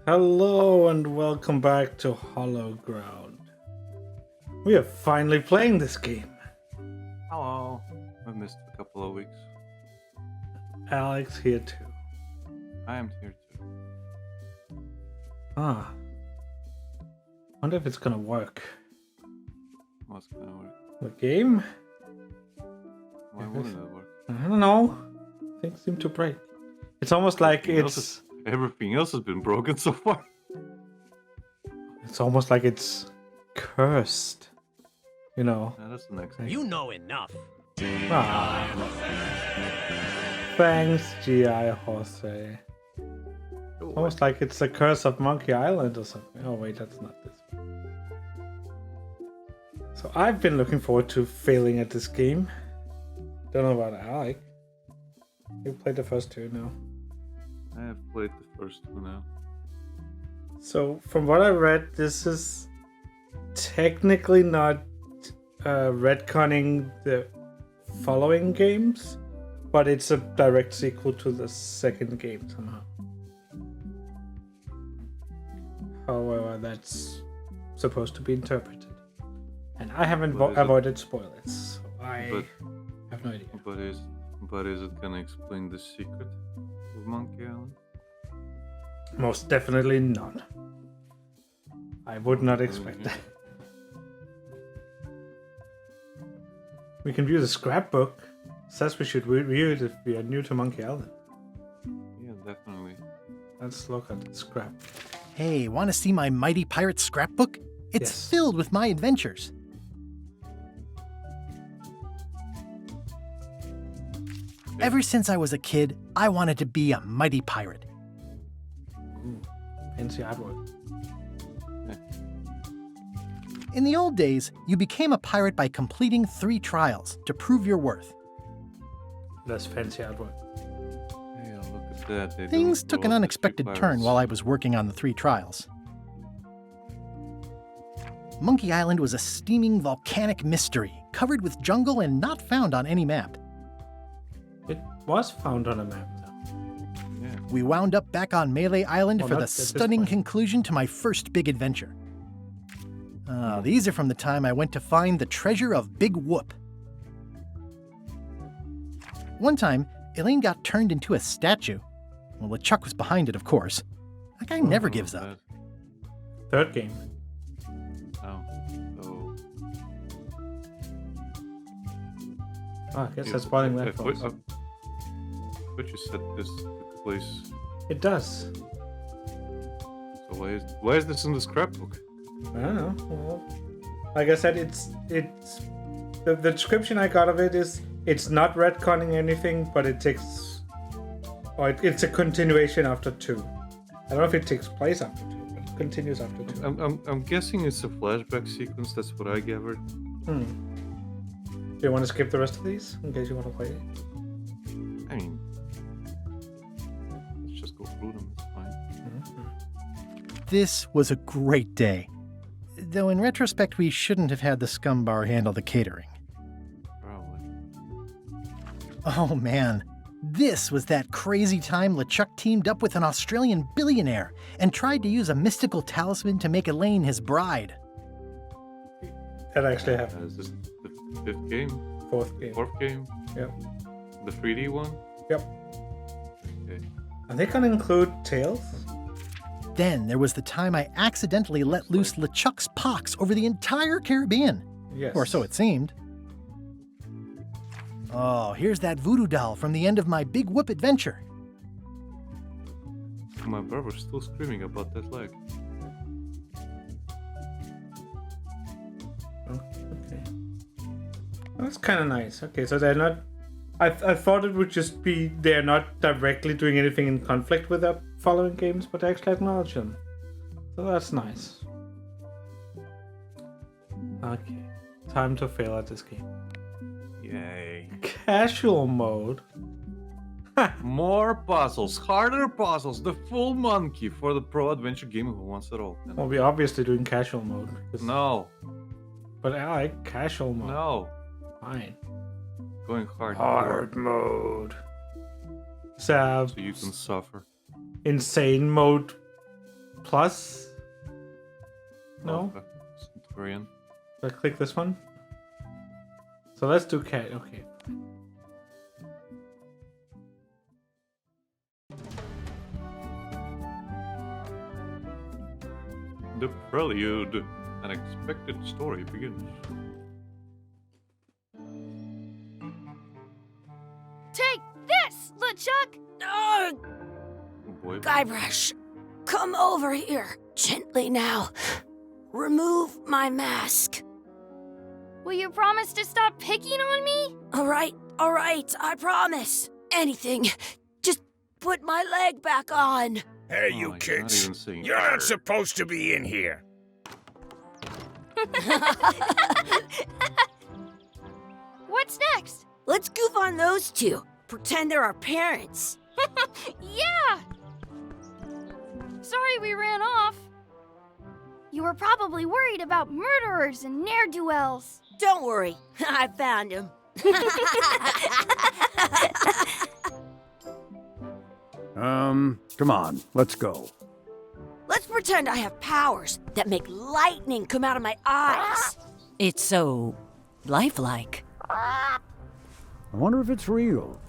Hello and welcome back to Hollow Ground. We are finally playing this game. Hello. I missed a couple of weeks. Alex here too. I am here too. Wonder if it's gonna work. What's gonna work? The game? Why wouldn't it work? I don't know. Things seem to break. It's almost like Everything else has been broken so far. it's almost like it's cursed. You know. Yeah, that's the next thing. You know enough. Thanks, G.I. Jose. Almost like it's the curse of Monkey Island or something. Oh wait, that's not this one. So I've been looking forward to failing at this game. Don't know about Alec. You played the first two now. I have played the first two now. So from what I read, this is technically not retconning the following games, but it's a direct sequel to the second game somehow. However, that's supposed to be interpreted. And I haven't avoided spoilers, so I have no idea. But is it gonna explain the secret of Monkey Island? Most definitely not. I would not expect that. We can view the scrapbook. Says we should review it if we are new to Monkey Island. Yeah, definitely. Let's look at the scrap. Hey, want to see my mighty pirate scrapbook? It's Yes. filled with my adventures. Ever since I was a kid, I wanted to be a mighty pirate. Ooh, fancy artwork. In the old days, you became a pirate by completing 3 trials to prove your worth. That's fancy artwork. Yeah, look at that. They Things don't took go an up to unexpected three turn pirates. while I was working on the 3 trials. Monkey Island was a steaming volcanic mystery, covered with jungle and not found on any map. It was found on a map, though. Yeah. We wound up back on Melee Island Well, for not the at this stunning point. conclusion to my first big adventure. These are from the time I went to find the treasure of Big Whoop. One time, Elaine got turned into a statue. Well, LeChuck was behind it, of course. That guy never gives up. Third game. Oh. So. I guess that's spoiling that for us. But you said this took place. It does. So why is this in the scrapbook? I don't know. Well, like I said, it's the description I got of it is it's not retconning anything, but it takes, or it's a continuation after 2. I don't know if it takes place after 2, but it continues after 2. I'm guessing it's a flashback sequence. That's what I gathered. Do you want to skip the rest of these in case you want to play it? I mean, let's just go through them. It's fine. This was a great day. Though in retrospect, we shouldn't have had the scum bar handle the catering. Probably. Oh man, this was that crazy time LeChuck teamed up with an Australian billionaire and tried to use a mystical talisman to make Elaine his bride. That actually happened. Is this the 5th game? 4th game. 4th game? Yep. The 3D one? Yep. Okay. Are they gonna include Tails? Then there was the time I accidentally let loose LeChuck's pox over the entire Caribbean. Yes. Or so it seemed. Oh, here's that voodoo doll from the end of my Big Whoop adventure. My brother's still screaming about that leg. Oh, okay. That's kind of nice. Okay, so they're not. I thought it would just be they're not directly doing anything in conflict with the following games, but they actually acknowledge them. So that's nice. Okay, time to fail at this game. Yay. Casual mode. More puzzles, harder puzzles, the full monkey for the pro adventure gamer who wants it all. Well, we're obviously doing casual mode. No, But I like casual mode. no. Fine. Going hard. Hard mode. So So you can suffer. insane mode plus. No. Okay. Centurion. So I click this one. So let's do cat. Okay. The prelude. An expected story begins. Take this, LeChuck! Oh boy. Guybrush, come over here. Gently now. Remove my mask. Will you promise to stop picking on me? All right, I promise. Anything. Just put my leg back on. Hey, Oh, you you're kids. not even saying You're "Arr." not supposed to be in here. What's next? Let's goof on those two. Pretend they're our parents. Yeah! Sorry we ran off. You were probably worried about murderers and ne'er-do-wells. Don't worry, I found him. Come on, let's go. Let's pretend I have powers that make lightning come out of my eyes. It's so lifelike. I wonder if it's real.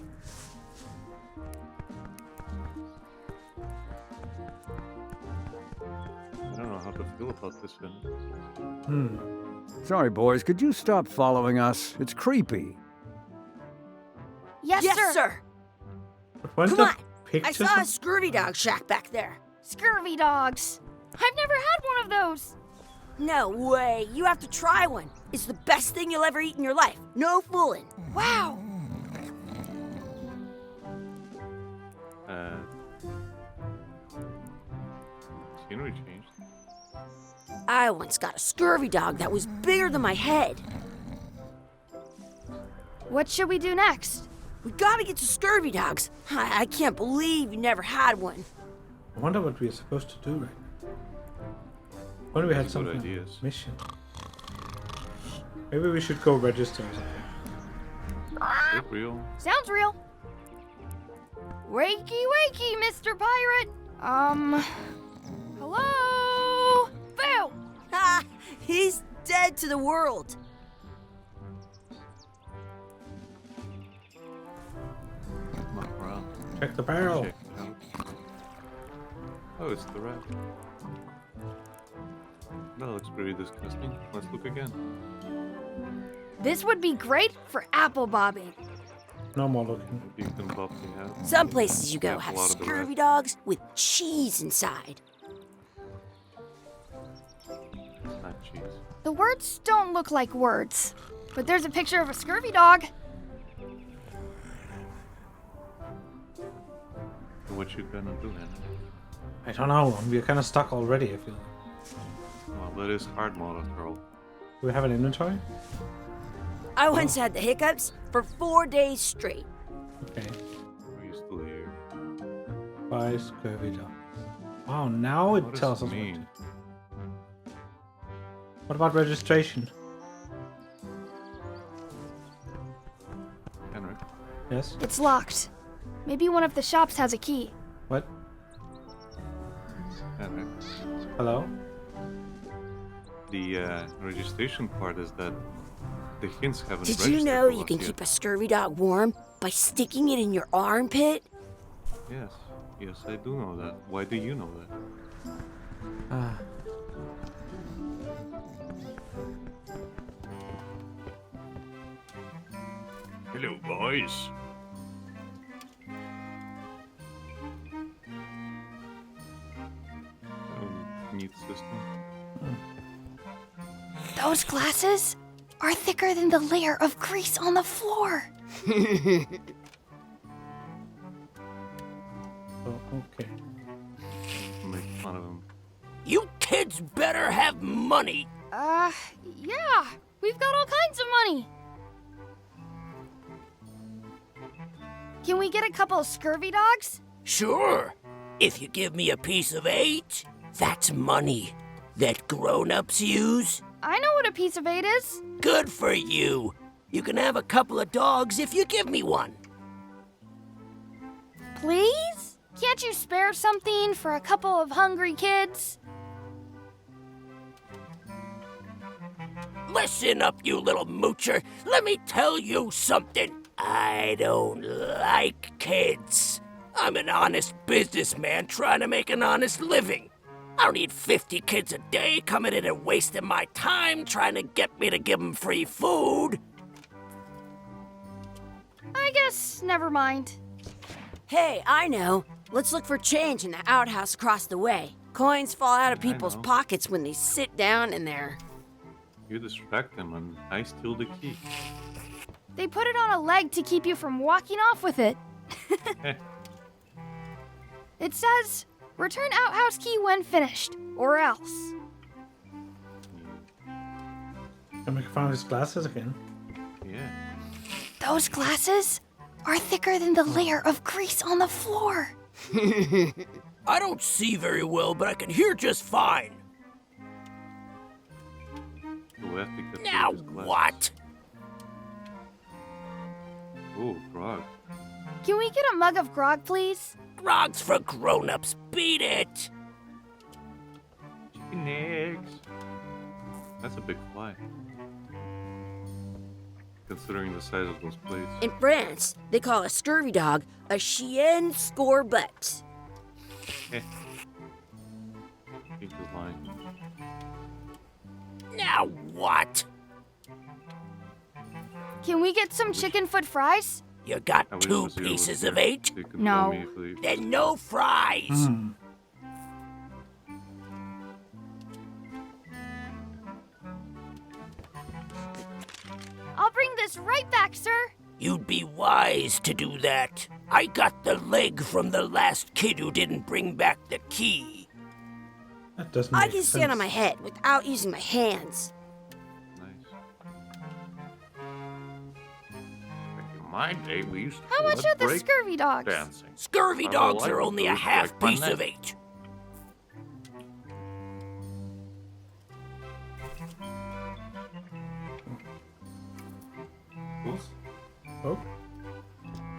I don't know how to feel about this one. Sorry, boys, could you stop following us? It's creepy. Yes, sir. When's Come the on. I pictures? saw a scurvy dog shack back there. Scurvy dogs. I've never had one of those. No way. You have to try one. It's the best thing you'll ever eat in your life. No fooling. Wow. Scenery changed. I once got a scurvy dog that was bigger than my head. What should we do next? We gotta get to scurvy dogs. I can't believe you never had one. I wonder what we're supposed to do right now. What if we had Good something ideas. mission? Maybe we should go register or something. Is it real? Sounds real. Wakey, wakey, Mr. Pirate. Hello? Boo! Ha! He's dead to the world. Not around. Check the barrel. Check it out. Oh, it's the rat. That looks pretty disgusting. Let's look again. This would be great for apple bobbing. No more looking. You can pop the hat. Some places you go Yeah, a have lot of the scurvy rat. dogs with cheese inside. It's not cheese. The words don't look like words, but there's a picture of a scurvy dog. So what you gonna do, Henry? I don't know. We're kind of stuck already. I feel. Well, that is hard mode after all. Do we have an inventory? I once had the hiccups for 4 days straight. Okay. Are you still here? Buy scurvy dog. Wow. Now it What does tells it us. mean? What about registration? Henrik? Yes. It's locked. Maybe one of the shops has a key. What? Henrik? Hello? The registration part is that the hints haven't Did registered you know for you us can yet. keep a scurvy dog warm by sticking it in your armpit? Yes. Yes, I do know that. Why do you know that? Hello, boys. Neat system. Those glasses are thicker than the layer of grease on the floor. Oh, okay. Make fun of him. You kids better have money. Yeah. We've got all kinds of money. Can we get a couple of scurvy dogs? Sure. If you give me a piece of 8, that's money that grown-ups use. I know what a piece of 8 is. Good for you. You can have a couple of dogs if you give me one. Please? Can't you spare something for a couple of hungry kids? Listen up, you little moocher. Let me tell you something. I don't like kids. I'm an honest businessman trying to make an honest living. I don't need 50 kids a day coming in and wasting my time trying to get me to give them free food. I guess never mind. Hey, I know. Let's look for change in the outhouse across the way. Coins fall out of people's know. pockets when they sit down in there. You distract them and I steal the key. They put it on a leg to keep you from walking off with it. It says, return outhouse key when finished, or else. Henrik found his glasses again. Yeah. Those glasses are thicker than the layer of grease on the floor. I don't see very well, but I can hear just fine. So we have to get Now those glasses. what? Oh, frog. Can we get a mug of grog, please? Grog's for grown-ups. Beat it. Chicken eggs. That's a big fly. Considering the size of those plates. In France, they call a scurvy dog a chien scorbut. Pink is lying. Now what? Can we get some chicken foot fries? You got I wish 2 Brazil was pieces here of 8? so you could No. tell me if they- Then no fries. I'll bring this right back, sir. You'd be wise to do that. I got the leg from the last kid who didn't bring back the key. That doesn't I make can stand on sense. my head without using my hands. Nice. Back in my day, we used to How call much it are the break scurvy dogs? dancing. Scurvy I dogs like are it. only a Those half break my piece of neck. 8. Oh,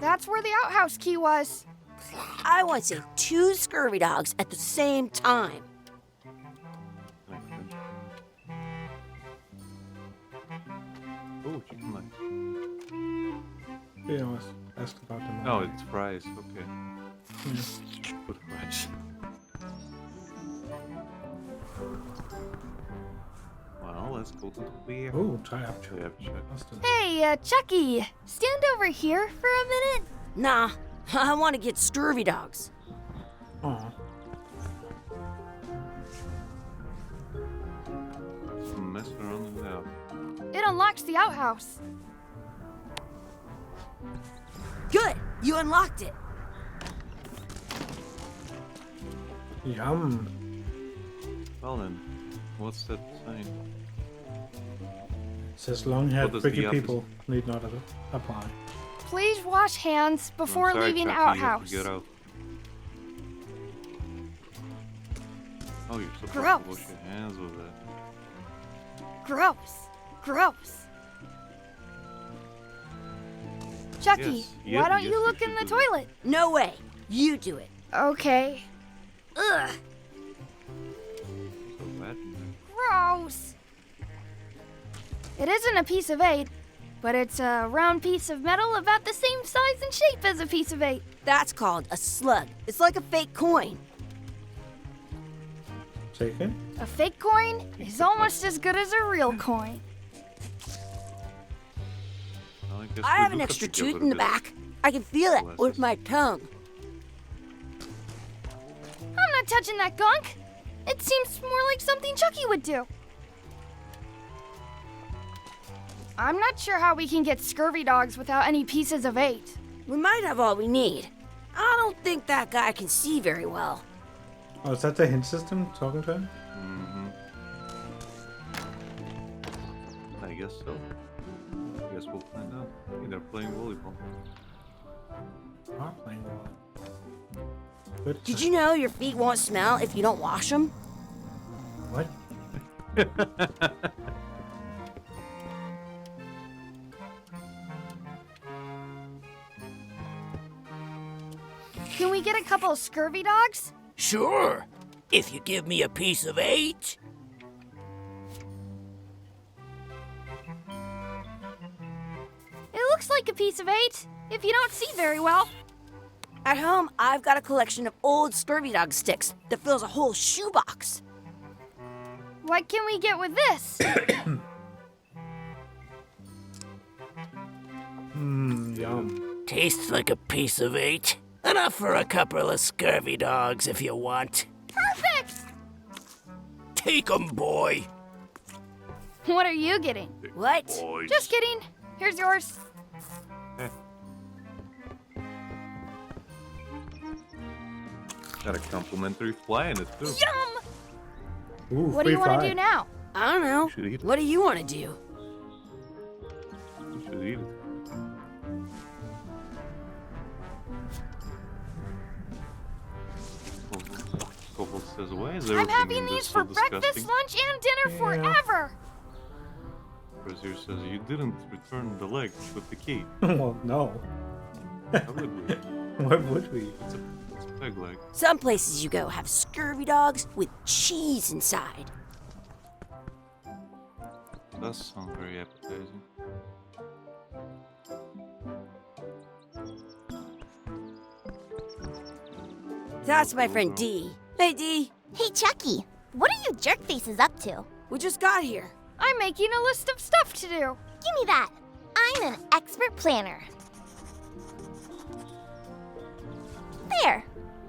That's where the outhouse key was. I want to see 2 scurvy dogs at the same time. Can I finish? Oh, chicken legs. yeah, I was asked about them. No, it's fries. Okay. Put fries. Well, let's go to the beer. Oh, tie up. We have check. Hey, Chucky, stand over here for a minute. Nah, I want to get scurvy dogs. Oh, Some messing around in there. It unlocks the outhouse. Good, you unlocked it. yum. Well then, what's that sign? It says long-haired What does the tricky opposite- people need not apply. Please wash hands before I'm sorry, leaving Chucky, you have outhouse. to get out. Oh, you're supposed Gross. to wash your hands with that. Gross. Gross. Chucky, Yes, why yep, don't yes, you you look in should the do that. toilet? No way, you do it. Okay. Ugh, So wet in there. gross. It isn't a piece of 8, but it's a round piece of metal about the same size and shape as a piece of 8. That's called a slug. It's like a fake coin. Say again? A fake coin is almost as good as a real coin. Well, guess I we have do an extra to give tooth it in a the bit. back. I can feel it Bless with us. my tongue. I'm not touching that gunk. It seems more like something Chucky would do. I'm not sure how we can get scurvy dogs without any pieces of 8. We might have all we need. I don't think that guy can see very well. Oh, is that the hint system talking to him? I guess so. I guess we'll find out. Hey, they're playing volleyball. Not playing well. Good. Did you know your feet won't smell if you don't wash them? What? Can we get a couple of scurvy dogs? Sure, if you give me a piece of 8. It looks like a piece of 8, if you don't see very well. At home, I've got a collection of old scurvy dog sticks that fills a whole shoebox. What can we get with this? Yum. Tastes like a piece of 8. Enough for a couple of scurvy dogs if you want. Perfect! Take 'em, boy. What are you getting? What? Boys. Just kidding. Here's yours. Got a complimentary fly in it too. Yum! Ooh, What do you free want to fly. do now? I don't know. You should eat it. What do you want to do? You should eat it. Cobalt says, why is everything I'm having in this these so for breakfast, disgusting? lunch, and dinner forever. Brazier says, you didn't return the leg with the key. Well, no. How would we? Why would we? It's a peg leg. Some places you go have scurvy dogs with cheese inside. Does sound very appetizing. That's my friend Dee. Hey, Dee. Hey, Chucky, what are you jerk faces up to? We just got here. I'm making a list of stuff to do. Give me that. I'm an expert planner. There.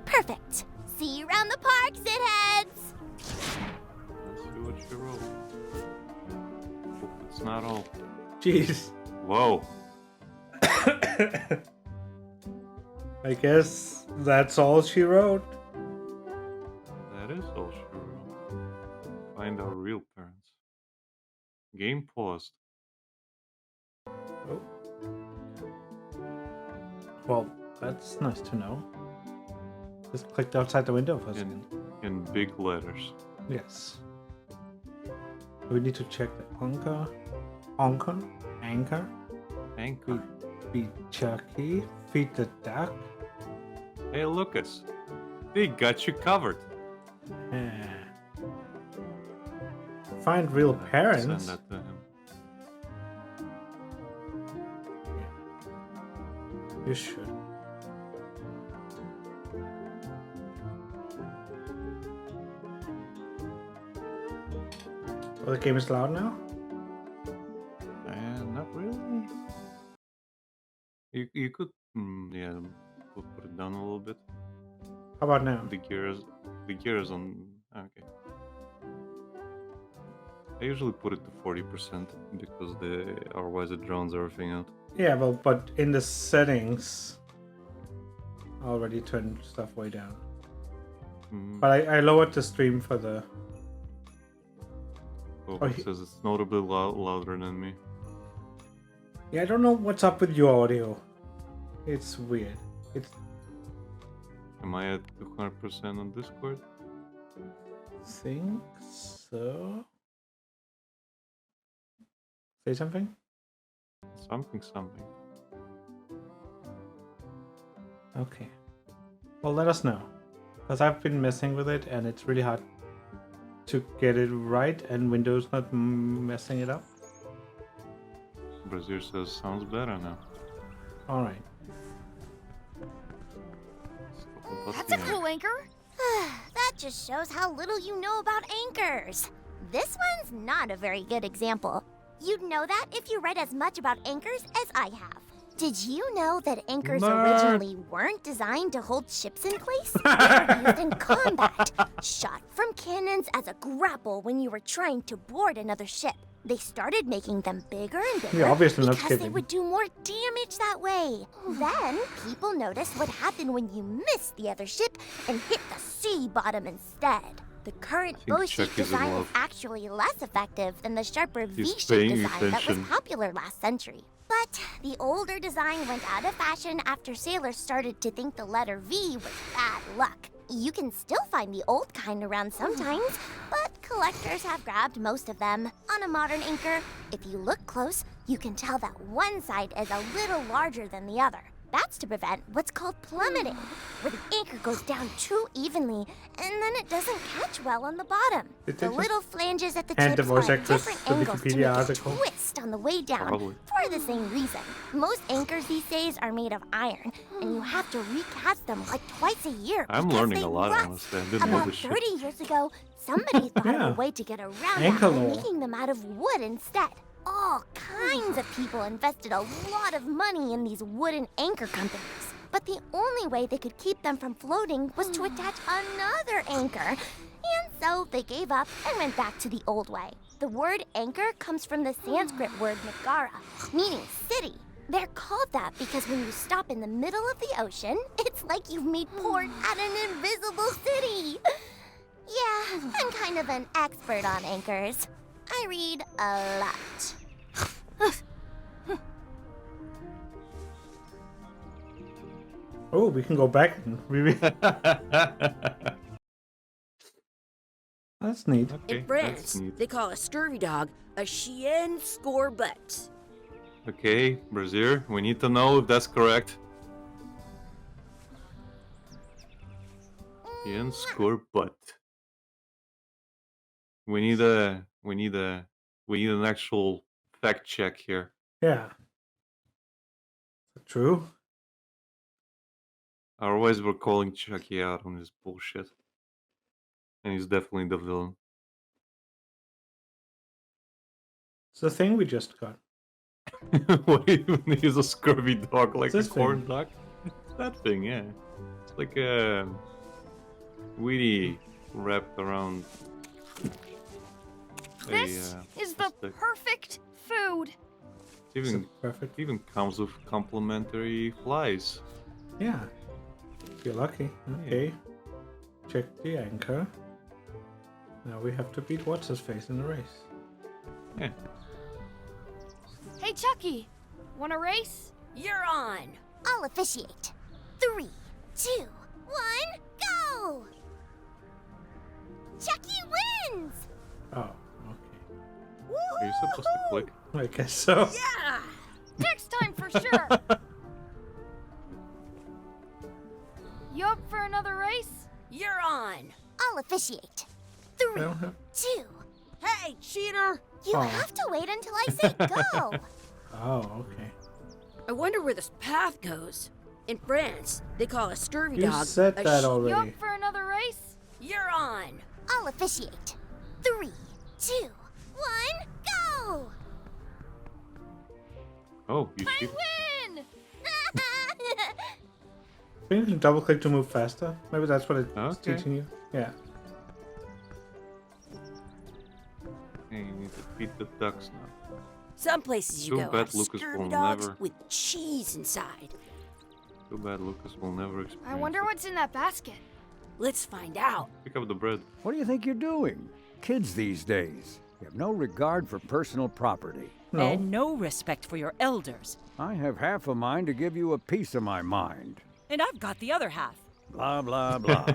Perfect. See you around the park, shitheads. Let's see what she wrote. Hope it's not all. Jeez. Whoa. I guess that's all she wrote. That is all she wrote. Find our real parents. Game paused. Oh. Well, that's nice to know. Just clicked outside the window for a second. In big letters. Yes. We need to check the anchor. Anchor. Anchor. Feed Chucky. Feed the duck. Hey, Lucas. They got you covered. Find real Send parents. that to him. You should. Oh, the game is loud now? Not really. You could yeah put it down a little bit. How about now? The gears on okay. I usually put it to 40% because otherwise it drowns everything out. Yeah, well, but in the settings, I already turned stuff way down. But I lowered the stream for the... Cobalt says it's notably louder than me. Yeah, I don't know what's up with your audio. It's weird. It's... Am I at 200% on Discord? think so. Say something? Something. Okay. Well, let us know. Because I've been messing with it and it's really hard to get it right and Windows not messing it up. Brazier says sounds better now. Alright. That's a cool anchor. That just shows how little you know about anchors. This one's not a very good example. You'd know that if you read as much about anchors as I have. Did you know that anchors originally weren't designed to hold ships in place? They were used in combat, shot from cannons as a grapple when you were trying to board another ship. They started making them bigger and bigger Yeah, obviously not because they kidding. would do more damage that way. Then, people noticed what happened when you missed the other ship and hit the sea bottom instead. The current bow shape Chuck is in design is love. actually less effective than the sharper He's V-shaped paying design that was attention. popular last century. But the older design went out of fashion after sailors started to think the letter V was bad luck. You can still find the old kind around sometimes, but collectors have grabbed most of them. On a modern anchor, if you look close, you can tell that one side is a little larger than the other. That's to prevent what's called plummeting, where the anchor goes down too evenly, and then it doesn't catch well on the bottom. Did The they little flanges at the hand the tips voice are at actress different the angles to Wikipedia make a article? twist on the way down Probably. for the same reason. Most anchors these days are made of iron, and you have to recast them like twice a year. I'm because learning they a lot, rust. honestly. I didn't know About this shit. 30 years ago, somebody thought of Yeah. a way to get around Anchor that by lore. making them out of wood instead. All kinds of people invested a lot of money in these wooden anchor companies. But the only way they could keep them from floating was to attach another anchor. And so they gave up and went back to the old way. The word anchor comes from the Sanskrit word nagara, meaning city. They're called that because when you stop in the middle of the ocean, it's like you've made port at an invisible city. Yeah, I'm kind of an expert on anchors. I read a lot. Oh, we can go back and reread. That's neat. Okay, In that's France, neat. they call a scurvy dog a chien scorbut. Okay, Brazier, we need to know if that's correct. Ian score butt. We need an actual fact check here. Yeah. True. Otherwise, we're calling Chucky out on his bullshit. And he's definitely the villain. It's the thing we just got. What even is a scurvy dog like a This corn thing. dog? That thing, yeah. It's like a weedy wrapped around. This is the stick. perfect food. It's even Perfect. even comes with complimentary flies. Yeah. If you're lucky. Okay. Check the anchor. Now we have to beat what's his face in the race. Yeah. Hey, Chucky, want a race? You're on. I'll officiate. 3, 2, 1, go! Chucky wins! Oh, okay. Are you supposed to click? I guess so. Yeah. Next time for sure. You up for another race? You're on. I'll officiate. I 3, don't have... 2. Hey, cheater. You Oh. have to wait until I say go. Oh, okay. I wonder where this path goes. In France, they call a scurvy You dog said a that You already. up for another race? You're on. I'll officiate. 3, 2, 1, go! Oh, you I shoot. win! Maybe you can double click to move faster. Maybe that's what it's Okay. teaching you. Yeah. Hey, you need to feed the ducks now. Some places you Too go bad have Lucas scurvy will dogs never- with cheese inside. Too bad Lucas will never experience I wonder it. what's in that basket. Let's find out. Pick up the bread. What do you think you're doing? Kids these days, you have no regard for personal property. No. And no respect for your elders. I have half a mind to give you a piece of my mind. And I've got the other half. Blah, blah, blah.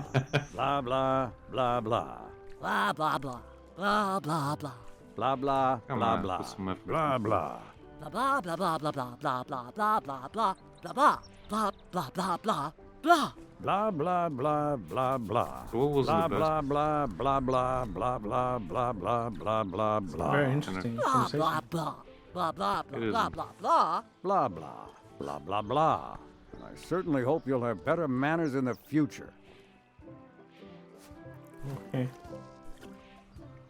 Blah, blah, blah, blah. Blah, blah, blah. Blah, blah, blah. Blah, blah, Come blah, on, blah. put some effort Blah, into it. blah. Blah, blah, blah, blah, blah, blah, blah, blah, blah, blah, blah, blah, blah, blah, blah, blah, blah. Blah, blah, blah, blah, blah. So what was in Blah, the blah, basket? blah, blah, blah, blah, blah, blah, blah, blah, blah, blah. Very interesting Blah, conversation. blah, blah. Blah, blah, It blah, blah, isn't. blah, blah. Blah, blah. Blah, blah, blah. I certainly hope you'll have better manners in the future. Okay.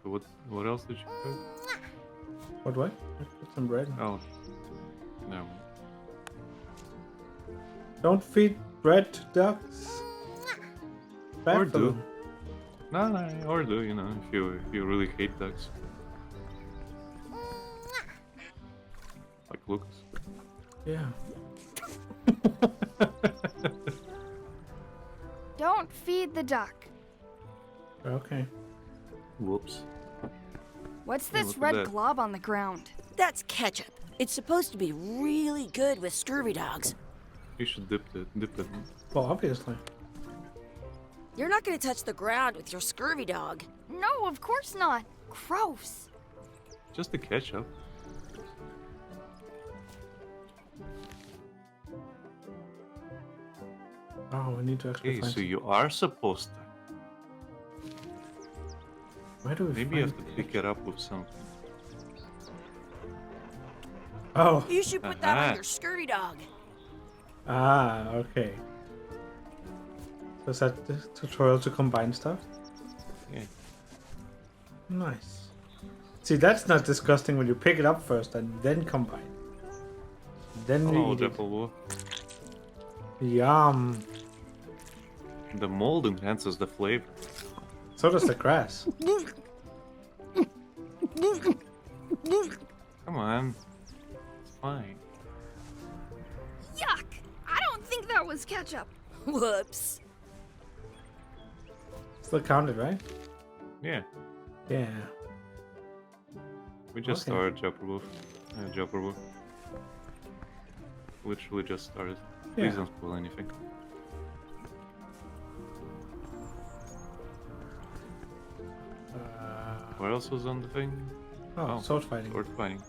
So what else did you cook? What? Let's put some bread. Oh. No. Don't feed bread to ducks. Bad Or for do. them. No, or do, you know, if you really hate ducks. Like Lucas. Yeah. Don't feed the duck. Okay. Whoops. What's Hey, this look at red that. glob on the ground? That's ketchup. It's supposed to be really good with scurvy dogs. You should dip it. Well, obviously. You're not going to touch the ground with your scurvy dog. No, of course not. Gross. Just the ketchup. Oh, we need to actually Okay, find. so you are supposed to. Where do we Maybe you find have to pick it up with something. Oh. You should put that Aha. on your scurvy dog. Ah, okay. So is that the tutorial to combine stuff? Yeah. Nice. See, that's not disgusting when you pick it up first and then combine. Then you Oh, eat it. devil. Yum. The mold enhances the flavor. So does the grass. Come on. It's fine. Yuck! I don't think that was ketchup. Whoops. Still counted, right? Yeah. Yeah. We just Okay. started Jumperwolf. Jumperwolf. Literally just started. Please Yeah. don't spoil anything. What else was on the thing? Oh, sword fighting. Sword fighting.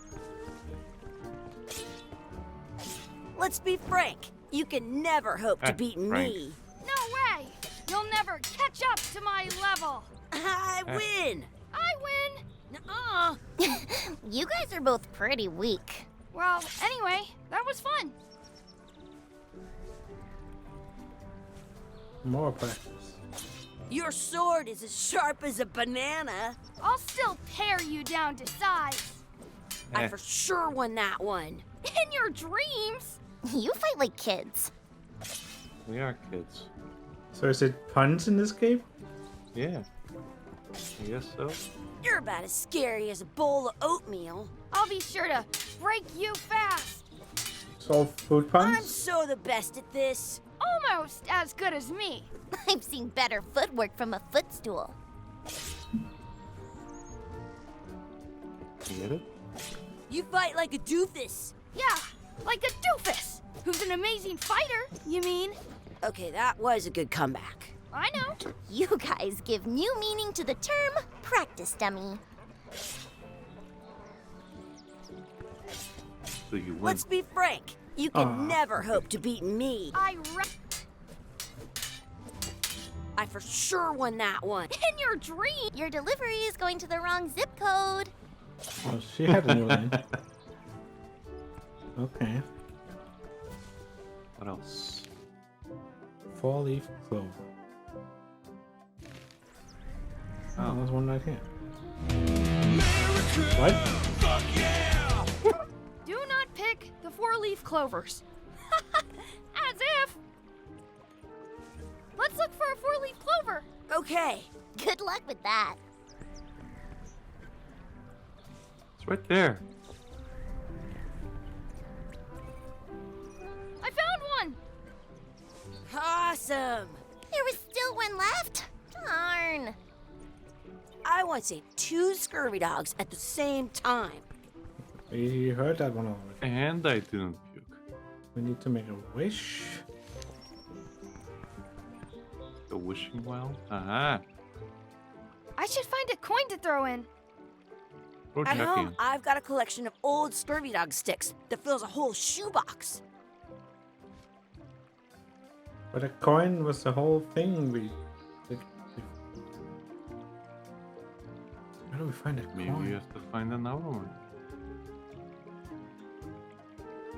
Let's be frank. You can never hope to beat Frank. me. No way! You'll never catch up to my level. I win. I win. Nuh-uh. You guys are both pretty weak. Well, anyway, that was fun. More practice. Your sword is as sharp as a banana. I'll still pare you down to size. I Eh. for sure won that one. In your dreams. You fight like kids. We are kids. So is it puns in this game? Yeah. I guess so. You're about as scary as a bowl of oatmeal. I'll be sure to break you fast. It's all food I'm puns? so the best at this. Almost as good as me. I've seen better footwork from a footstool. You get it? You fight like a doofus. Yeah, like a doofus. Who's an amazing fighter, you mean? Okay, that was a good comeback. I know. You guys give new meaning to the term practice dummy. So you win. Let's be frank. You can never hope to beat me. I for sure won that one. In your dream. Your delivery is going to the wrong zip code. Oh, she had a new line. Okay. What else? 4-leaf clover. Oh, there's one right here. What? Do not pick the 4-leaf clovers. As if. Let's look for a 4-leaf clover. Okay. Good luck with that. It's right there. I found one. Awesome. There was still one left. Darn. I want to save 2 scurvy dogs at the same time. We heard that one already. And I didn't puke. We need to make a wish. The wishing well? Aha. I should find a coin to throw in. Throw At Jackie home, in. I've got a collection of old scurvy dog sticks that fills a whole shoebox. But a coin was the whole thing we... Where do we find a Maybe coin? you have to find another one.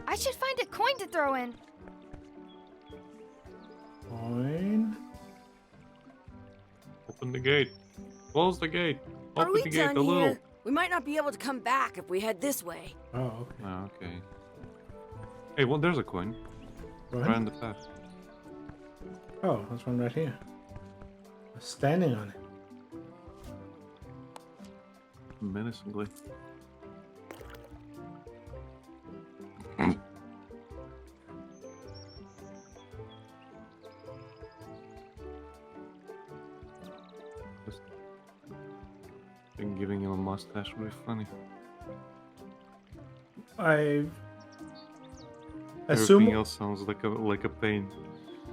I should find a coin to throw in. Coin? Open the gate. Close the gate. Are Open we the gate done a little. here? We might not be able to come back if we head this way. Oh, okay. Oh, okay. Hey, well, there's a coin. Right? Right on the path. Oh, there's one right here. Standing on it. Menacingly. Just think giving him a mustache would be funny. I Everything assume else sounds like a pain.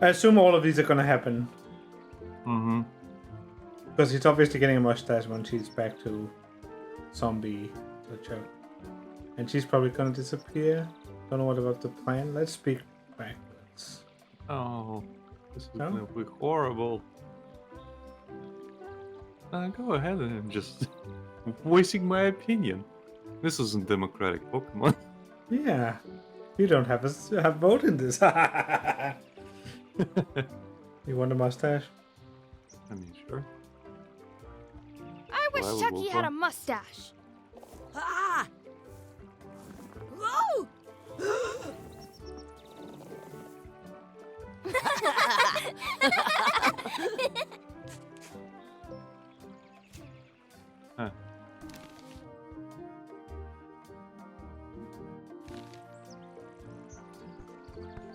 I assume all of these are gonna happen Mm-hmm. because he's obviously getting a mustache when she's back to zombie LeChuck, and she's probably gonna disappear. Don't know what about the plan. Let's speak backwards. Oh. This is No? gonna be horrible. Go ahead and just voicing my opinion. This isn't democratic Pokemon. Yeah. You don't have a vote in this. You want a mustache? I mean, sure. I wish Well, Chucky we'll had go. a mustache. Ah! Whoa! Huh.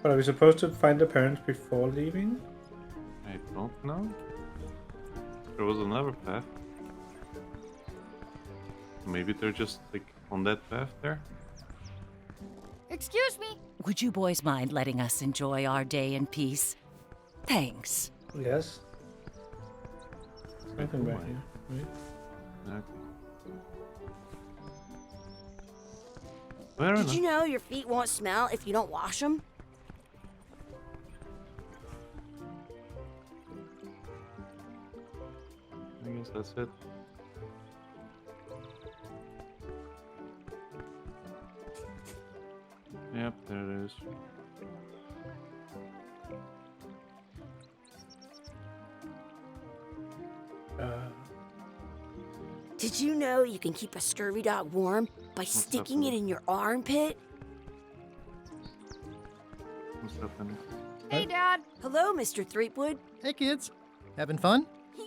But are we supposed to find the parents before leaving? I don't know. There was another path. Maybe they're just like on that path there. Excuse me. Would you boys mind letting us enjoy our day in peace? Thanks. Yes. Nothing back Why? here. Right? Exactly. Fair Did enough. you know your feet won't smell if you don't wash them? I guess that's it. Yep, there it is. Did you know you can keep a scurvy dog warm by sticking it in your armpit? What's happening? Hey, Dad. Hello, Mr. Threepwood. Hey, kids. Having fun? Yeah.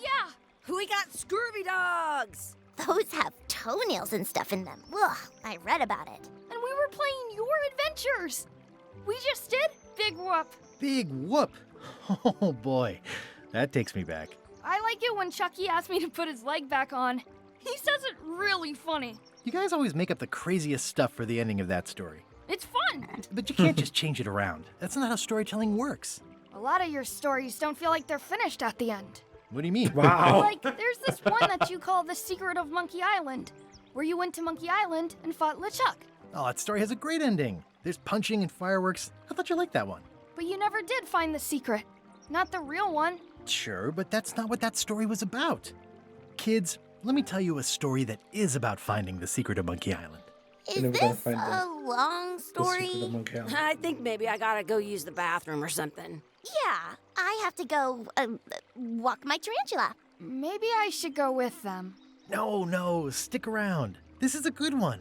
We got scurvy dogs! Those have toenails and stuff in them. Ugh, I read about it. And we were playing your adventures. We just did Big Whoop. Big whoop. Oh, boy. That takes me back. I like it when Chucky asked me to put his leg back on. He says it really funny. You guys always make up the craziest stuff for the ending of that story. It's fun. But you can't just change it around. That's not how storytelling works. A lot of your stories don't feel like they're finished at the end. What do you mean? Wow. Like, there's this one that you call The Secret of Monkey Island, where you went to Monkey Island and fought LeChuck. Oh, that story has a great ending. There's punching and fireworks. I thought you liked that one. But you never did find the secret. Not the real one. Sure, but that's not what that story was about. Kids, let me tell you a story that is about finding the secret of Monkey Island. Is never gonna this find a long The secret story? of Monkey Island. I think maybe I gotta go use the bathroom or something. Yeah, I have to go walk my tarantula. Maybe I should go with them. No, stick around. This is a good one.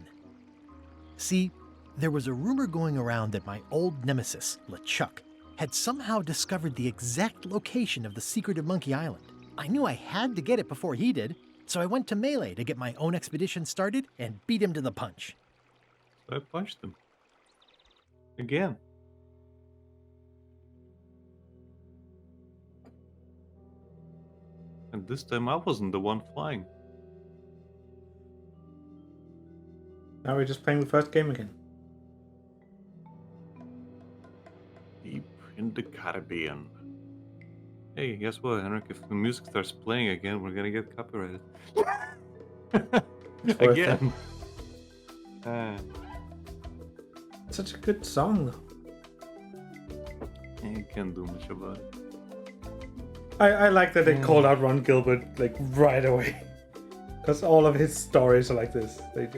See, there was a rumor going around that my old nemesis, LeChuck, had somehow discovered the exact location of the secret of Monkey Island. I knew I had to get it before he did, so I went to Melee to get my own expedition started and beat him to the punch. So I punched him. Again. And this time I wasn't the one flying. Now we're just playing the first game again. Deep in the Caribbean. Hey, guess what, Henrik? If the music starts playing again, we're gonna get copyrighted. worth Again. Such a good song, though. You can't do much about it. I like that they called out Ron Gilbert like right away, because all of his stories are like this. They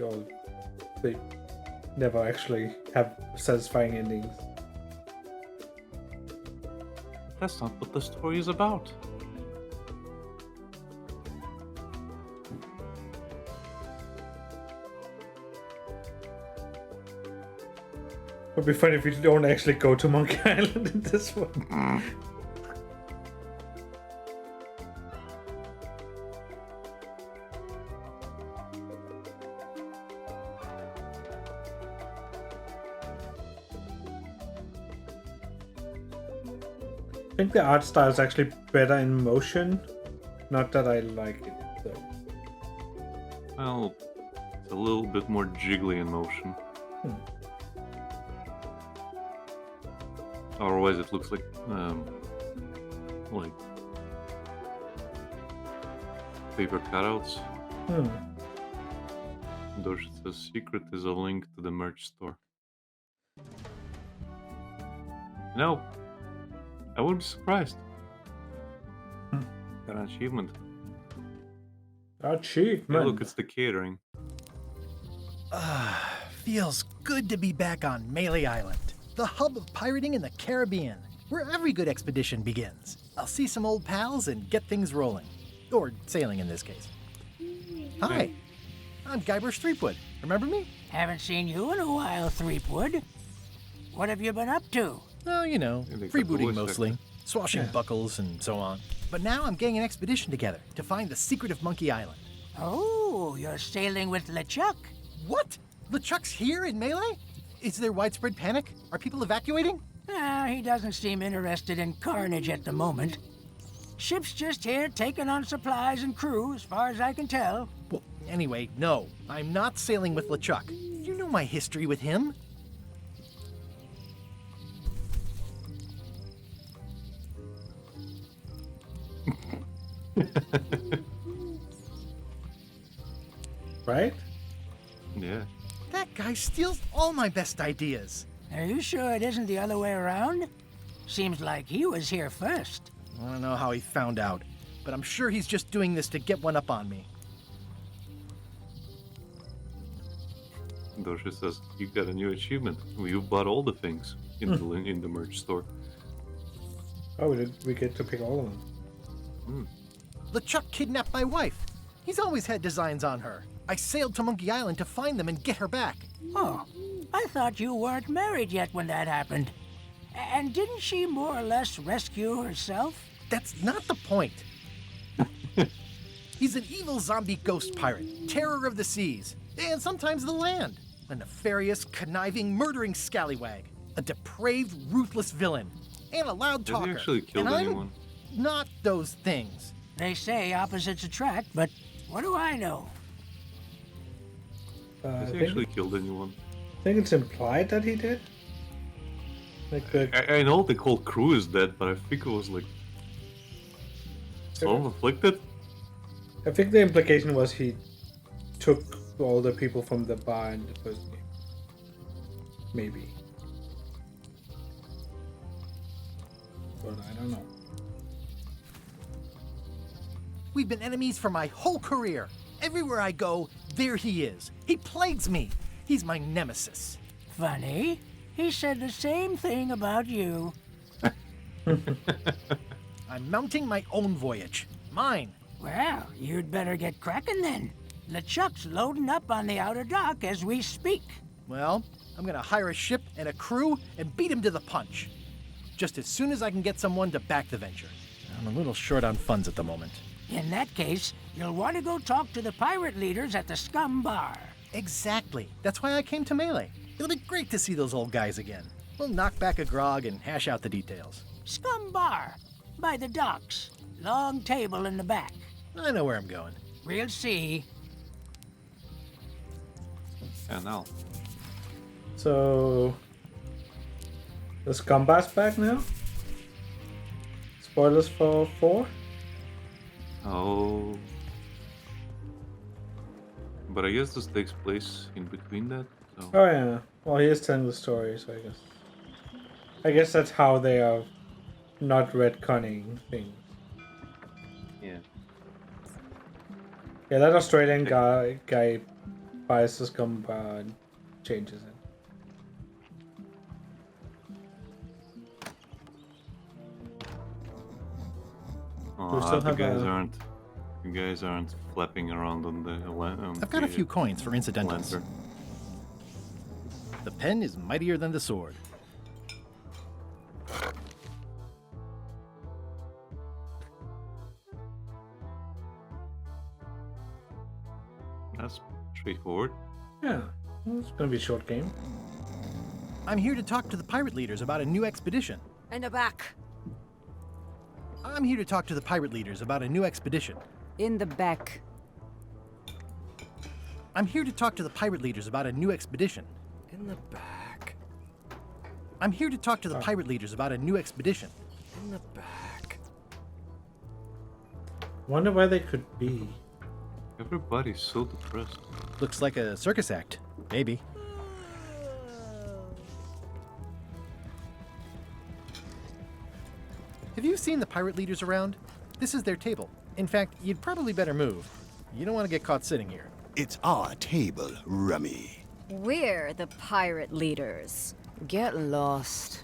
never actually have satisfying endings. That's not what the story is about. It'd be funny if you don't actually go to Monkey Island in this one. I think the art style is actually better in motion. Not that I like it, though. Well, it's a little bit more jiggly in motion. Otherwise, it looks like paper cutouts. The secret is a link to the merch store. You know, I I wouldn't be surprised. Got an achievement. Hey, Achievement. look, it's the catering. Feels good to be back on Melee Island, the hub of pirating in the Caribbean, where every good expedition begins. I'll see some old pals and get things rolling. Or sailing in this case. Hi, I'm Guybrush Threepwood. Remember me? Haven't seen you in a while, Threepwood. What have you been up to? Oh, you know, Yeah, they got freebooting the voice mostly, actor. swashbuckles and so on. But now I'm getting an expedition together to find the secret of Monkey Island. Oh, you're sailing with LeChuck. What? LeChuck's here in Melee? Is there widespread panic? Are people evacuating? He doesn't seem interested in carnage at the moment. Ship's just here taking on supplies and crew, as far as I can tell. Well, anyway, no, I'm not sailing with LeChuck. You know my history with him. Right? Yeah. That guy steals all my best ideas. Are you sure it isn't the other way around? Seems like he was here first. I don't know how he found out, but I'm sure he's just doing this to get one up on me. Dorsha says, you got a new achievement. You bought all the things in the merch store. Oh, we get to pick all of them. LeChuck kidnapped my wife. He's always had designs on her. I sailed to Monkey Island to find them and get her back. Oh, I thought you weren't married yet when that happened. And didn't she more or less rescue herself? That's not the point. He's an evil zombie ghost pirate, terror of the seas, and sometimes the land. A nefarious, conniving, murdering scallywag. A depraved, ruthless villain. And a loud Has he talker. actually killed and anyone? I'm not those things. They say opposites attract, but what do I know? I Has he think, actually killed anyone? I think it's implied that he did. Like I know the whole crew is dead, but I think it was like self-inflicted. I think the implication was he took all the people from the bar in the first game. Maybe. But I don't know. We've been enemies for my whole career. Everywhere I go, there he is. He plagues me. He's my nemesis. Funny. He said the same thing about you. I'm mounting my own voyage. Mine. Well, you'd better get cracking then. LeChuck's loading up on the outer dock as we speak. Well, I'm gonna hire a ship and a crew and beat him to the punch. Just as soon as I can get someone to back the venture. I'm a little short on funds at the moment. In that case, you'll want to go talk to the pirate leaders at the Scum Bar. Exactly. That's why I came to Melee. It'll be great to see those old guys again. We'll knock back a grog and hash out the details. Scum Bar, by the docks. Long table in the back. I know where I'm going. We'll see. Yeah, now. So the Scumbar's back now? Spoilers for 4? Oh. But I guess this takes place in between that. So. Oh yeah. Well, he is telling the story, so I guess that's how they are not retconning things. Yeah. Yeah, that Australian guy buys the Scumbar and changes it. Oh, We still the have guys a- aren't. You guys aren't flapping around on the. I've got a few coins for incidentals. lantern. The pen is mightier than the sword. That's straightforward. Yeah, well, it's gonna be a short game. I'm here to talk to the pirate leaders about a new expedition. In the back. I'm here to talk to the pirate leaders about a new expedition. In the back. I'm here to talk to the pirate leaders about a new expedition. In the back. I'm here to talk to the pirate leaders about a new expedition. In the back. Wonder where they could be. Everybody's so depressed. Looks like a circus act. Maybe. Have you seen the pirate leaders around? This is their table. In fact, you'd probably better move. You don't want to get caught sitting here. It's our table, Rummy. We're the pirate leaders. Get lost.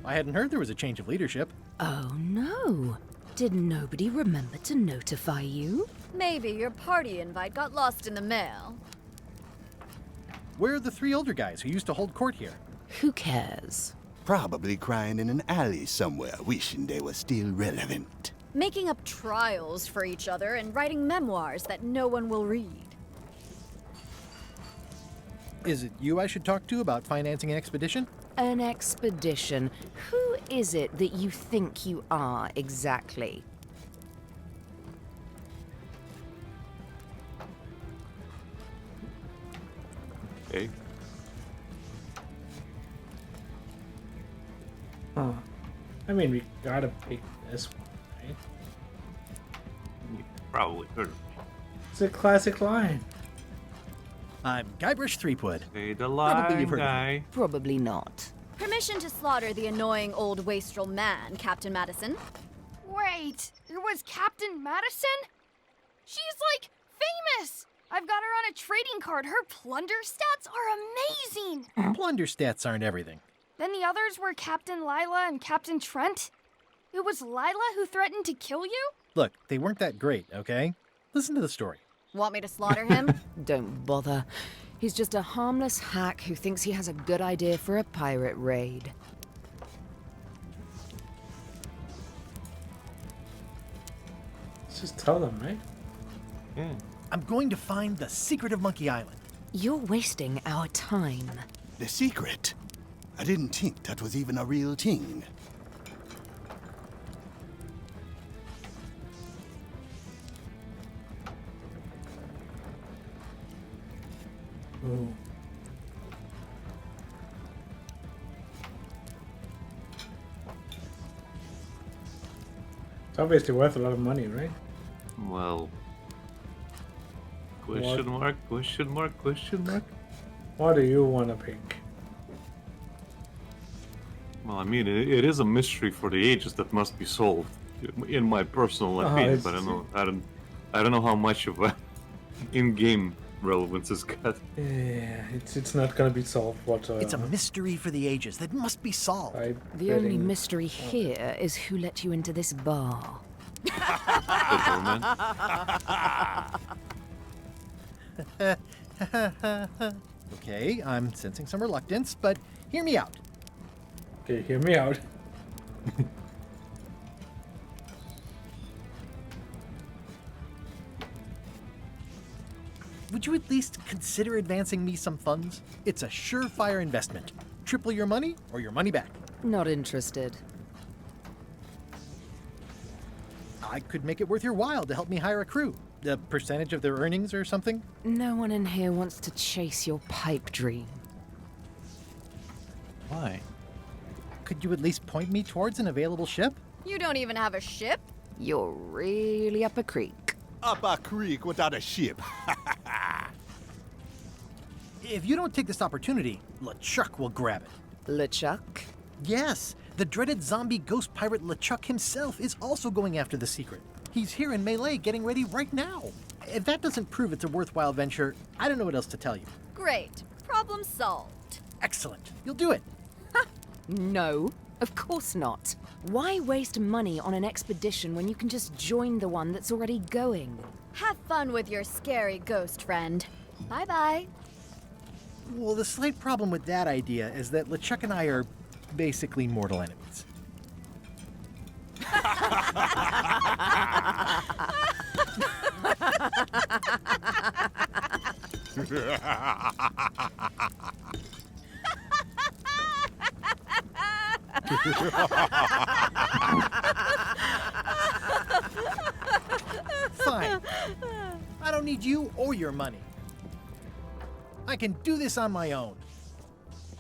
I hadn't heard there was a change of leadership. Oh no. Did nobody remember to notify you? Maybe your party invite got lost in the mail. Where are the 3 older guys who used to hold court here? Who cares? Probably crying in an alley somewhere, wishing they were still relevant. Making up trials for each other and writing memoirs that no one will read. Is it you I should talk to about financing an expedition? An expedition. Who is it that you think you are exactly? Okay. Huh. I mean, we gotta pick this one, right? You probably heard of me. It's a classic line. I'm Guybrush Threepwood. Say the Probably line, you've heard of guy. Probably not. Permission to slaughter the annoying old wastrel man, Captain Madison. Wait, it was Captain Madison? She's like famous! I've got her on a trading card. Her plunder stats are amazing! Plunder stats aren't everything. Then the others were Captain Lila and Captain Trent. It was Lila who threatened to kill you? Look, they weren't that great, okay? Listen to the story. Want me to slaughter him? Don't bother. He's just a harmless hack who thinks he has a good idea for a pirate raid. Let's just tell them, right? Yeah. I'm going to find the secret of Monkey Island. You're wasting our time. The secret? I didn't think that was even a real thing. Ooh. It's obviously worth a lot of money, right? Well. Question mark, question mark, question mark. What do you want to pick? Well, I mean, it is a mystery for the ages that must be solved, in my personal opinion. But I don't know how much of a in-game relevance it's got. Yeah, it's not gonna be solved whatsoever. It's a mystery for the ages that must be solved. The only mystery here is who let you into this bar. The doorman. Okay, I'm sensing some reluctance, but hear me out. Okay, hear me out. Would you at least consider advancing me some funds? It's a surefire investment. Triple your money or your money back. Not interested. I could make it worth your while to help me hire a crew. A percentage of their earnings or something? No one in here wants to chase your pipe dream. Why? Could you at least point me towards an available ship? You don't even have a ship? You're really up a creek. Up a creek without a ship. If you don't take this opportunity, LeChuck will grab it. LeChuck? Yes, the dreaded zombie ghost pirate LeChuck himself is also going after the secret. He's here in Melee getting ready right now. If that doesn't prove it's a worthwhile venture, I don't know what else to tell you. Great. Problem solved. Excellent. You'll do it. No, of course not. Why waste money on an expedition when you can just join the one that's already going? Have fun with your scary ghost friend. Bye-bye. Well, the slight problem with that idea is that LeChuck and I are basically mortal enemies. Fine. I don't need you or your money. I can do this on my own.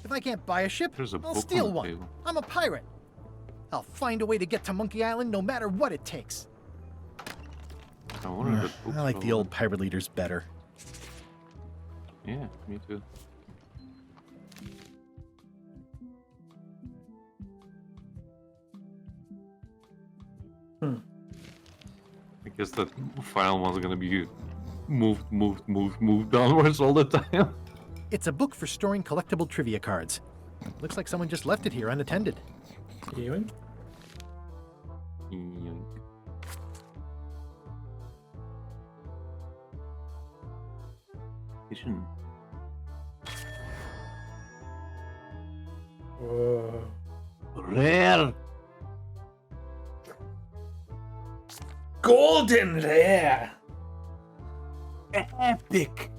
If I can't buy a ship, There's a I'll book steal on the one. table. I'm a pirate. I'll find a way to get to Monkey Island no matter what it takes. I wonder if the I like the old pirate leaders better. Yeah, me too. guess that final one's gonna be moved downwards all the time. It's a book for storing collectible trivia cards. Looks like someone just left it here unattended. Yoink. Yoink. Kitchen. Whoa. Rare. Golden rare. Epic.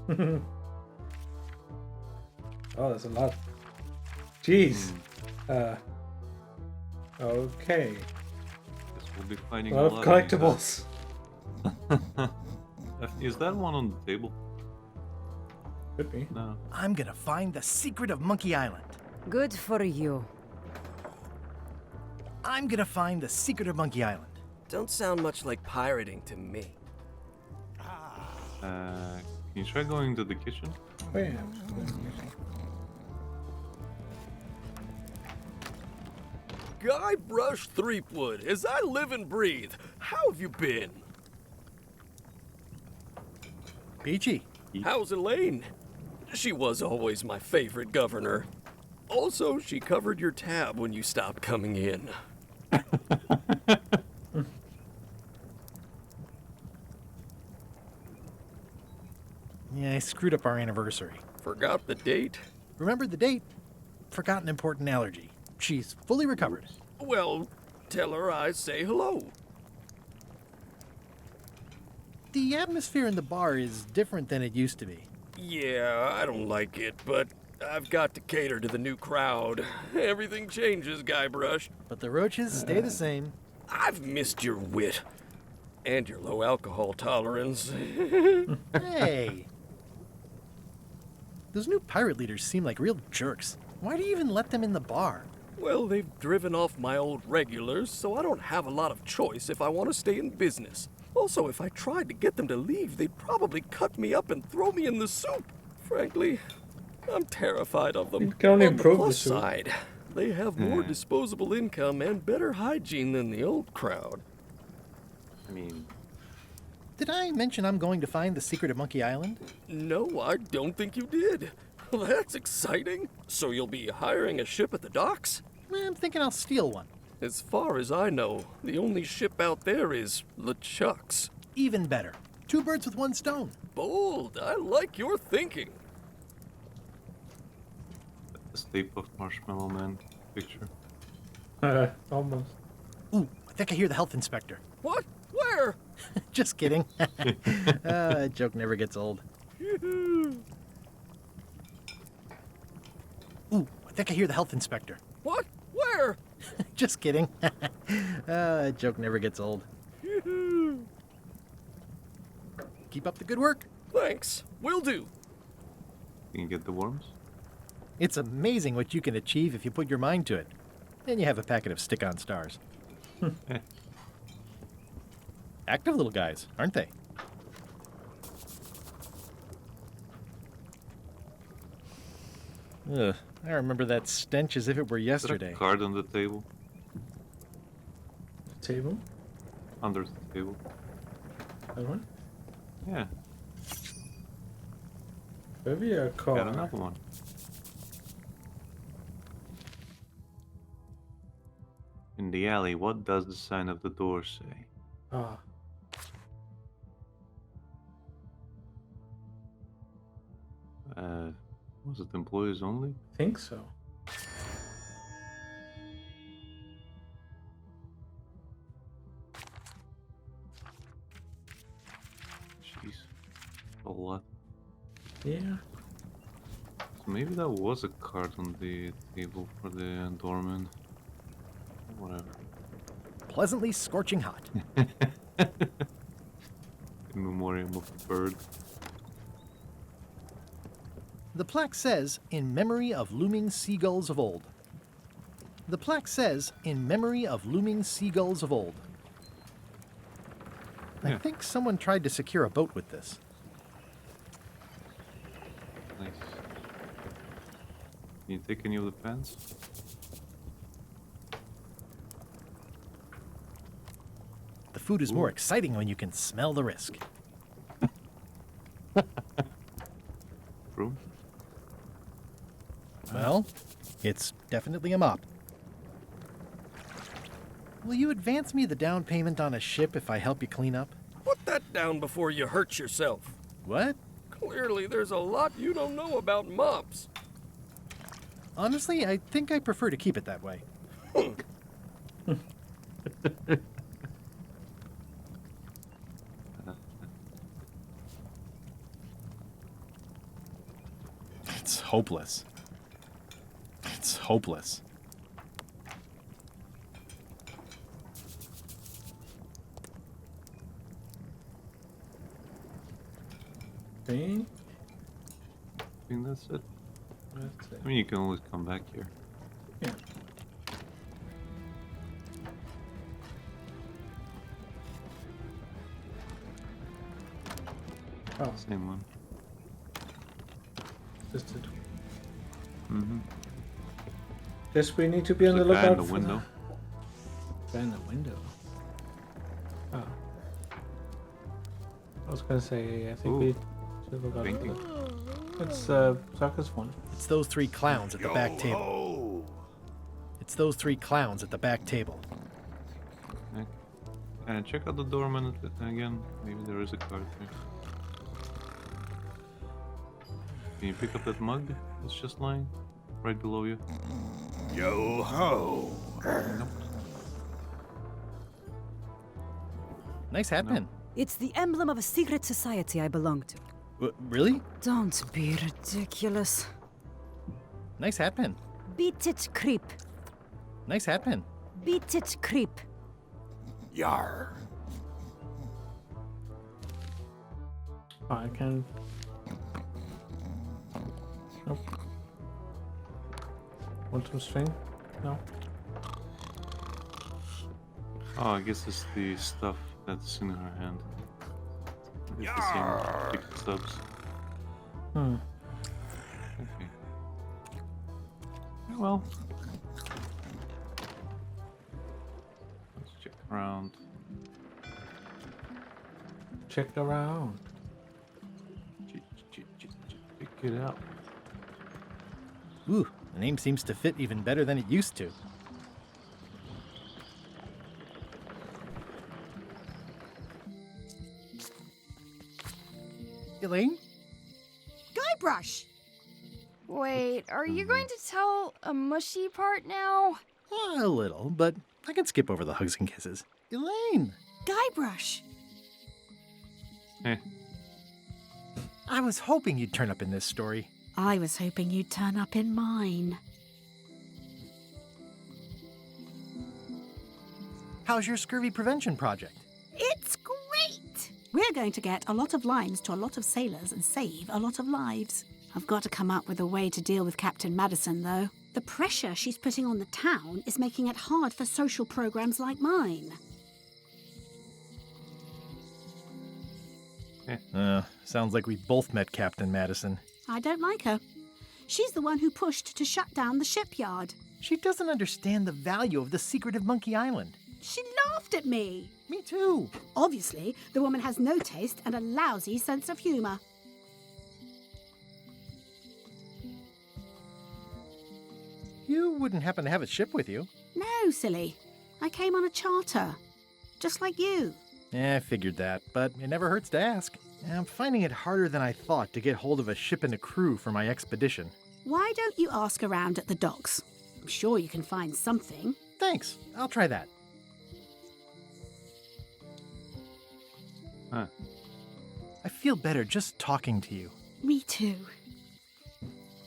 Oh, that's a lot. Jeez. Okay. Guess we'll be finding A lot of collectibles. Is that one on the table? Could be. No. I'm gonna find the secret of Monkey Island. Good for you. I'm gonna find the secret of Monkey Island. Don't sound much like pirating to me. Can you try going to the kitchen? Oh, yeah. Guybrush Threepwood, as I live and breathe, how have you been? Peachy. How's Elaine? She was always my favorite governor. Also, she covered your tab when you stopped coming in. Yeah, I screwed up our anniversary. Forgot the date? Remembered the date. Forgot an important allergy. She's fully recovered. Well, tell her I say hello. The atmosphere in the bar is different than it used to be. Yeah, I don't like it, but I've got to cater to the new crowd. Everything changes, Guybrush. But the roaches stay the same. I've missed your wit. And your low alcohol tolerance. Hey! Those new pirate leaders seem like real jerks. Why do you even let them in the bar? Well, they've driven off my old regulars, so I don't have a lot of choice if I want to stay in business. Also, if I tried to get them to leave, they'd probably cut me up and throw me in the soup. Frankly, I'm terrified of them. You can only On the improve the plus soup. side, they have more disposable income and better hygiene than the old crowd. I mean, Did I mention I'm going to find the secret of Monkey Island? No, I don't think you did. Well, that's exciting. So you'll be hiring a ship at the docks? I'm thinking I'll steal one. As far as I know, the only ship out there is LeChuck's. Even better. 2 birds with 1 stone. Bold. I like your thinking. the Stay Puft Marshmallow Man picture. Almost. Ooh, I think I hear the health inspector. What? Where? Just kidding. That joke never gets old. Ooh, I think I hear the health inspector. What? Where? Just kidding. That joke never gets old. Keep up the good work. Thanks. Will do. Can you get the worms? It's amazing what you can achieve if you put your mind to it. Then you have a packet of stick-on stars. Active little guys, aren't they? Ugh, I remember that stench as if it were Is there yesterday. a card on the table? Table? Under the table. That one? Yeah, Maybe a card. got another one. In the alley, what does the sign of the door say? Ah. Was it employees only? I think so. Jeez, a lot. Yeah. So maybe that was a card on the table for the doorman. Whatever. Pleasantly scorching hot. In memoriam of the bird. The plaque says, in memory of looming seagulls of old. The plaque says, in memory of looming seagulls of old. I Yeah. think someone tried to secure a boat with this. Nice. Can you take any of the pants? The food is more exciting when you can smell the risk. True. Well, it's definitely a mop. Will you advance me the down payment on a ship if I help you clean up? Put that down before you hurt yourself. What? Clearly, there's a lot you don't know about mops. Honestly, I think I prefer to keep it that way. It's hopeless. It's hopeless. Okay. I think that's it. That's it. I mean, you can always come back here. Yeah. Oh, Same one. just it. Mm-hmm. Guess we need to be on the There's a guy lookout in the for window. Guy in the window. Oh. I was gonna say, I think Ooh. we should look out Painting. for that. It's Zucker's one. It's those three clowns at the back table. It's those three clowns at the back table. And check out the doorman again. Maybe there is a card there. Can you pick up that mug that's just lying right below you? Yo ho! Nope. Nice hat pin. It's the emblem of a secret society I belong to. Really? Don't be ridiculous. Nice hat pin. Beat it, creep. Nice hat pin. Beat it, creep. Yar. Oh, I can. Nope. Want some string? No. Oh, I guess it's the stuff that's in her hand. It's the same big stubs. Hmm. Okay. Yeah, well. Let's check around. Check around. Check it out. Ooh, the name seems to fit even better than it used to. Elaine? Guybrush! Wait, are you going to tell a mushy part now? A little, but I can skip over the hugs and kisses. Elaine! Guybrush! Eh. I was hoping you'd turn up in this story. I was hoping you'd turn up in mine. How's your scurvy prevention project? It's great! We're going to get a lot of lines to a lot of sailors and save a lot of lives. I've got to come up with a way to deal with Captain Madison, though. The pressure she's putting on the town is making it hard for social programs like mine. Sounds like we both met Captain Madison. I don't like her. She's the one who pushed to shut down the shipyard. She doesn't understand the value of the secret of Monkey Island. She laughed at me. Me too. Obviously, the woman has no taste and a lousy sense of humor. You wouldn't happen to have a ship with you? No, silly. I came on a charter. Just like you. I figured that, but it never hurts to ask. I'm finding it harder than I thought to get hold of a ship and a crew for my expedition. Why don't you ask around at the docks? I'm sure you can find something. Thanks. I'll try that. Huh. I feel better just talking to you. Me too.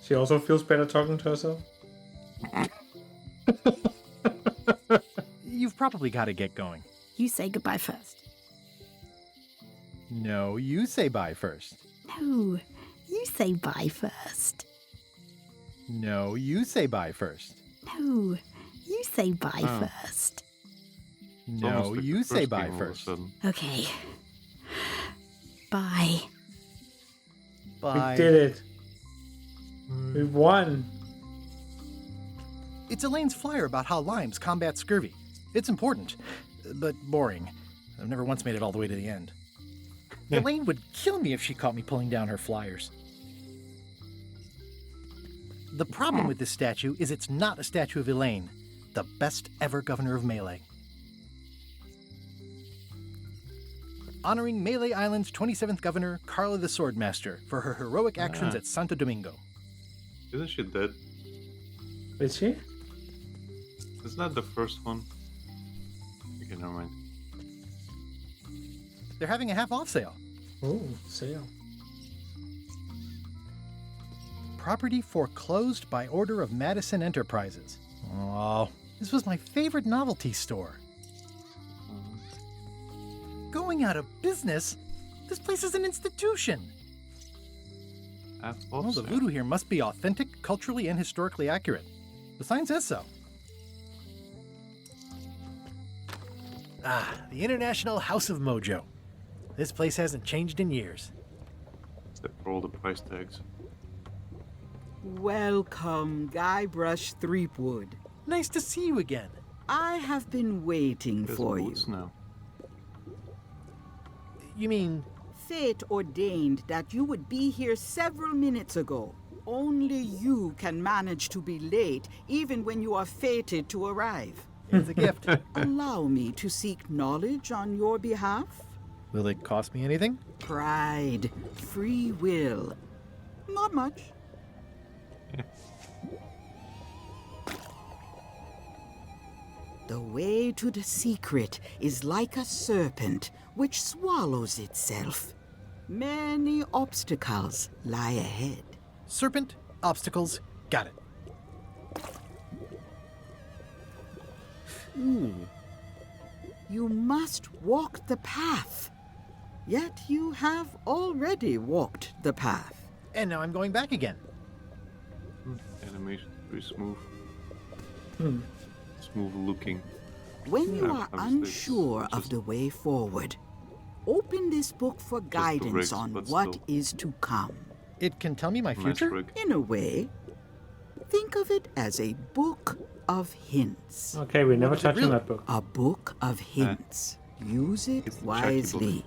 She also feels better talking to herself. You've probably got to get going. You say goodbye first. No, you say bye first. No, you say bye first. No, you say bye first. No, you say bye first. It's No, almost like you the say first bye game all of a first. sudden. Okay. Bye. Bye. We did it. We won. It's Elaine's flyer about how limes combat scurvy. It's important, but boring. I've never once made it all the way to the end. Elaine would kill me if she caught me pulling down her flyers. The problem with this statue is it's not a statue of Elaine, the best ever governor of Melee. Honoring Melee Island's 27th governor, Carla the Swordmaster, for her heroic actions at Santo Domingo. Isn't she dead? Is she? Isn't that the first one? Okay, never mind. They're having a half-off sale. Oh, sale. Property foreclosed by order of Madison Enterprises. Oh, this was my favorite novelty store. Going out of business? This place is an institution. Well, the voodoo here must be authentic, culturally, and historically accurate. The sign says so. Ah, the International House of Mojo. This place hasn't changed in years. Except for all the price tags. Welcome, Guybrush Threepwood. Nice to see you again. I have been waiting for you. Now. You mean... Fate ordained that you would be here several minutes ago. Only you can manage to be late, even when you are fated to arrive. It's a gift. Allow me to seek knowledge on your behalf. Will it cost me anything? Pride, free will. Not much. The way to the secret is like a serpent which swallows itself. Many obstacles lie ahead. Serpent, obstacles, got it. You must walk the path. Yet you have already walked the path. And now I'm going back again. Animation very smooth. Smooth looking. When you are unsure of the way forward, open this book for guidance on what is to come. It can tell me my future? In a way, think of it as a book of hints. Okay, we never touched on that book. A book of hints. Use it wisely.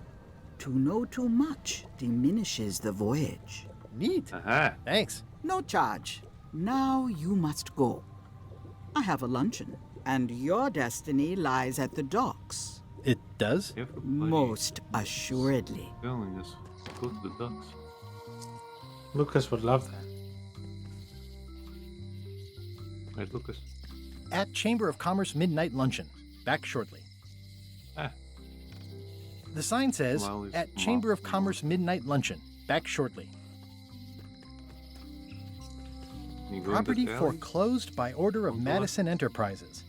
To know too much diminishes the voyage. Neat. Thanks. No charge. Now you must go. I have a luncheon, and your destiny lies at the docks. It does? Most assuredly. Telling us, go to the docks. Lucas would love that. Right, Lucas. At Chamber of Commerce Midnight Luncheon. Back shortly. The sign says, at Chamber of Commerce Midnight Luncheon. Back shortly. Property foreclosed by order of Madison Enterprises.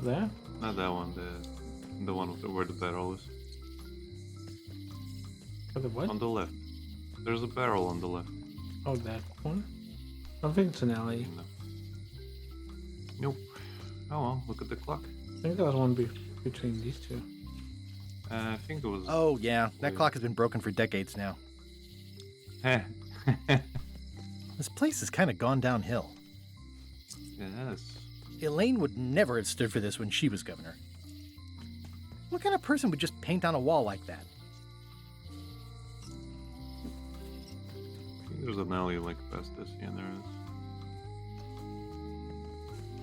There? Not that one, the one where the barrel is. For the what? On the left. There's a barrel on the left. Oh, that one? I don't think it's an alley. No. Nope. Oh well, look at the clock. I think there was one between these two. I think it was... Oh yeah, that clock has been broken for decades now. This place has kind of gone downhill. Yes. Elaine would never have stood for this when she was governor. What kind of person would just paint on a wall like that? I think there's an alley like past this. Yeah, there is.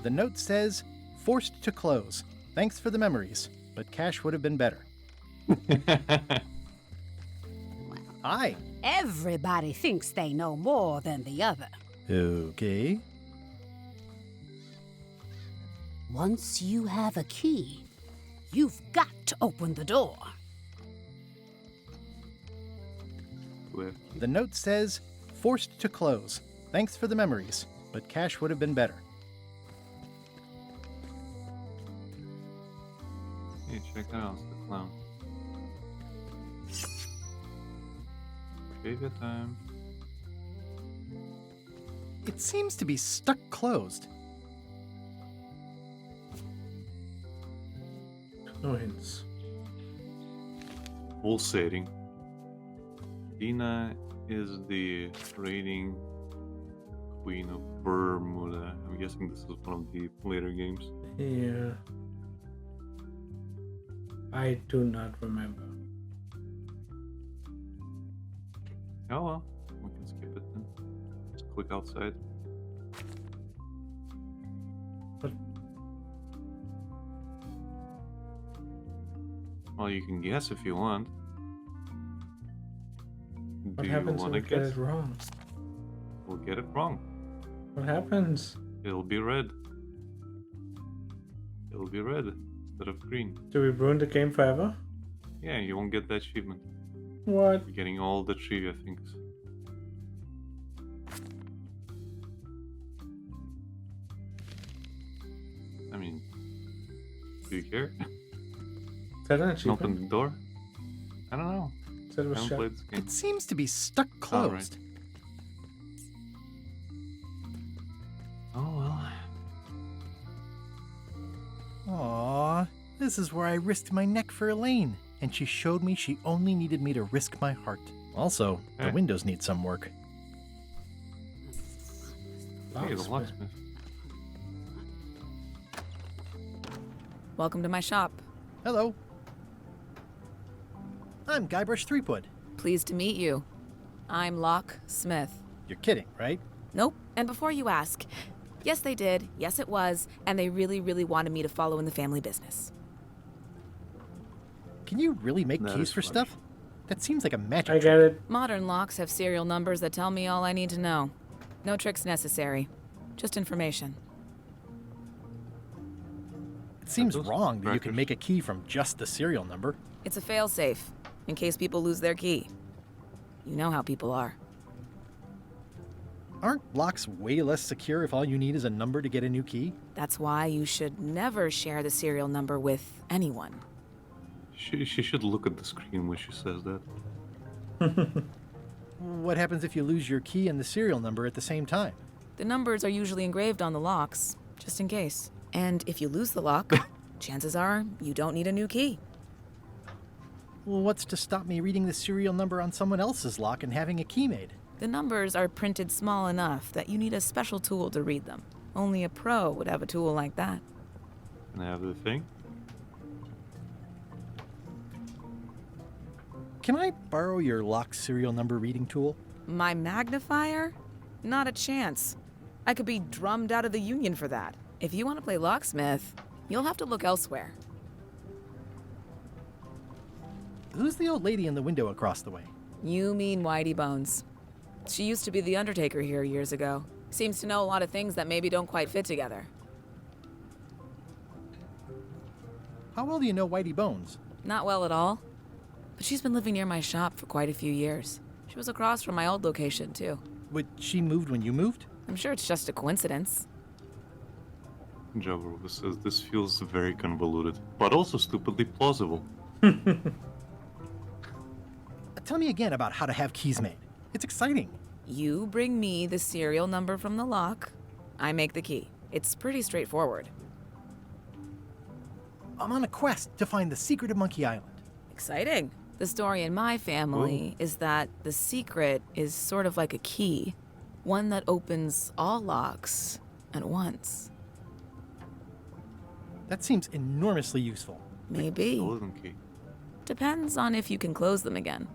The note says, forced to close. Thanks for the memories, but cash would have been better. Hi. Everybody thinks they know more than the other. Okay. Once you have a key, you've got to open the door. The note says, forced to close. Thanks for the memories, but cash would have been better. Hey, check that out, it's the clown. Trivia time. It seems to be stuck closed. No hints. Pulsating. Dina is the reigning queen of Bermuda. I'm guessing this is one of the later games. here? I do not remember. Oh well, we can skip it then. Just click outside. What? Well, you can guess if you want. What Do you happens if want we to get guess? it wrong? We'll get it wrong. What happens? It'll be red. It'll be red instead of green. Do we ruin the game forever? Yeah, you won't get that achievement. What? You're getting all the trivia things. I mean, do you care? Is that an Open achievement? the door? I don't know. Said it I was haven't shut. played this game. It seems to be stuck Oh, right. closed. Oh well. Aww, this is where I risked my neck for Elaine, and she showed me she only needed me to risk my heart. Also, the Eh. windows need some work. Hey, the Locksmith. locksmith. Welcome to my shop. Hello. I'm Guybrush Threepwood. Pleased to meet you. I'm Locke Smith. You're kidding, right? Nope. And before you ask, yes, they did. Yes, it was. And they really, really wanted me to follow in the family business. Can you really make That keys is for funny. stuff? That seems like a magic I trick. get it. Modern locks have serial numbers that tell me all I need to know. No tricks necessary. Just information. It seems those wrong that you can crackers. make a key from just the serial number. It's a failsafe, in case people lose their key. You know how people are. Aren't locks way less secure if all you need is a number to get a new key? That's why you should never share the serial number with anyone. She should look at the screen when she says that. What happens if you lose your key and the serial number at the same time? The numbers are usually engraved on the locks, just in case. And if you lose the lock, chances are you don't need a new key. Well, what's to stop me reading the serial number on someone else's lock and having a key made? The numbers are printed small enough that you need a special tool to read them. Only a pro would have a tool like that. Can I have the thing? Can I borrow your lock serial number reading tool? My magnifier? Not a chance. I could be drummed out of the union for that. If you want to play locksmith, you'll have to look elsewhere. Who's the old lady in the window across the way? You mean Whitey Bones. She used to be the undertaker here years ago. Seems to know a lot of things that maybe don't quite fit together. How well do you know Whitey Bones? Not well at all. But she's been living near my shop for quite a few years. She was across from my old location, too. But she moved when you moved? I'm sure it's just a coincidence. Jabberwood says this feels very convoluted, but also stupidly plausible. Tell me again about how to have keys made. It's exciting. You bring me the serial number from the lock. I make the key. It's pretty straightforward. I'm on a quest to find the secret of Monkey Island. Exciting. The story in my family is that the secret is sort of like a key, one that opens all locks at once. That seems enormously useful. Maybe. Golden key. Depends on if you can close them again.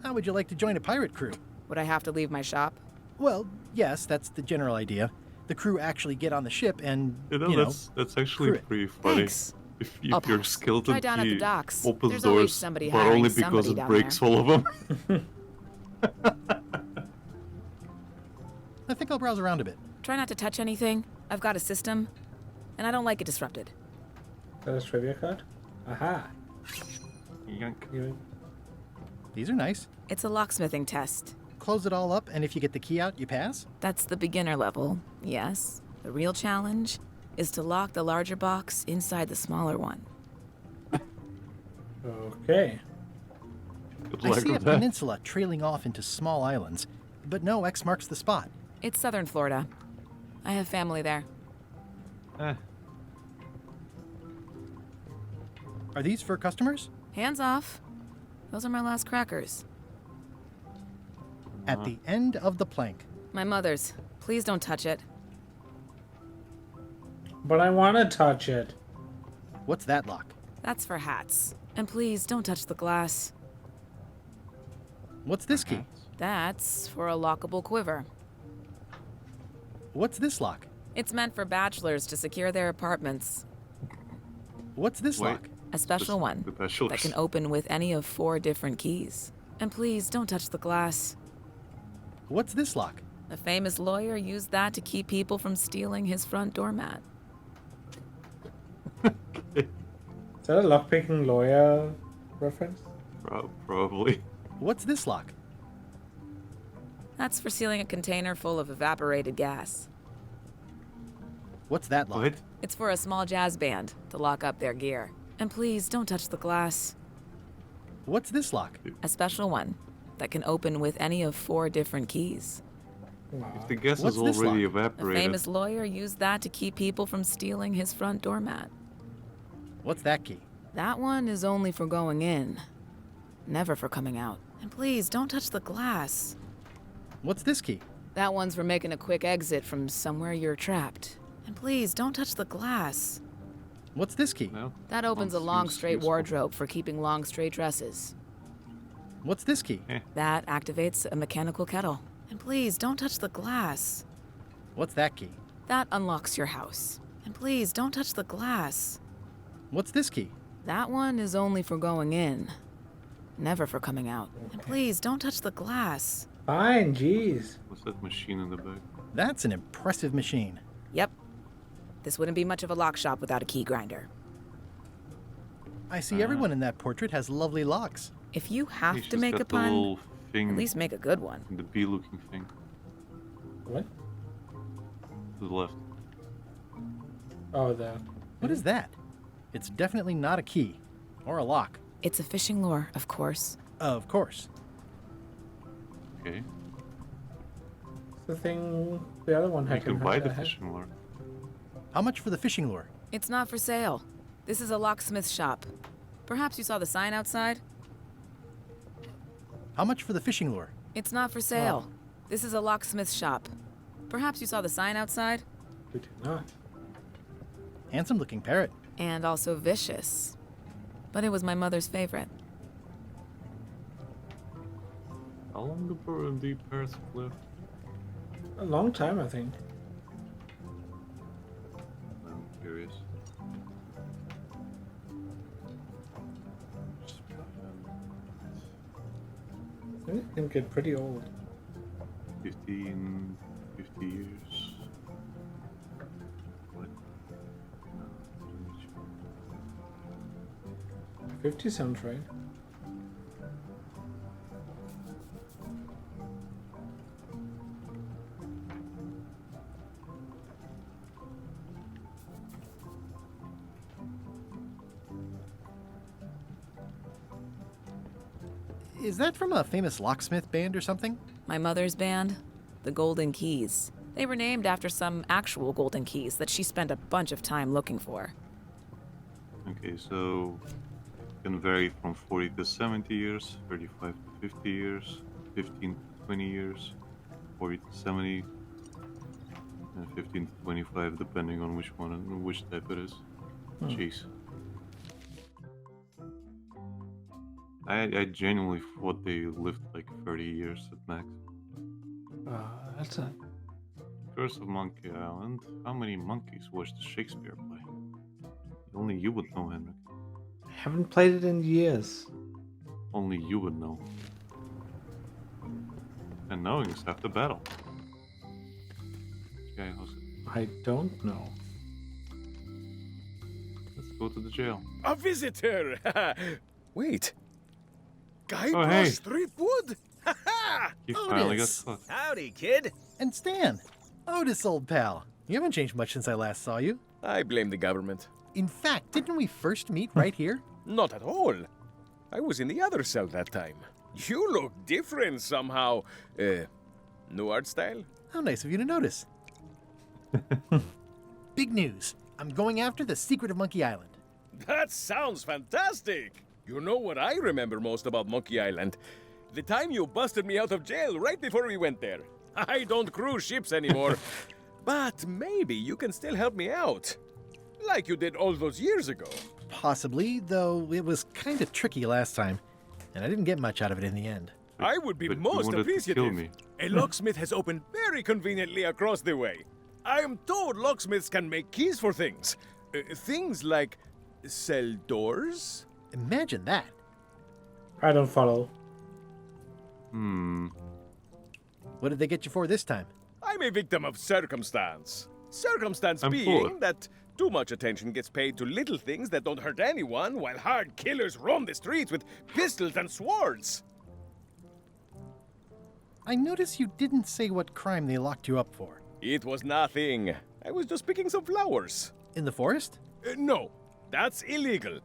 How would you like to join a pirate crew? Would I have to leave my shop? Well, yes, that's the general idea. The crew actually get on the ship and, You know, that's actually crew it. pretty funny. Thanks. If I'll your pass. skeleton Try down at the key docks. opens There's always doors, somebody but hiring only because somebody it down breaks there. all of them. I think I'll browse around a bit. Try not to touch anything. I've got a system, and I don't like it disrupted. Is that a trivia card? Aha. Yank. These are nice. It's a locksmithing test. Close it all up, and if you get the key out, you pass? That's the beginner level, yes. The real challenge is to lock the larger box inside the smaller one. Okay. Good I luck see a with that. peninsula trailing off into small islands, but no X marks the spot. It's southern Florida. I have family there. Eh, Are these for customers? Hands off. Those are my last crackers. At the end of the plank. My mother's. Please don't touch it. But I want to touch it. What's that lock? That's for hats. And please don't touch the glass. What's this key? That's for a lockable quiver. What's this lock? It's meant for bachelors to secure their apartments. What's this Wait. lock? A special one that can open with any of 4 different keys. And please don't touch the glass. What's this lock? A famous lawyer used that to keep people from stealing his front doormat. Is that a lockpicking lawyer reference? Probably. What's this lock? That's for sealing a container full of evaporated gas. What's that lock? What? It's for a small jazz band to lock up their gear. And please don't touch the glass. What's this lock? A special one that can open with any of 4 different keys. If the gas What's is this already lock? A evaporated. famous lawyer used that to keep people from stealing his front doormat. What's that key? That one is only for going in, never for coming out. And please don't touch the glass. What's this key? That one's for making a quick exit from somewhere you're trapped. And please don't touch the glass. What's this key? No. That opens a Seems long straight useful. wardrobe for keeping long straight dresses. What's this key? That activates a mechanical kettle. And please don't touch the glass. What's that key? That unlocks your house. And please don't touch the glass. What's this key? That one is only for going in, never for coming out. And please don't touch the glass. Fine, jeez. What's that machine in the back? That's an impressive machine. Yep. This wouldn't be much of a lock shop without a key grinder. I see everyone in that portrait has lovely locks. If you have He's to just make got a the pun, little thing, at least make a good one. the bee-looking thing What? to the left. Oh, the. What is that? It's definitely not a key. Or a lock. It's a fishing lure, of course. Of course. Okay. The thing the other one You had can in her buy the head. fishing lure. How much for the fishing lure? It's not for sale. This is a locksmith shop. Perhaps you saw the sign outside? How much for the fishing lure? It's not for sale. This is a locksmith shop. Perhaps you saw the sign outside? We did not. Handsome looking parrot. And also vicious. But it was my mother's favorite. How long the parrots have lived? A long time, I think. I'm curious. I think it can get pretty old. 50 years. What? No, 50 sounds right. Is that from a famous locksmith band or something? My mother's band, the Golden Keys. They were named after some actual golden keys that she spent a bunch of time looking for. Okay, so it can vary from 40 to 70 years, 35 to 50 years, 15 to 20 years, 40 to 70, and 15 to 25, depending on which one and which type it is. Jeez. I genuinely thought they lived like 30 years at max. That's a. Curse of Monkey Island. How many monkeys watched the Shakespeare play? Only you would know, Henrik. I haven't played it in years. Only you would know. And knowing is half the battle. Okay, I don't know. let's go to the jail. A visitor! Wait. Guy Oh, Bros hey. Street Food? He finally got Otis. caught. Howdy, kid. And Stan. Otis, old pal. You haven't changed much since I last saw you. I blame the government. In fact, didn't we first meet right here? Not at all. I was in the other cell that time. You look different somehow. New art style? How nice of you to notice. Big news. I'm going after the secret of Monkey Island. That sounds fantastic! You know what I remember most about Monkey Island? The time you busted me out of jail right before we went there. I don't cruise ships anymore. But maybe you can still help me out. Like you did all those years ago. Possibly, though it was kind of tricky last time, and I didn't get much out of it in the end. I would be But you most wanted to kill appreciative. me. A locksmith has opened very conveniently across the way. I am told locksmiths can make keys for things. Things like cell doors. Imagine that. I don't follow. What did they get you for this time? I'm a victim of circumstance. Circumstance I'm being poor. that too much attention gets paid to little things that don't hurt anyone, while hard killers roam the streets with pistols and swords. I noticed you didn't say what crime they locked you up for. It was nothing. I was just picking some flowers. In the forest? No, that's illegal.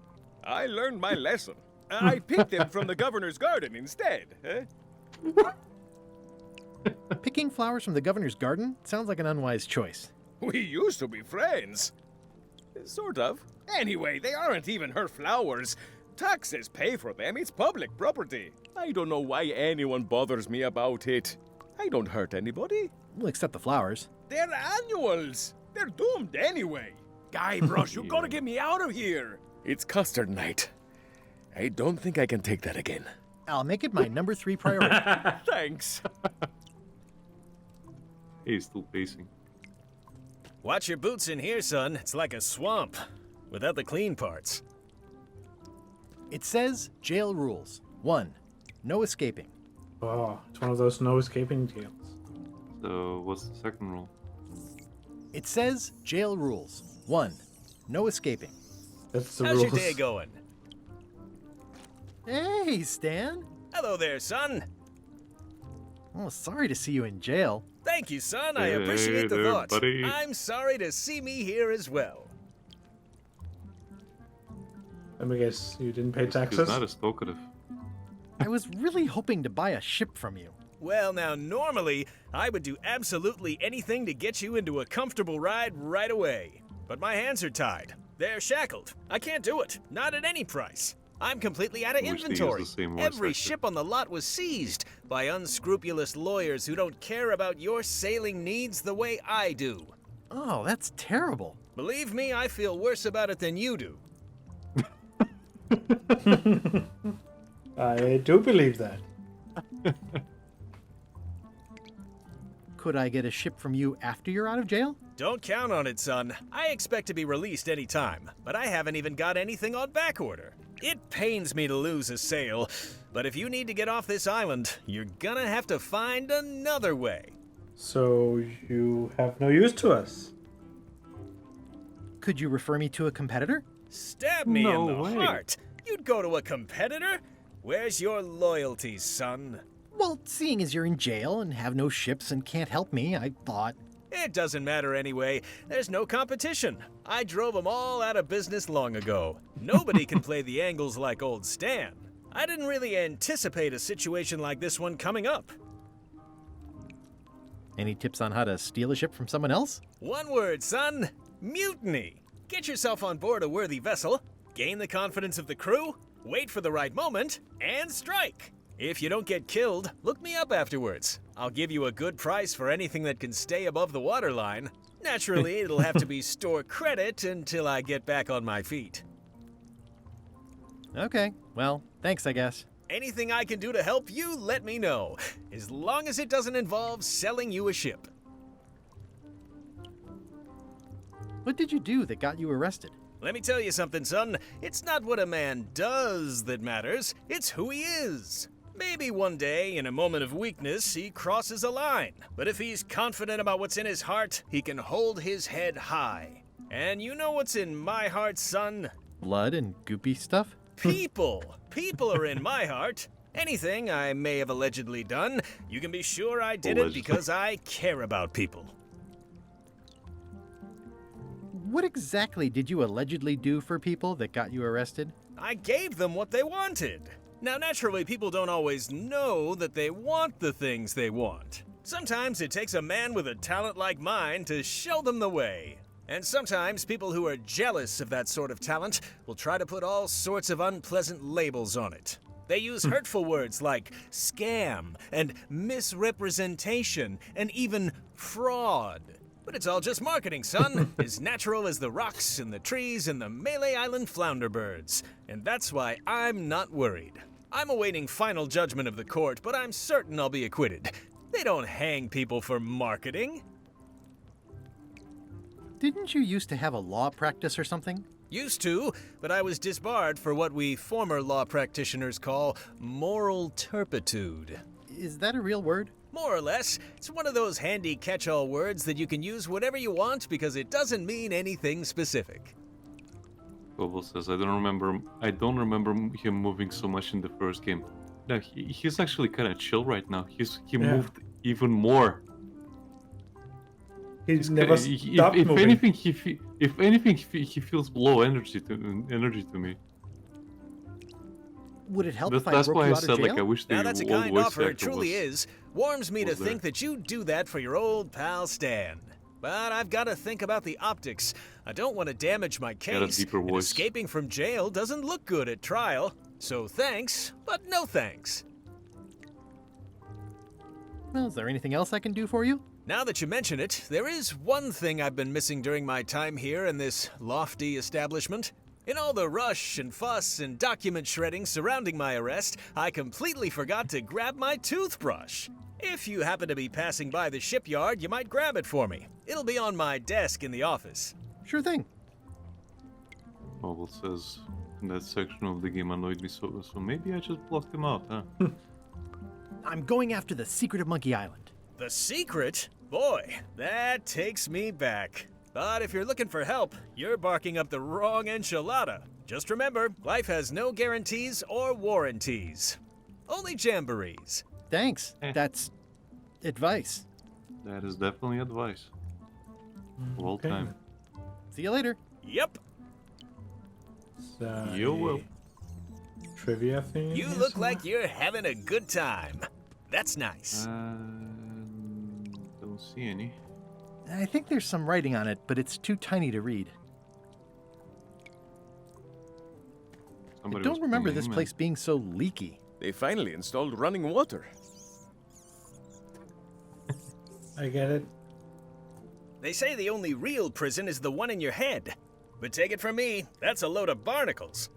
I learned my lesson. I picked them from the governor's garden instead. Picking flowers from the governor's garden sounds like an unwise choice. We used to be friends. Sort of. Anyway, they aren't even her flowers. Taxes pay for them. It's public property. I don't know why anyone bothers me about it. I don't hurt anybody. We'll accept the flowers. They're annuals. They're doomed anyway. Guybrush, you gotta get me out of here. It's custard night. I don't think I can take that again. I'll make it my number 3 priority. Thanks. He's still pacing. Watch your boots in here, son. It's like a swamp, without the clean parts. It says jail rules. 1. No escaping. Oh, it's one of those no escaping deals. So what's the second rule? It says jail rules. 1. No escaping. That's the How's rules. your day going? Hey, Stan. Hello there, son. Oh, sorry to see you in jail. Thank you, son. I Hey appreciate the there, thought. buddy. I'm sorry to see me here as well. Let me guess, you didn't pay He's taxes? not as talkative. I was really hoping to buy a ship from you. Well, now, normally, I would do absolutely anything to get you into a comfortable ride right away. But my hands are tied. They're shackled. I can't do it. Not at any price. I'm completely out of I wish they used inventory. the same voice Every actor. ship on the lot was seized by unscrupulous lawyers who don't care about your sailing needs the way I do. Oh, that's terrible. Believe me, I feel worse about it than you do. I do believe that. Could I get a ship from you after you're out of jail? Don't count on it, son. I expect to be released any time, but I haven't even got anything on back order. It pains me to lose a sail, but if you need to get off this island, you're gonna have to find another way. So you have no use to us. Could you refer me to a competitor? Stab me No in the way. heart. You'd go to a competitor? Where's your loyalty, son? Well, seeing as you're in jail and have no ships and can't help me, I thought... It doesn't matter anyway. There's no competition. I drove them all out of business long ago. Nobody can play the angles like old Stan. I didn't really anticipate a situation like this one coming up. Any tips on how to steal a ship from someone else? One word, son. Mutiny. Get yourself on board a worthy vessel, gain the confidence of the crew, wait for the right moment, and strike. If you don't get killed, look me up afterwards. I'll give you a good price for anything that can stay above the waterline. Naturally, it'll have to be store credit until I get back on my feet. Okay, well, thanks, I guess. Anything I can do to help you, let me know. As long as it doesn't involve selling you a ship. What did you do that got you arrested? Let me tell you something, son. It's not what a man does that matters, it's who he is. Maybe one day, in a moment of weakness, he crosses a line. But if he's confident about what's in his heart, he can hold his head high. And you know what's in my heart, son? Blood and goopy stuff? People. People are in my heart. Anything I may have allegedly done, you can be sure I did it because I care about people. What exactly did you allegedly do for people that got you arrested? I gave them what they wanted. Now, naturally, people don't always know that they want the things they want. Sometimes it takes a man with a talent like mine to show them the way. And sometimes people who are jealous of that sort of talent will try to put all sorts of unpleasant labels on it. They use hurtful words like scam and misrepresentation and even fraud. But it's all just marketing, son. As natural as the rocks and the trees and the Malay Island flounder birds. And that's why I'm not worried. I'm awaiting final judgment of the court, but I'm certain I'll be acquitted. They don't hang people for marketing. Didn't you used to have a law practice or something? Used to, but I was disbarred for what we former law practitioners call moral turpitude. Is that a real word? More or less. It's one of those handy catch-all words that you can use whatever you want because it doesn't mean anything specific. Global says, I don't remember him moving so much in the first game. No, he's actually kind of chill right now. He moved even more. He's never stopped if moving. anything, he feels low energy to me. Would it help if I That's broke why you I out said of jail? like I wish the Now that's a old kind voice offer, it actor truly is. Warms me to was there. think that you'd do that for your old pal Stan. But I've got to think about the optics. I don't want to damage my Got a case, deeper and voice. escaping from jail doesn't look good at trial. So thanks, but no thanks. Well, is there anything else I can do for you? Now that you mention it, there is one thing I've been missing during my time here in this lofty establishment. In all the rush and fuss and document shredding surrounding my arrest, I completely forgot to grab my toothbrush. If you happen to be passing by the shipyard, you might grab it for me. It'll be on my desk in the office. Sure thing. Mobile says, that section of the game annoyed me so maybe I just blocked him out, huh? I'm going after the secret of Monkey Island. The secret? Boy, that takes me back. But if you're looking for help, you're barking up the wrong enchilada. Just remember, life has no guarantees or warranties. Only jamborees. Thanks. That's advice. That is definitely advice. Well time. See you later. Yep. So, You will. Trivia thing. You look like you're having a good time. That's nice. Don't see any. I think there's some writing on it, but it's too tiny to read. I don't remember this place being so leaky. They finally installed running water. I get it. They say the only real prison is the one in your head. But take it from me, that's a load of barnacles.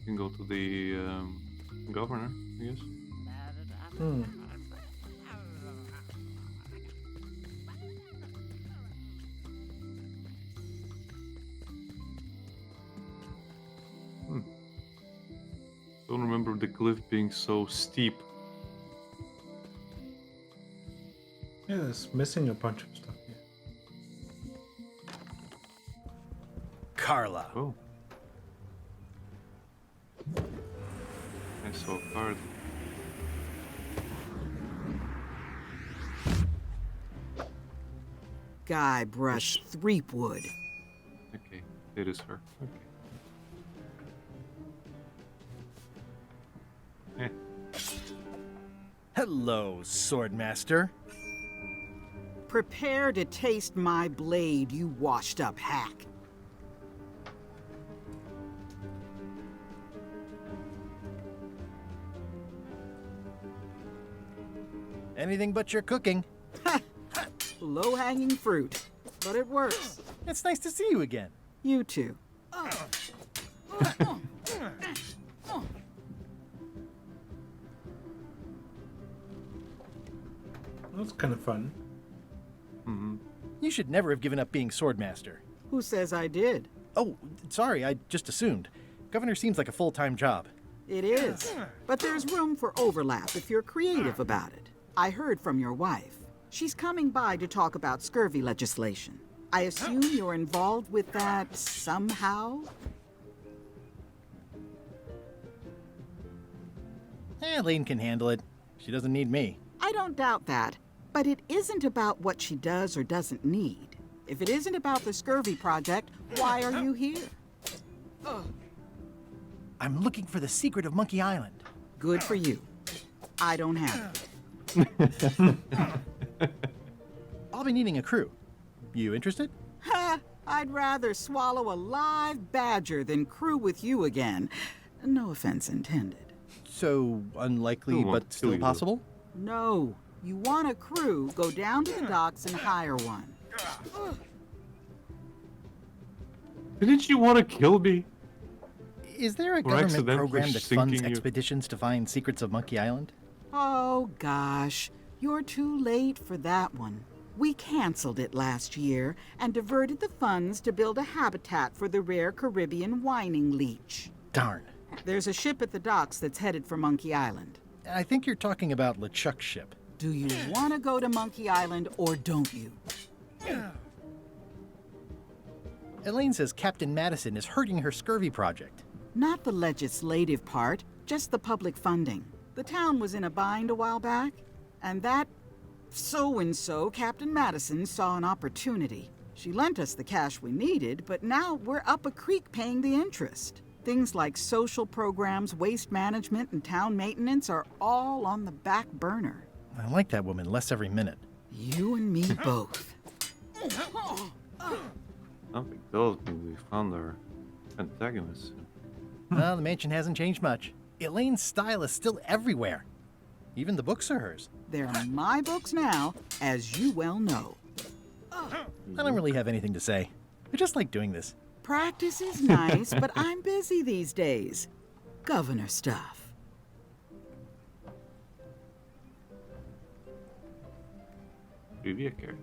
You can go to the governor, I guess. Don't remember the cliff being so steep. Yeah, it's missing a bunch of stuff here. Carla. Oh. I saw a card. Guybrush Threepwood. Okay, it is her. Okay. Hello, Swordmaster. Prepare to taste my blade, you washed-up hack. Anything but your cooking. Low-hanging fruit, but it works. It's nice to see you again. You too. That's kind of fun. You should never have given up being Swordmaster. Who says I did? Oh, sorry, I just assumed. Governor seems like a full-time job. It is. But there's room for overlap if you're creative about it. I heard from your wife. She's coming by to talk about scurvy legislation. I assume you're involved with that somehow? Lane can handle it. She doesn't need me. I don't doubt that. But it isn't about what she does or doesn't need. If it isn't about the scurvy project, why are you here? I'm looking for the secret of Monkey Island. Good for you. I don't have it. I'll be needing a crew. You interested? Ha! I'd rather swallow a live badger than crew with you again. No offense intended. So unlikely, Who won't but kill still you, though? possible? No. You want a crew, go down to the docks and hire one. Didn't you want to kill me? Is there a Or government accidentally program that funds sinking you? expeditions to find secrets of Monkey Island? Oh, gosh. You're too late for that one. We canceled it last year and diverted the funds to build a habitat for the rare Caribbean whining leech. Darn. There's a ship at the docks that's headed for Monkey Island. I think you're talking about LeChuck's ship. Do you want to go to Monkey Island or don't you? Elaine says Captain Madison is hurting her scurvy project. Not the legislative part, just the public funding. The town was in a bind a while back, and that so-and-so, Captain Madison, saw an opportunity. She lent us the cash we needed, but now we're up a creek paying the interest. Things like social programs, waste management, and town maintenance are all on the back burner. I like that woman less every minute. You and me both. Something tells me we found our antagonists. Well, the mansion hasn't changed much. Elaine's style is still everywhere. Even the books are hers. They're my books now, as you well know. I don't really have anything to say. I just like doing this. Practice is nice, but I'm busy these days. Governor stuff. Trivia card.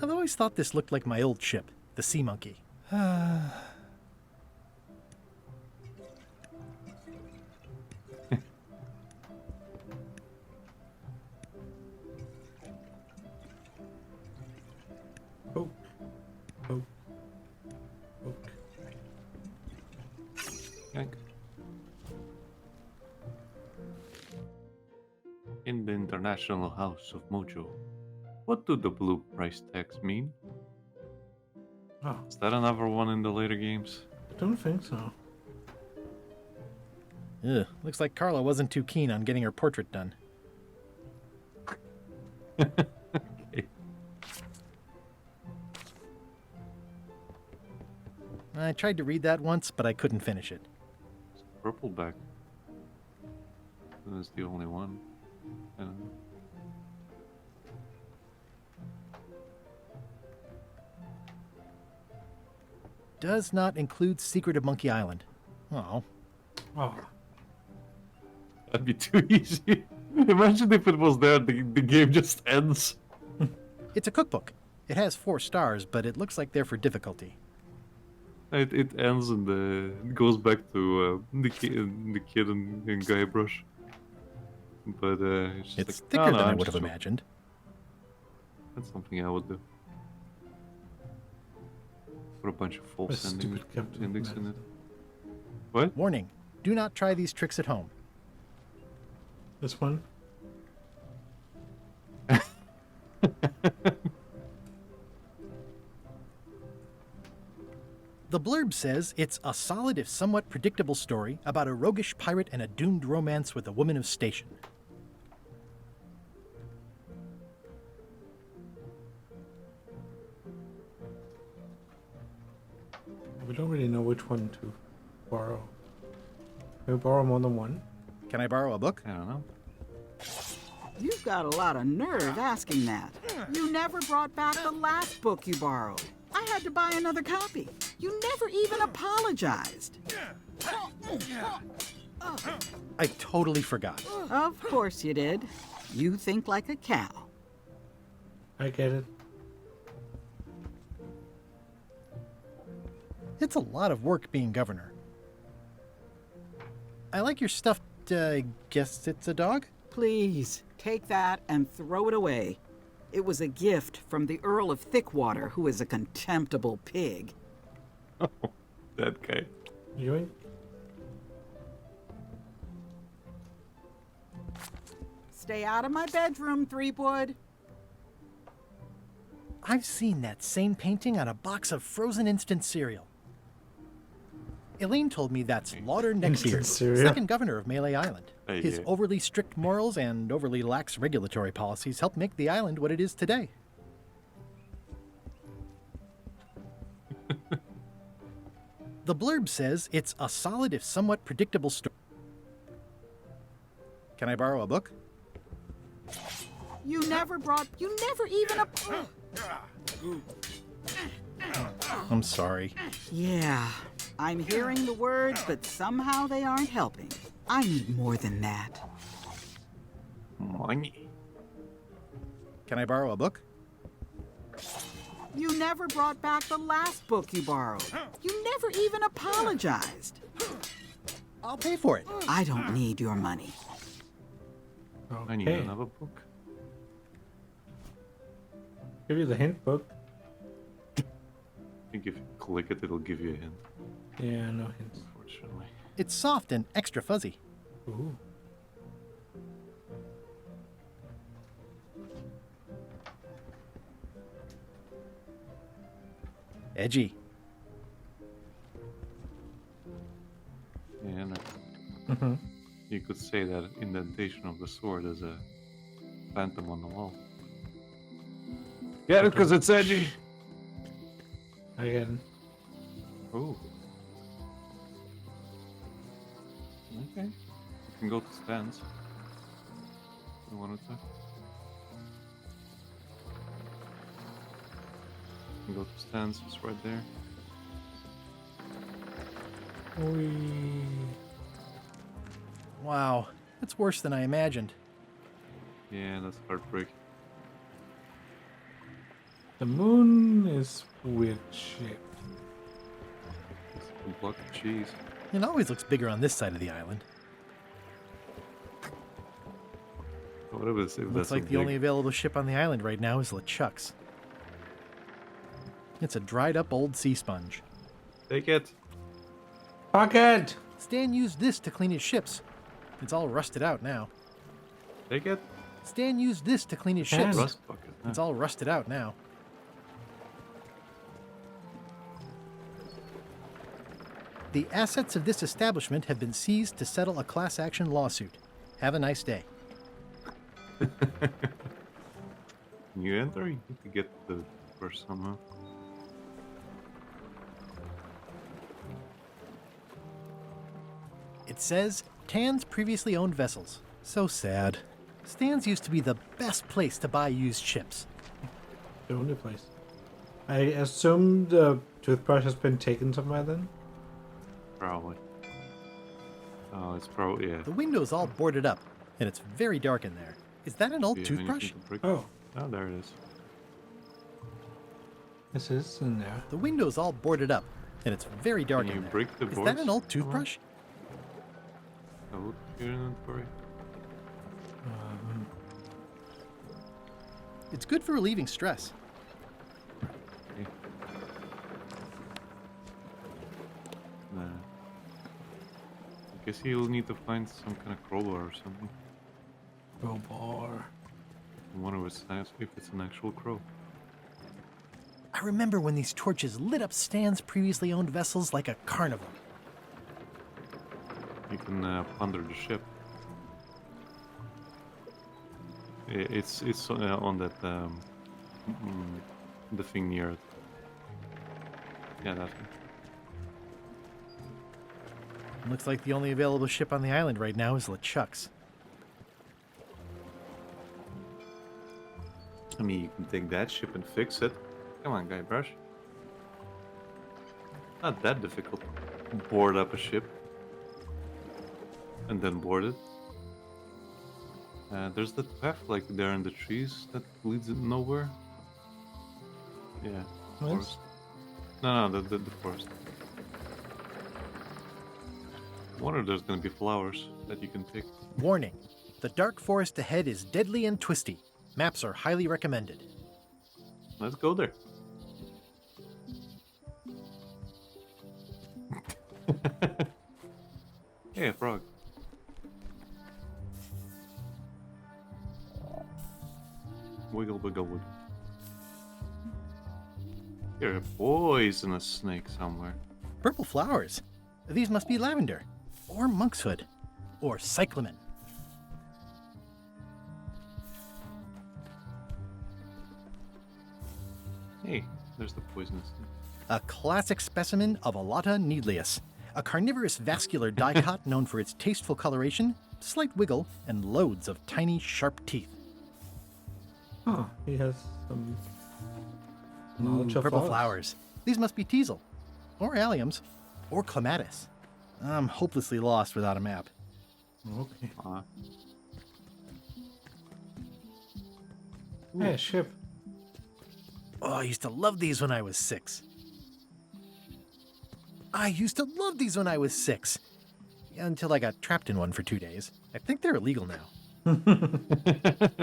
I've always thought this looked like my old ship, the Sea Monkey. Poke. Poke. Poke. Yank. In the International House of Mojo, what do the blue price tags mean? Oh, Is that another one in the later games? I don't think so. Ugh, looks like Carla wasn't too keen on getting her portrait done. Okay. I tried to read that once, but I couldn't finish it. It's purple back. That's the only one. I don't know. Does not include Secret of Monkey Island. Oh. Oh, That'd be too easy. Imagine if it was there, the game just ends. It's a cookbook. It has 4 stars, but it looks like they're for difficulty. It ends and it goes back to the kid and Guybrush. But it's just It's like, thicker "Oh, no, than I I'm would have just- imagined. That's something I would do. Put a bunch of false stupid Captain endings in it. Madison. What? Warning, do not try these tricks at home. this one? The blurb says it's a solid if somewhat predictable story about a roguish pirate and a doomed romance with a woman of station. We don't really know which one to borrow. Can we borrow more than one? Can I borrow a book? I don't know. You've got a lot of nerve asking that. You never brought back the last book you borrowed. I had to buy another copy. You never even apologized. I totally forgot. Of course you did. You think like a cow. I get it. It's a lot of work being governor. I like your stuffed, guess it's a dog? Please, take that and throw it away. It was a gift from the Earl of Thickwater, who is a contemptible pig. Oh, that guy. Yoink. Stay out of my bedroom, Threepwood. I've seen that same painting on a box of frozen instant cereal. Elaine told me that's Lauder Neckbeard, cereal. second governor of Melee Island. Hey, His yeah. overly strict morals and overly lax regulatory policies helped make the island what it is today. The blurb says it's a solid if somewhat predictable story. Can I borrow a book? You never even I'm sorry. Yeah, I'm hearing the words, but somehow they aren't helping. I need more than that. Money. Can I borrow a book? You never brought back the last book you borrowed. You never even apologized. I'll pay for it. I don't need your money. I need another book. Give you the hint book. I think if you click it, it'll give you a hint. Yeah, no hints. Unfortunately. It's soft and extra fuzzy. Ooh. Edgy. Yeah, and Mm-hmm. you could say that indentation of the sword is a phantom on the wall. Get it because it's edgy. Again. Oh. Okay. You can go to stands. If you wanted to. You can go to stands, it's right there. Wow, it's worse than I imagined. Yeah, that's heartbreaking. The moon is weird shaped. It's a block of cheese. It always looks bigger on this side of the island. What if it's, if Looks that's like a the big- only available ship on the island right now is LeChuck's. It's a dried up old sea sponge. Take it. Pocket! Stan used this to clean his ships. It's all rusted out now. Take it. Stan used this to clean his Stan. ships. Rust bucket. It's all rusted out now. The assets of this establishment have been seized to settle a class action lawsuit. Have a nice day. Can you enter? You need to get the first somehow. It says, Tan's previously owned vessels. So sad. Stan's used to be the best place to buy used ships. The only place. I assume the toothbrush has been taken somewhere then? Probably. Oh, it's probably, yeah. The window's all boarded up, and it's very dark in there. Is that an old Do you have toothbrush? anything to break? Oh, Oh, there it is. this is in there. The window's all boarded up, and it's very dark Can you in there. break the Is boards? that an old toothbrush? Oh, look at your inventory. It's good for relieving stress. Okay. Nah. I guess you'll need to find some kind of crowbar or something. Crowbar. I wonder if it's an actual crow. I remember when these torches lit up Stan's previously owned vessels like a carnival. You can plunder the ship. It's on that the thing near it. Yeah, that thing. Looks like the only available ship on the island right now is LeChuck's. I mean, you can take that ship and fix it. Come on, Guybrush. Not that difficult. Board up a ship. And then board it. There's that path like there in the trees that leads nowhere. Yeah. What? Forest. No, the forest. I wonder if there's gonna be flowers that you can pick. Warning, the dark forest ahead is deadly and twisty. Maps are highly recommended. Let's go there. Hey, a frog. Wiggle, wiggle, wiggle. You're a poisonous snake somewhere. Purple flowers. These must be lavender, or monkshood, or cyclamen. Hey, there's the poisonous snake. A classic specimen of Alata needleus, a carnivorous vascular dicot known for its tasteful coloration slight wiggle, and loads of tiny, sharp teeth. Oh, he has some knowledge of Purple flowers. These must be teasel, or alliums, or clematis. I'm hopelessly lost without a map. Okay. Ooh. Hey, ship. Oh, I used to love these when I was 6. Until I got trapped in one for 2 days. I think they're illegal now.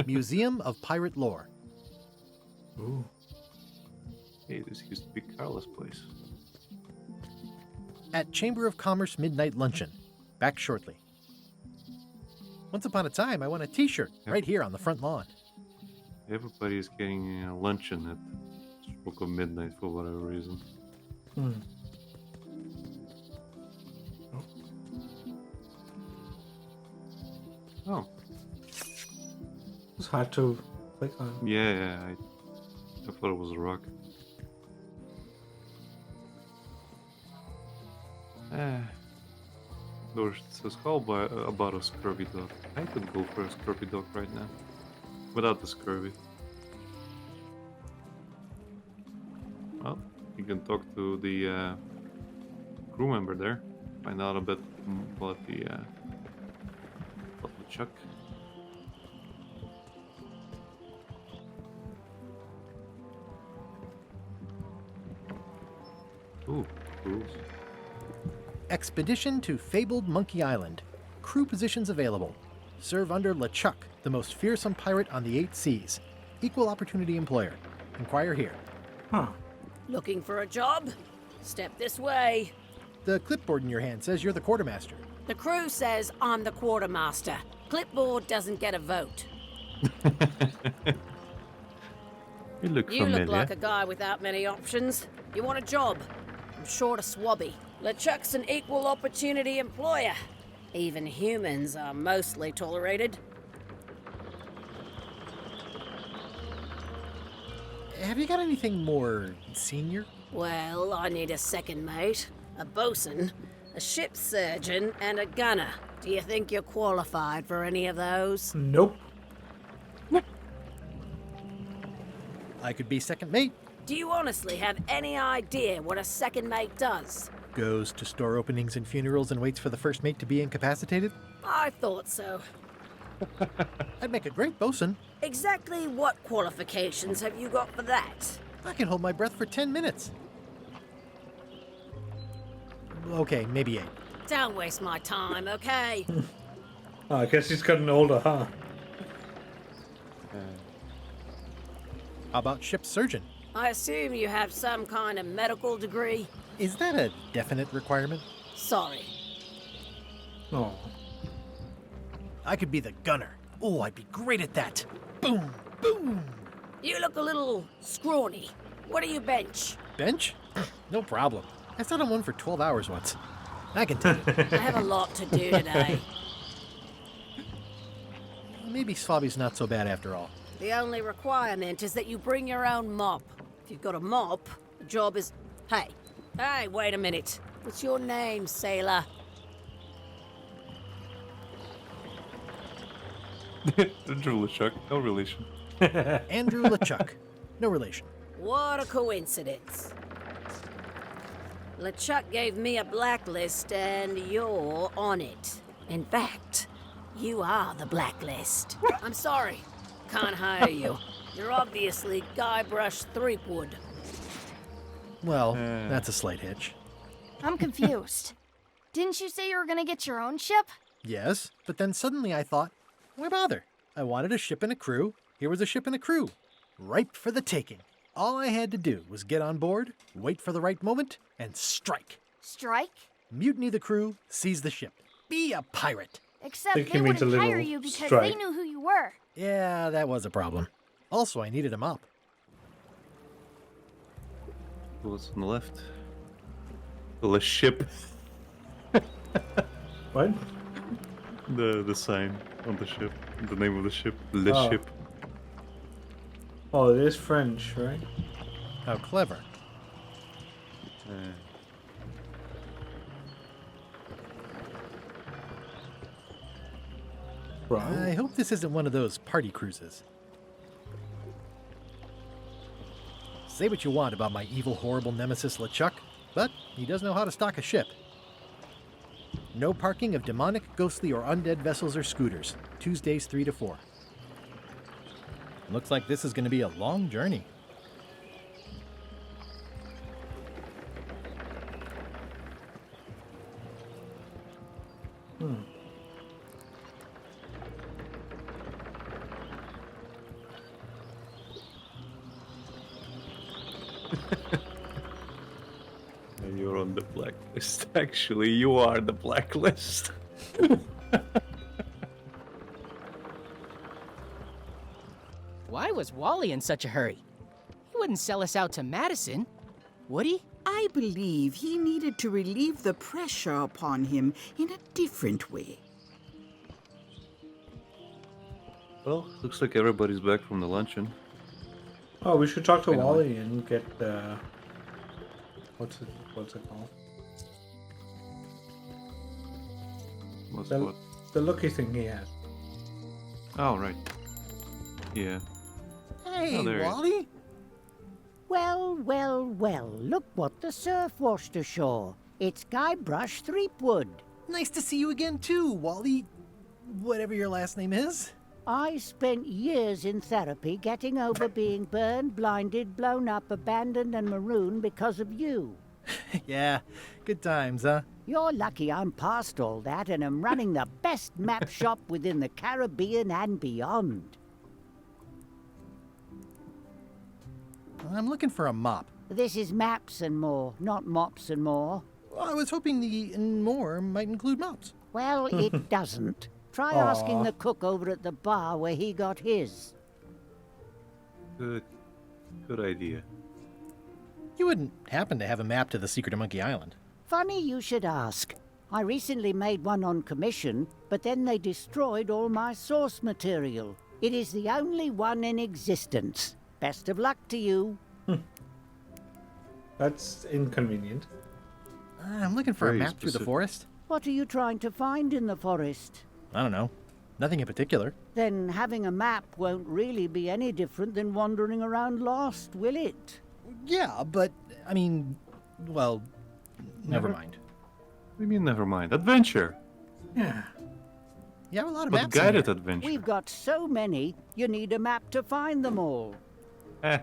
Museum of Pirate Lore. Ooh. Hey, this used to be Carla's place. At Chamber of Commerce Midnight Luncheon. Back shortly. Once upon a time, I won a t-shirt right here on the front lawn. Everybody is getting a luncheon at stroke of midnight for whatever reason. Oh. It's hard to click on. Yeah, I thought it was a rock. There's a skull about a scurvy dog. I could go for a scurvy dog right now. Without the scurvy. Well, you can talk to the crew member there. Find out a bit about the Chuck. Ooh, rules. Expedition to Fabled Monkey Island. Crew positions available. Serve under LeChuck, the most fearsome pirate on the 8 seas. Equal opportunity employer. Inquire here. Huh. Looking for a job? Step this way. The clipboard in your hand says you're the quartermaster. The crew says I'm the quartermaster. Clipboard doesn't get a vote. You look You familiar. look like a guy without many options. You want a job? I'm short a swabby. LeChuck's an equal opportunity employer. Even humans are mostly tolerated. Have you got anything more senior? Well, I need a second mate, a bosun, a ship surgeon, and a gunner. Do you think you're qualified for any of those? Nope. I could be second mate. Do you honestly have any idea what a second mate does? Goes to store openings and funerals and waits for the first mate to be incapacitated? I thought so. I'd make a great bosun. Exactly what qualifications have you got for that? I can hold my breath for 10 minutes. Okay, maybe 8. Don't waste my time, okay? Oh, I guess he's gotten older, huh? How about ship surgeon? I assume you have some kind of medical degree? Is that a definite requirement? Sorry. Oh. I could be the gunner. Oh, I'd be great at that. Boom, boom. You look a little scrawny. What do you bench? Bench? No problem. I sat on one for 12 hours once. I can take it. I have a lot to do today. Maybe Swabby's not so bad after all. The only requirement is that you bring your own mop. If you've got a mop, the job is... Hey, wait a minute. What's your name, sailor? Andrew LeChuck, no relation. Andrew LeChuck, no relation. What a coincidence. LeChuck gave me a blacklist and you're on it. In fact, you are the blacklist. I'm sorry. Can't hire you. You're obviously Guybrush Threepwood. Well, that's a slight hitch. I'm confused. Didn't you say you were gonna get your own ship? Yes, but then suddenly I thought, why bother? I wanted a ship and a crew. Here was a ship and a crew. Ripe for the taking. All I had to do was get on board, wait for the right moment, and strike. Strike? Mutiny the crew, seize the ship. Be a pirate. Except think they he means a wouldn't hire little you because strike. they knew who you were. Yeah, that was a problem. Also, I needed a mop. What's on the left? The ship. What? The sign on the ship. The name of the ship. Le ship. Oh, it is French, right? How clever. I hope this isn't one of those party cruises. Say what you want about my evil, horrible nemesis LeChuck, but he does know how to stock a ship. No parking of demonic, ghostly, or undead vessels or scooters. Tuesdays 3 to 4. Looks like this is going to be a long journey. You're on the blacklist. Actually, you are the blacklist. Why was Wally in such a hurry? He wouldn't sell us out to Madison, would he? I believe he needed to relieve the pressure upon him in a different way. Well, looks like everybody's back from the luncheon. Oh, we should talk to Wally and get the... What's it called? What's The, what? the lucky thing he has. Oh, right. Yeah. Hey, Oh, there he is. Wally. Well, well, well, look what the surf washed ashore. It's Guybrush Threepwood. Nice to see you again too, Wally. Whatever your last name is. I spent years in therapy getting over being burned, blinded, blown up, abandoned, and marooned because of you. Yeah, good times, huh? You're lucky I'm past all that and am running the best map shop within the Caribbean and beyond. I'm looking for a mop. This is maps and more, not mops and more. I was hoping the and more might include mops. Well, it doesn't. Try asking the cook over at the bar where he got his. Good idea. You wouldn't happen to have a map to the secret of Monkey Island. Funny you should ask. I recently made one on commission, but then they destroyed all my source material. It is the only one in existence. Best of luck to you. That's inconvenient. I'm looking for Very a map through the specific. forest. What are you trying to find in the forest? I don't know. Nothing in particular. Then having a map won't really be any different than wandering around lost, will it? Yeah, but, I mean, well, never mind. What do you mean, never mind? Adventure! Yeah. You have a lot of But maps in guided here. adventure. We've got so many, you need a map to find them all. Eh.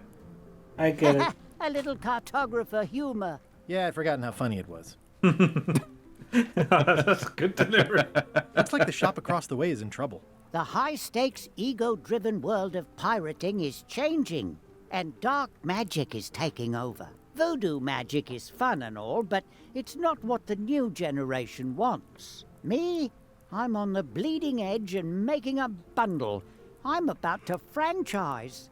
I get it. A little cartographer humor. Yeah, I'd forgotten how funny it was. That's good delivery. Looks like the shop across the way is in trouble. The high-stakes, ego-driven world of pirating is changing, and dark magic is taking over. Voodoo magic is fun and all, but it's not what the new generation wants. Me? I'm on the bleeding edge and making a bundle. I'm about to franchise.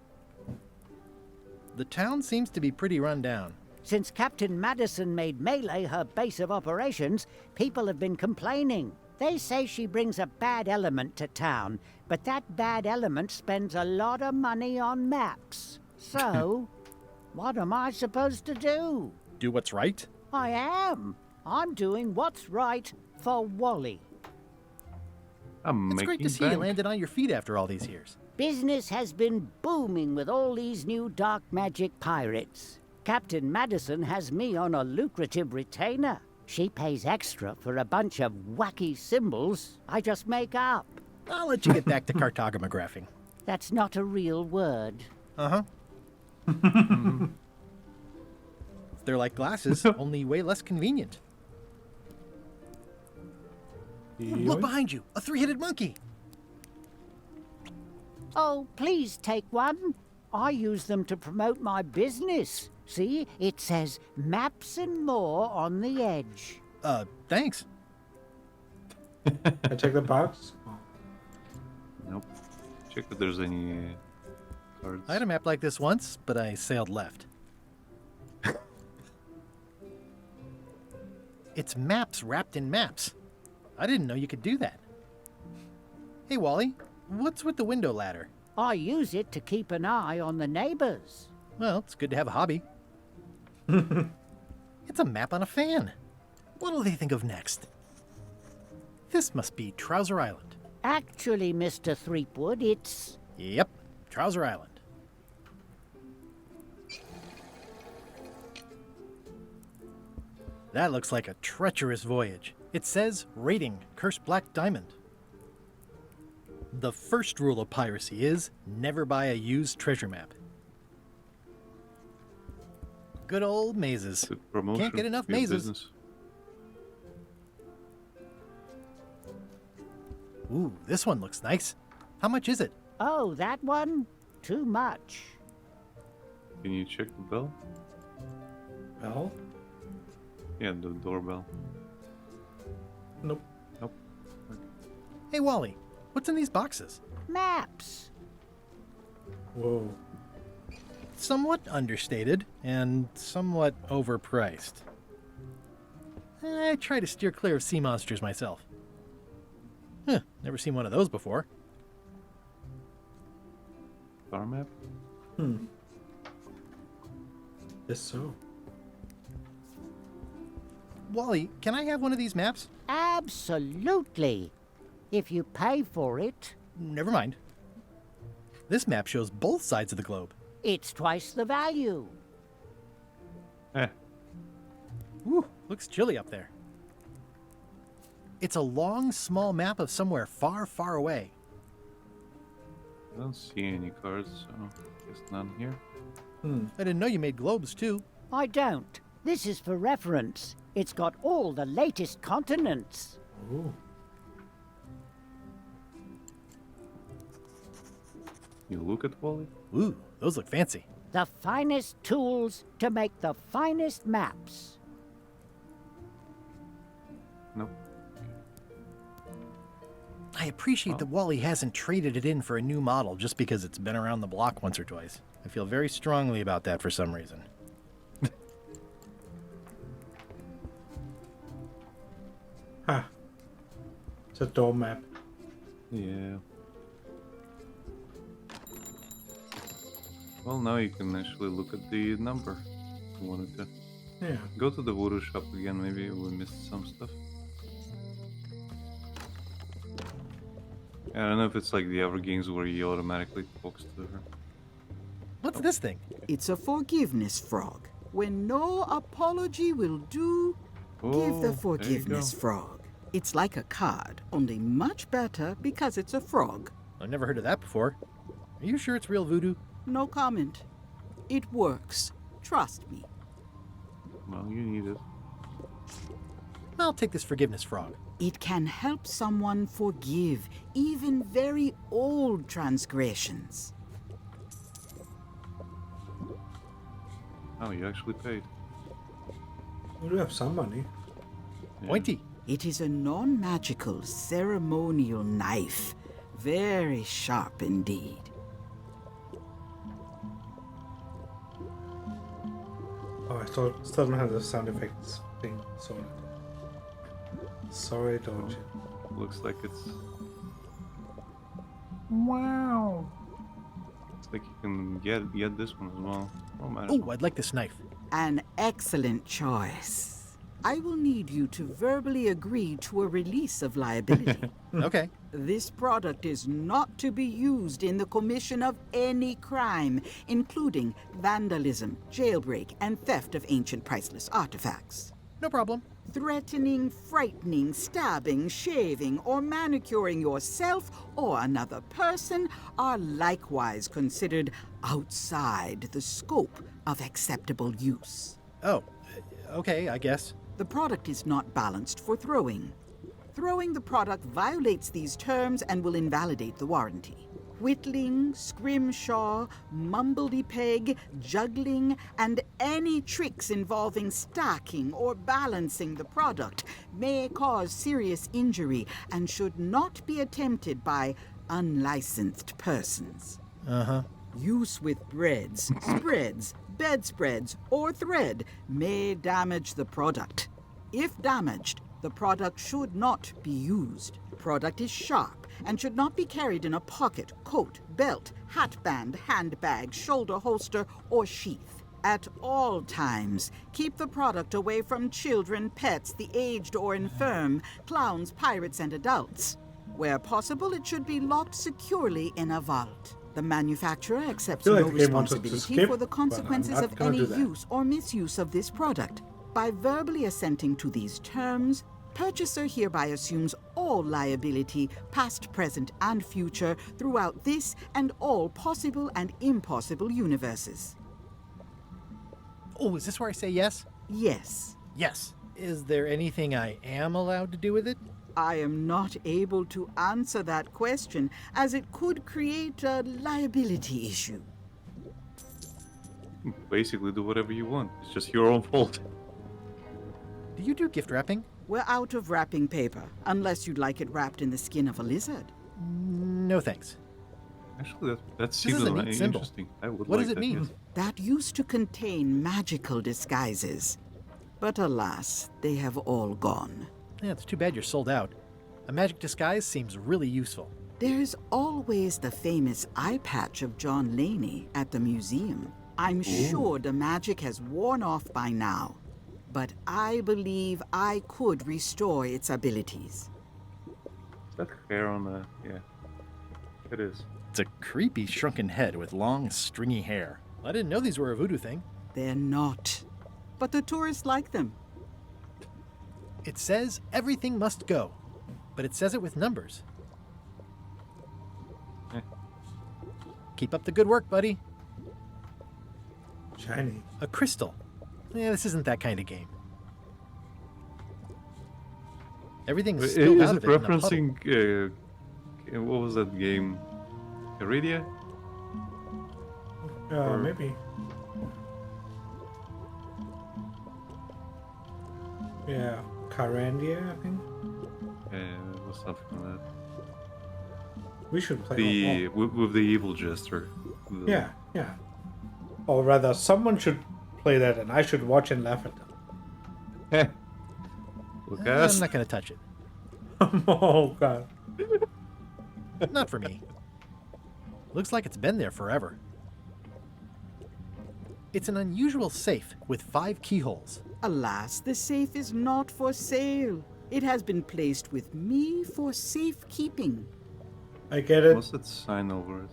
The town seems to be pretty run down. Since Captain Madison made Melee her base of operations, people have been complaining. They say she brings a bad element to town, but that bad element spends a lot of money on maps. So, what am I supposed to do? Do what's right? I am. I'm doing what's right for Wally. It's great to see you landed on your feet after all these years. Business has been booming with all these new dark magic pirates. Captain Madison has me on a lucrative retainer. She pays extra for a bunch of wacky symbols I just make up. I'll let you get back to cartographing. That's not a real word. Uh-huh. They're like glasses, only way less convenient. Look behind you, a three-headed monkey. Oh, please take one. I use them to promote my business. See, it says maps and more on the edge. Thanks. I check the box. Nope. Check if there's any cards. I had a map like this once, but I sailed left. It's maps wrapped in maps. I didn't know you could do that. Hey, Wally, what's with the window ladder? I use it to keep an eye on the neighbors. Well, it's good to have a hobby. It's a map on a fan. What'll they think of next? This must be Trouser Island. Actually, Mr. Threepwood, it's... Yep, Trouser Island. That looks like a treacherous voyage. It says, rating, Cursed Black Diamond. The first rule of piracy is, never buy a used treasure map. Good old mazes. Good promotion. Can't get enough Good mazes. business. Ooh, this one looks nice. How much is it? Oh, that one? Too much. Can you check the bell? Bell? Yeah, the doorbell. Nope. Nope. Hey, Wally, what's in these boxes? Maps. Whoa. Somewhat understated and somewhat overpriced. I try to steer clear of sea monsters myself. Huh, never seen one of those before. Star map? Yes, so. Wally, can I have one of these maps? Absolutely. If you pay for it. Never mind. This map shows both sides of the globe. It's twice the value. Whew, looks chilly up there. It's a long, small map of somewhere far, far away. I don't see any cards, so guess none here. I didn't know you made globes, too. I don't. This is for reference. It's got all the latest continents. Ooh. You look at Wally? Ooh, those look fancy. The finest tools to make the finest maps. Nope. I appreciate that Wally hasn't traded it in for a new model just because it's been around the block once or twice. I feel very strongly about that for some reason. Ha. It's a door map. Yeah. Well, now you can actually look at the number if you wanted to. Yeah. Go to the voodoo shop again, maybe we missed some stuff. I don't know if it's like the other games where he automatically talks to her. What's this thing? It's a forgiveness frog. When no apology will do, give the forgiveness frog. It's like a card, only much better because it's a frog. I've never heard of that before. Are you sure it's real voodoo? No comment. It works. Trust me. Well, you need it. I'll take this forgiveness frog. It can help someone forgive even very old transgressions. Oh, you actually paid. We do have some money. Yeah. Pointy. It is a non-magical ceremonial knife. Very sharp indeed. Oh, I still don't have the sound effects thing sorted. Sorry, don't you? Looks like it's... Wow. Looks like you can get this one as well. Oh, man. Oh, I'd like this knife. An excellent choice. I will need you to verbally agree to a release of liability. Okay. This product is not to be used in the commission of any crime, including vandalism, jailbreak, and theft of ancient priceless artifacts. No problem. Threatening, frightening, stabbing, shaving, or manicuring yourself or another person are likewise considered outside the scope of acceptable use. Oh, okay, I guess. The product is not balanced for throwing. Throwing the product violates these terms and will invalidate the warranty. Whittling, scrimshaw, mumbledy-peg, juggling, and any tricks involving stacking or balancing the product may cause serious injury and should not be attempted by unlicensed persons. Uh-huh. Use with breads, spreads, bedspreads, or thread may damage the product. If damaged, the product should not be used. Product is sharp and should not be carried in a pocket, coat, belt, hatband, handbag, shoulder holster, or sheath. At all times, keep the product away from children, pets, the aged or infirm, clowns, pirates, and adults. Where possible, it should be locked securely in a vault. The manufacturer accepts feel no like the game wants us to responsibility skip, for the but I'm consequences not of gonna any do that. use or misuse of this product. By verbally assenting to these terms, purchaser hereby assumes all liability, past, present, and future, throughout this and all possible and impossible universes. Oh, is this where I say yes? Yes. Yes. Is there anything I am allowed to do with it? I am not able to answer that question, as it could create a liability issue. Basically, do whatever you want. It's just your own fault. Do you do gift wrapping? We're out of wrapping paper, unless you'd like it wrapped in the skin of a lizard. No thanks. Actually, that This seems is a neat symbol. interesting. I would What like does it that, mean? yes. That used to contain magical disguises. But alas, they have all gone. Yeah, it's too bad you're sold out. A magic disguise seems really useful. There's always the famous eye patch of John Laney at the museum. I'm sure the magic has worn off by now, but I believe I could restore its abilities. Is that hair on the... Yeah. It is. It's a creepy shrunken head with long, stringy hair. I didn't know these were a voodoo thing. They're not. But the tourists like them. It says everything must go, but it says it with numbers. Keep up the good work, buddy. Shiny. A crystal. Yeah, this isn't that kind of game. Everything's Is spilled out it of it in a puddle. referencing... what was that game? Iridia? Maybe. Yeah, Carandia, I think. Was something like that. We should play The with the evil jester. Yeah, yeah. Or rather, someone should play that, and I should watch and laugh at them. I'm not going to touch it. Oh god. Not for me. Looks like it's been there forever. It's an unusual safe with 5 keyholes. Alas, the safe is not for sale. It has been placed with me for safekeeping. I get it. What's that sign over it?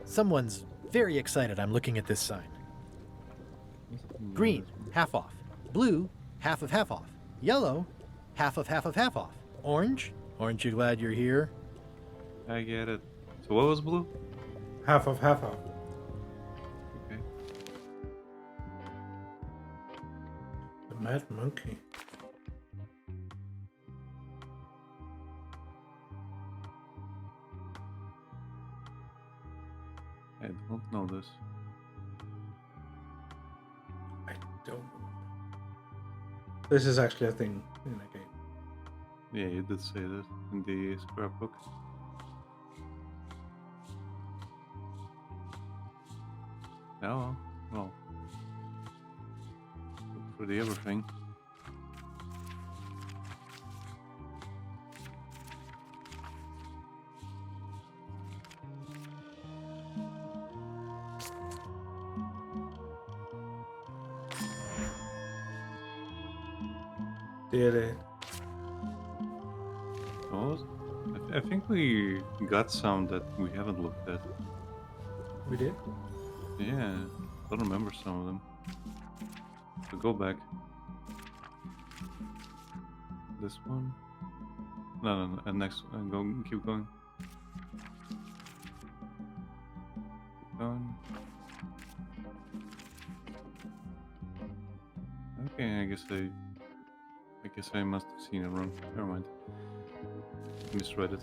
Someone's very excited I'm looking at this sign. Green, half off. Blue, half of half off. Yellow, half of half of half off. Orange, aren't you glad you're here? I get it. So what was blue? Half of half off. Okay. The Mad Monkey. I don't know this. I don't. This is actually a thing in the game. Yeah, you did say that in the scrapbook. Oh, well. Look for the everything. Did it? Oh, I think we got some that we haven't looked at. We did? Yeah, I don't remember some of them. So go back. This one? No, and next one. Keep going. Keep going. Okay, I guess I must have seen it wrong. Never mind. Misread it.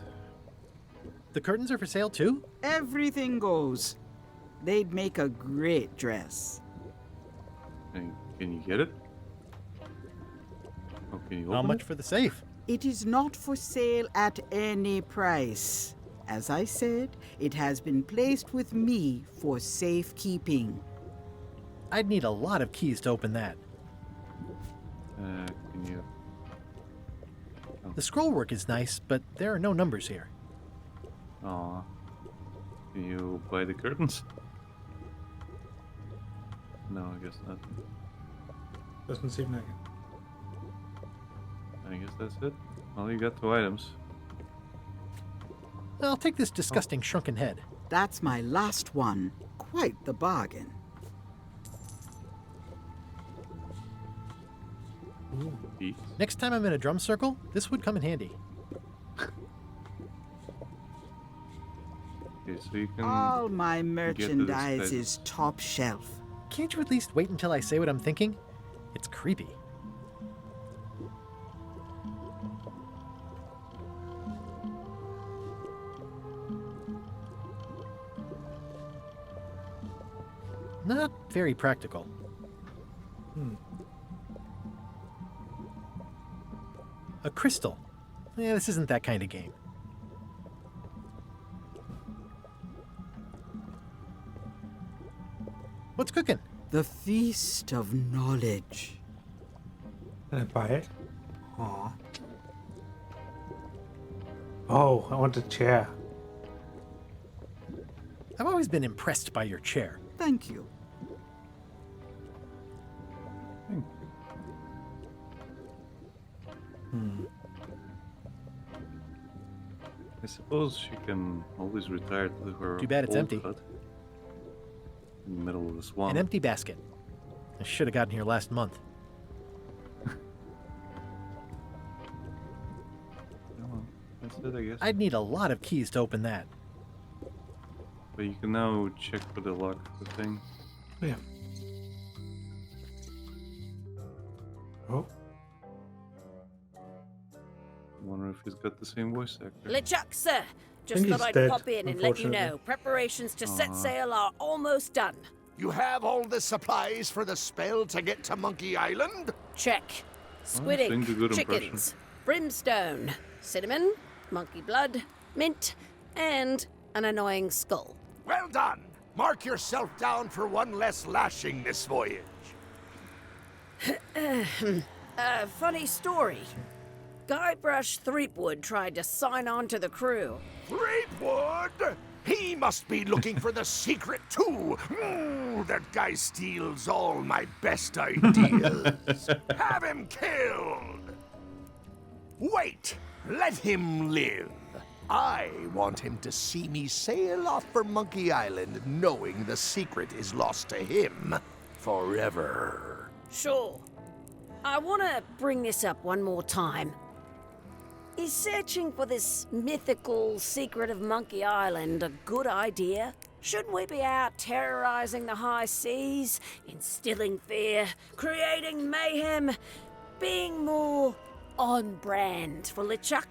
The curtains are for sale too? Everything goes. They'd make a great dress. Can you get it? Oh, can you How open much it? for the safe? It is not for sale at any price. As I said, it has been placed with me for safekeeping. I'd need a lot of keys to open that. Can you? The scroll work is nice, but there are no numbers here. Aw. Can you buy the curtains? No, I guess not. Doesn't seem like it. I guess that's it. Well, you got 2 items. I'll take this disgusting shrunken head. That's my last one. Quite the bargain. Next time I'm in a drum circle, this would come in handy. Okay, so you can All my get to this merchandise place. is top shelf. Can't you at least wait until I say what I'm thinking? It's creepy. Not very practical. A crystal. Yeah, this isn't that kind of game. What's cooking? The Feast of Knowledge. Can I buy it? Aw. Oh, I want a chair. I've always been impressed by your chair. Thank you. I suppose she can always retire to her Too bad it's old empty. hut in the middle of the swamp. An empty basket. I should have gotten here last month. Oh, that's it, I guess. I'd need a lot of keys to open that. But you can now check for the lock of the thing. Yeah. Oh. I wonder if he's got the same voice actor. LeChuck, sir. Just think thought he's I'd dead, pop in and let you know. unfortunately. Preparations to set sail are almost done. You have all the supplies for the spell to get to Monkey Island? Check. Squid sing ink, the good chickens, brimstone, cinnamon, monkey blood, mint, and an annoying skull. Well done. Mark yourself down for one less lashing this voyage. Funny story. Guybrush Threepwood tried to sign on to the crew. Threepwood? He must be looking for the secret too. That guy steals all my best ideas. Have him killed. Wait, let him live. I want him to see me sail off for Monkey Island knowing the secret is lost to him forever. Sure. I want to bring this up one more time. Is searching for this mythical secret of Monkey Island a good idea? Shouldn't we be out terrorizing the high seas, instilling fear, creating mayhem, being more on brand for LeChuck?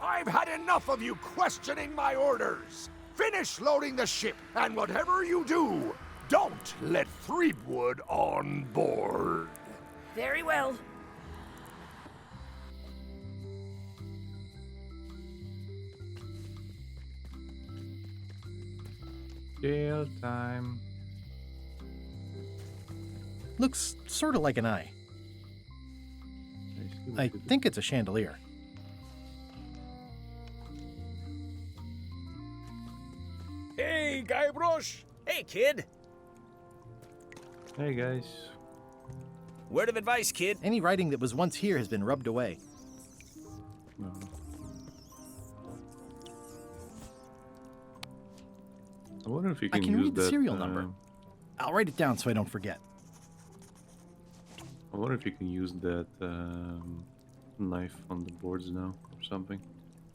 I've had enough of you questioning my orders. Finish loading the ship, and whatever you do, don't let Threepwood on board. Very well. Jail time. Looks sort of like an eye. I think it's a chandelier. Hey, Guybrush! Hey, kid! Hey, guys. Word of advice, kid. Any writing that was once here has been rubbed away. No. I wonder if you I can can use read the that, serial number. I'll write it down so I don't forget. I wonder if you can use that knife on the boards now or something.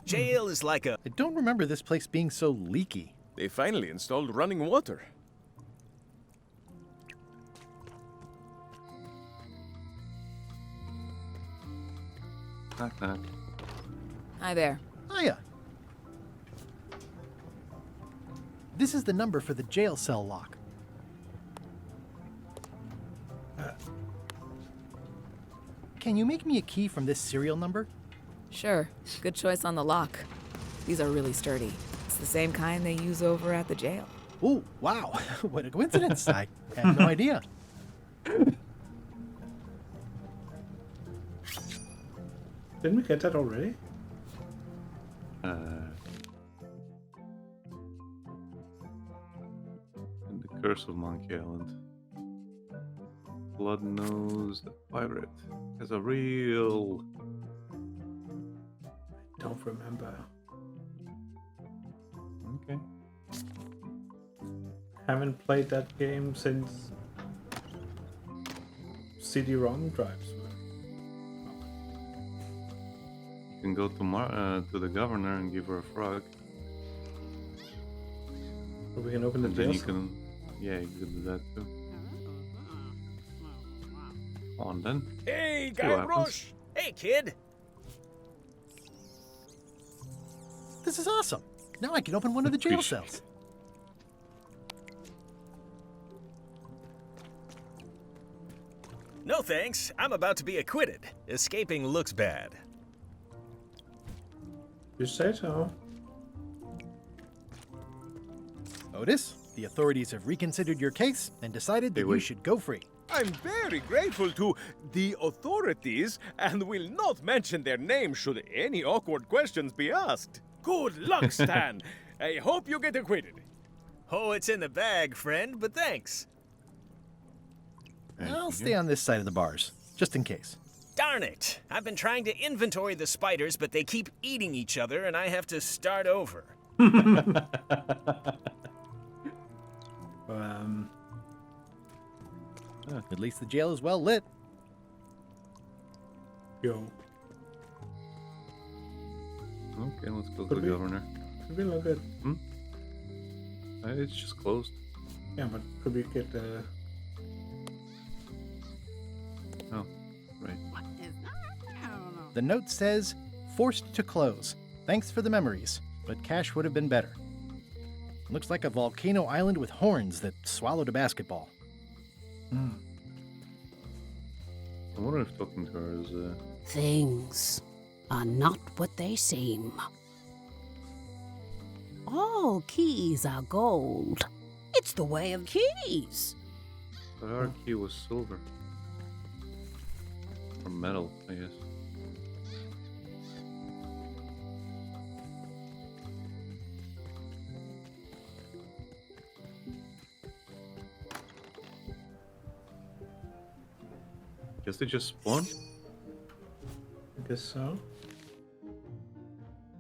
Jail is like a... I don't remember this place being so leaky. They finally installed running water. Knock, knock. Hi there. Hiya. This is the number for the jail cell lock. Can you make me a key from this serial number? Sure. Good choice on the lock. These are really sturdy. It's the same kind they use over at the jail. Oh, wow. What a coincidence. I had no idea. Didn't we get that already? And the Curse of Monkey Island. Blood-nosed pirate has a real... Don't remember. Okay. Haven't played that game since CD-ROM drives. You can go to the governor and give her a frog. Or we can open the And then jail you cell. can, yeah, you can do that too. On then. Hey, See what happens. Guybrush! Hey, kid! This is awesome. Now I can open one of the jail cells. No thanks, I'm about to be acquitted. Escaping looks bad. You say so. Otis, the authorities have reconsidered your case and decided that you should go free. I'm very grateful to the authorities and will not mention their name should any awkward questions be asked. Good luck, Stan. I hope you get acquitted. Oh, it's in the bag, friend, but thanks. I'll stay on this side of the bars, just in case. Darn it! I've been trying to inventory the spiders, but they keep eating each other, and I have to start over. At least the jail is well lit. Yo. Okay, let's go to Could the we- governor. Could we look at? It's just closed. Yeah, but could we get Oh, right. The note says, forced to close. Thanks for the memories, but cash would have been better. Looks like a volcano island with horns that swallowed a basketball. I wonder if talking to her is Things are not what they seem. All keys are gold. It's the way of keys. But our key was silver. Or metal, I guess. Guess they just spawned? I guess so.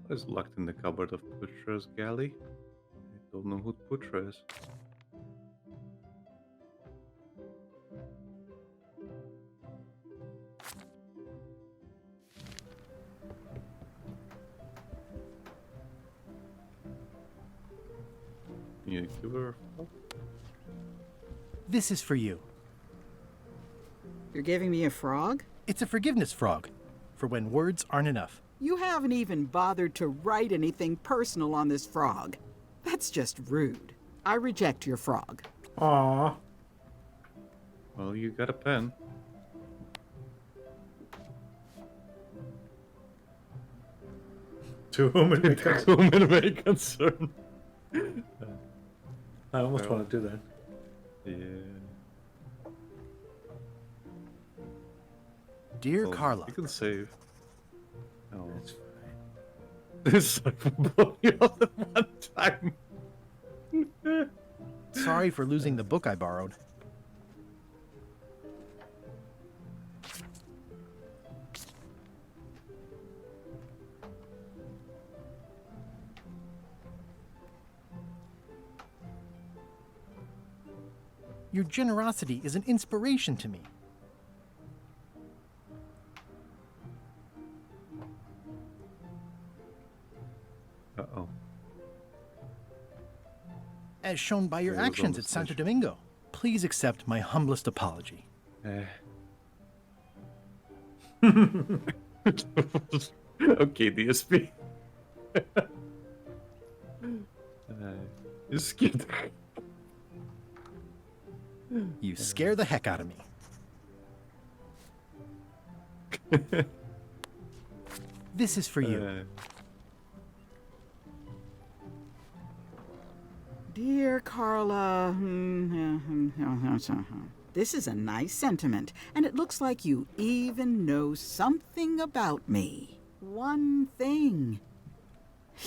What is locked in the cupboard of Putra's galley? I don't know who Putra is. Yeah, give her a frog. This is for you. You're giving me a frog? It's a forgiveness frog, for when words aren't enough. You haven't even bothered to write anything personal on this frog. That's just rude. I reject your frog. Aww. Well, you got a pen. To whom it may To whom it may concern. I almost want to do that. Yeah. Dear Oh, Carla. You can save. Oh. This blow you up at one time. Sorry for losing the book I borrowed. Your generosity is an inspiration to me. Uh-oh. As shown by your It was on actions the at Santo stage. Domingo. Please accept my humblest apology. Okay, DSP. You scared. You scare the heck out of me. This is for you. Dear Carla, this is a nice sentiment, and it looks like you even know something about me. One thing.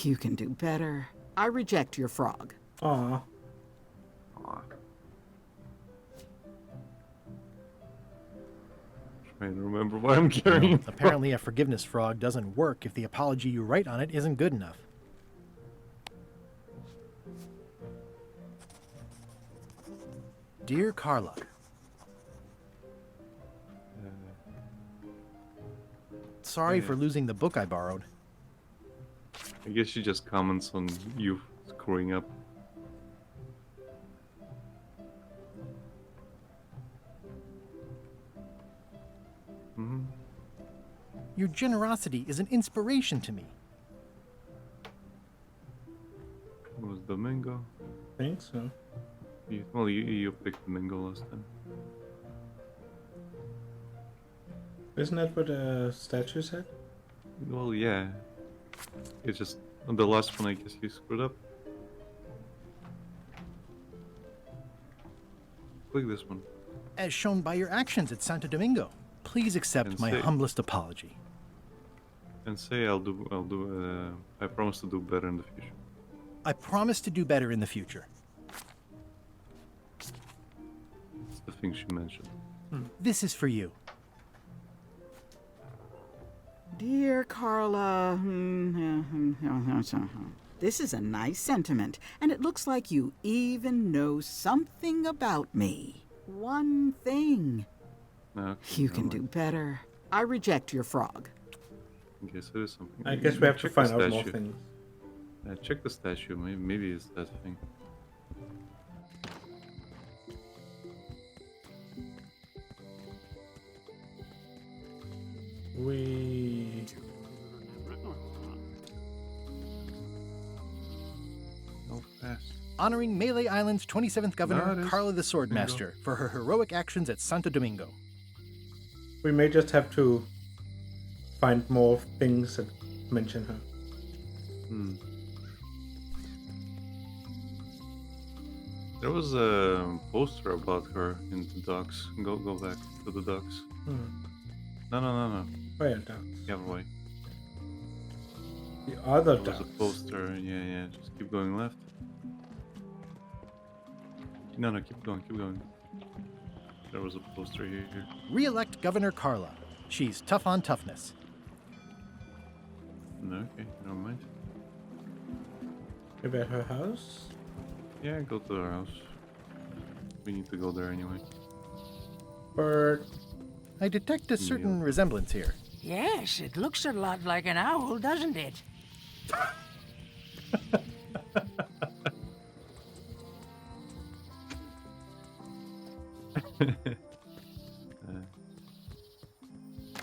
You can do better. I reject your frog. Aww. Trying to remember why I'm carrying. Apparently a forgiveness frog doesn't work if the apology you write on it isn't good enough. Dear Carla, sorry for losing the book I borrowed. I guess she just comments on you screwing up. Your generosity is an inspiration to me. It was Domingo. I think so. You picked Domingo last time. Isn't that what the statue said? Well, yeah. It's just on the last one, I guess you screwed up. Click this one. As shown by your actions at Santo Domingo. Please accept And my say- humblest apology. And say I promise to do better in the future. I promise to do better in the future. It's the thing she mentioned. This is for you. Dear Carla, this is a nice sentiment, and it looks like you even know something about me. One thing. Okay, You can do better. I reject your frog. I guess it is something. I guess we have to Check the find out more statue. things. Check the statue. Maybe it's that thing. We... No fast. Honoring Melee Island's 27th Governor, That is Carla the Bingo. Swordmaster, for her heroic actions at Santo Domingo. We may just have to find more things that mention her. There was a poster about her in the docks. Go back to the docks. No. Oh yeah, ducks. The other way. The other There was ducks. a poster. Yeah. Just keep going left. No, keep going. There was a poster here. Re-elect Governor Carla. She's tough on toughness. No, okay, never mind. Maybe at her house? Yeah, go to our house. We need to go there anyway. Bird. I detect a certain resemblance here. Yes, it looks a lot like an owl, doesn't it?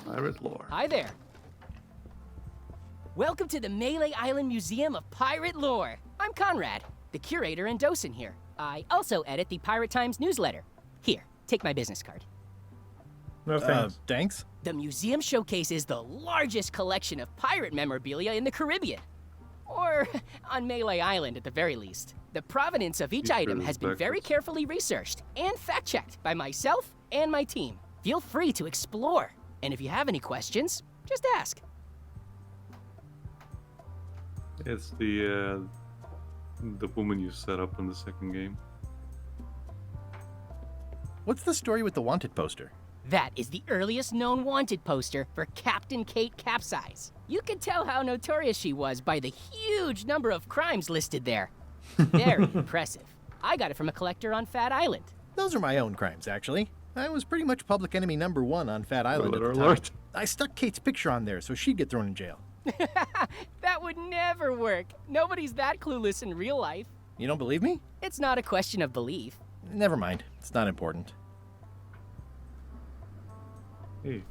Pirate lore. Hi there. Welcome to the Melee Island Museum of Pirate Lore. I'm Conrad, the curator and docent here. I also edit the Pirate Times newsletter. Here, take my business card. No thanks. Thanks? The museum showcases the largest collection of pirate memorabilia in the Caribbean. Or on Melee Island at the very least. The provenance of each item has been very carefully researched and fact-checked by myself and my team. Feel free to explore. And if you have any questions, just ask. It's the woman you set up in the second game. What's the story with the wanted poster? That is the earliest known wanted poster for Captain Kate Capsize. You can tell how notorious she was by the huge number of crimes listed there. Very impressive. I got it from a collector on Fat Island. Those are my own crimes, actually. I was pretty much public enemy #1 on Fat Island at the time. Alert. I stuck Kate's picture on there so she'd get thrown in jail. That would never work. Nobody's that clueless in real life. You don't believe me? It's not a question of belief. Never mind. It's not important. Hey.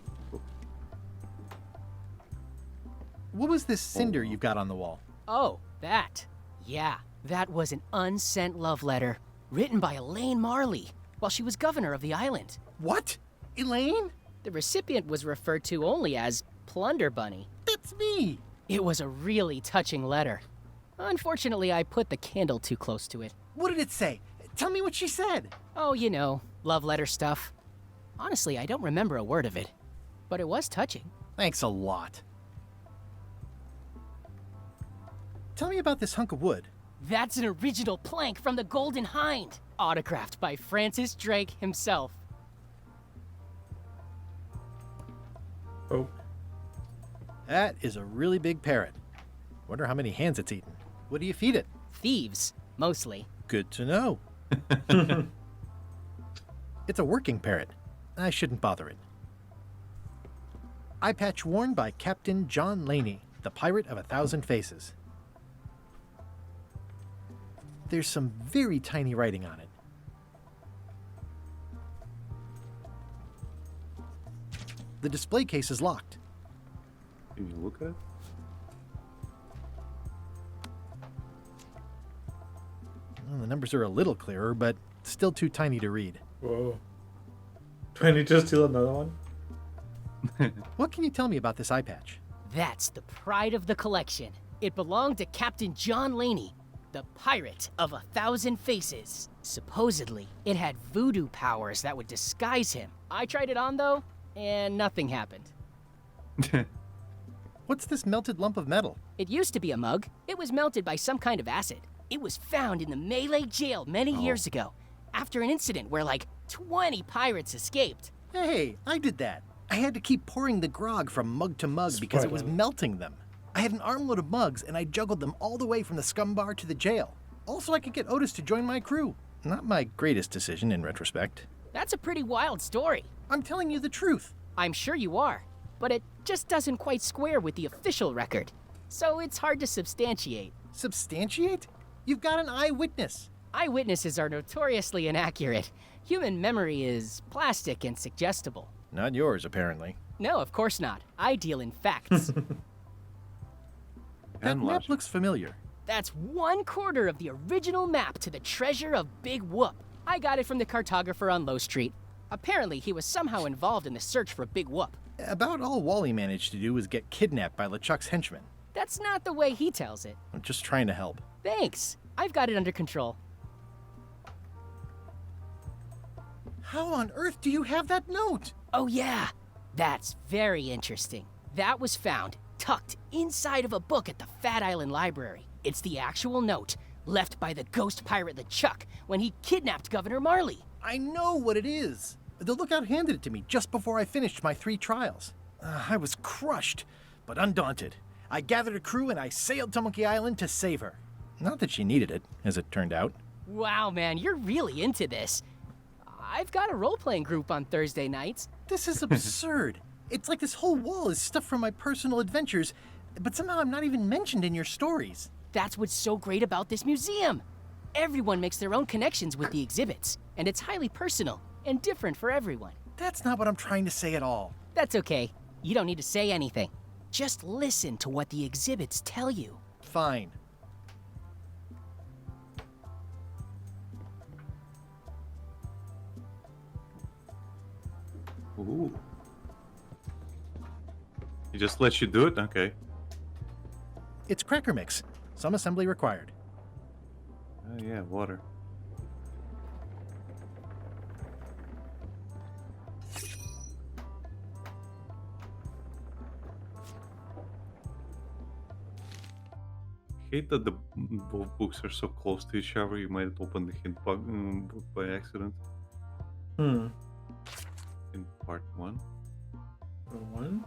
What was this cinder you've got on the wall? Oh, that. Yeah, that was an unsent love letter written by Elaine Marley while she was governor of the island. What? Elaine? The recipient was referred to only as Plunder Bunny. That's me! It was a really touching letter. Unfortunately, I put the candle too close to it. What did it say? Tell me what she said. Oh, you know, love letter stuff. Honestly, I don't remember a word of it, but it was touching. Thanks a lot. Tell me about this hunk of wood. That's an original plank from the Golden Hind, autographed by Francis Drake himself. Oh. That is a really big parrot. Wonder how many hands it's eaten. What do you feed it? Thieves, mostly. Good to know. It's a working parrot. I shouldn't bother it. Eye patch worn by Captain John Laney, the pirate of 1,000 faces. There's some very tiny writing on it. The display case is locked. Can you look at it? Well, the numbers are a little clearer, but still too tiny to read. Whoa. Do I need to steal another one? What can you tell me about this eye patch? That's the pride of the collection. It belonged to Captain John Laney, the pirate of 1,000 faces. Supposedly, it had voodoo powers that would disguise him. I tried it on, though, and nothing happened. What's this melted lump of metal? It used to be a mug. It was melted by some kind of acid. It was found in the Malay jail many years ago, after an incident where like 20 pirates escaped. Hey, I did that. I had to keep pouring the grog from mug to mug because it was melting them. I had an armload of mugs, and I juggled them all the way from the scum bar to the jail. Also, I could get Otis to join my crew. Not my greatest decision in retrospect. That's a pretty wild story. I'm telling you the truth. I'm sure you are, but it just doesn't quite square with the official record. So it's hard to substantiate. Substantiate? You've got an eyewitness. Eyewitnesses are notoriously inaccurate. Human memory is plastic and suggestible. Not yours, apparently. No, of course not. I deal in facts. That map looks familiar. That's 1/4 of the original map to the treasure of Big Whoop. I got it from the cartographer on Low Street. Apparently, he was somehow involved in the search for Big Whoop. About all Wally managed to do was get kidnapped by LeChuck's henchmen. That's not the way he tells it. I'm just trying to help. Thanks. I've got it under control. How on earth do you have that note? Oh yeah, that's very interesting. That was found tucked inside of a book at the Fat Island Library. It's the actual note left by the ghost pirate LeChuck when he kidnapped Governor Marley. I know what it is. The lookout handed it to me just before I finished my 3 trials. I was crushed, but undaunted. I gathered a crew and I sailed to Monkey Island to save her. Not that she needed it, as it turned out. Wow, man, you're really into this. I've got a role-playing group on Thursday nights. This is absurd. It's like this whole wall is stuff from my personal adventures, but somehow I'm not even mentioned in your stories. That's what's so great about this museum. Everyone makes their own connections with the exhibits, and it's highly personal and different for everyone. That's not what I'm trying to say at all. That's okay. You don't need to say anything. Just listen to what the exhibits tell you. Fine. Ooh. He just lets you do it? Okay. It's cracker mix. Some assembly required. Oh yeah, water. I hate that both books are so close to each other. You might open the hint book by accident. In part 1. One?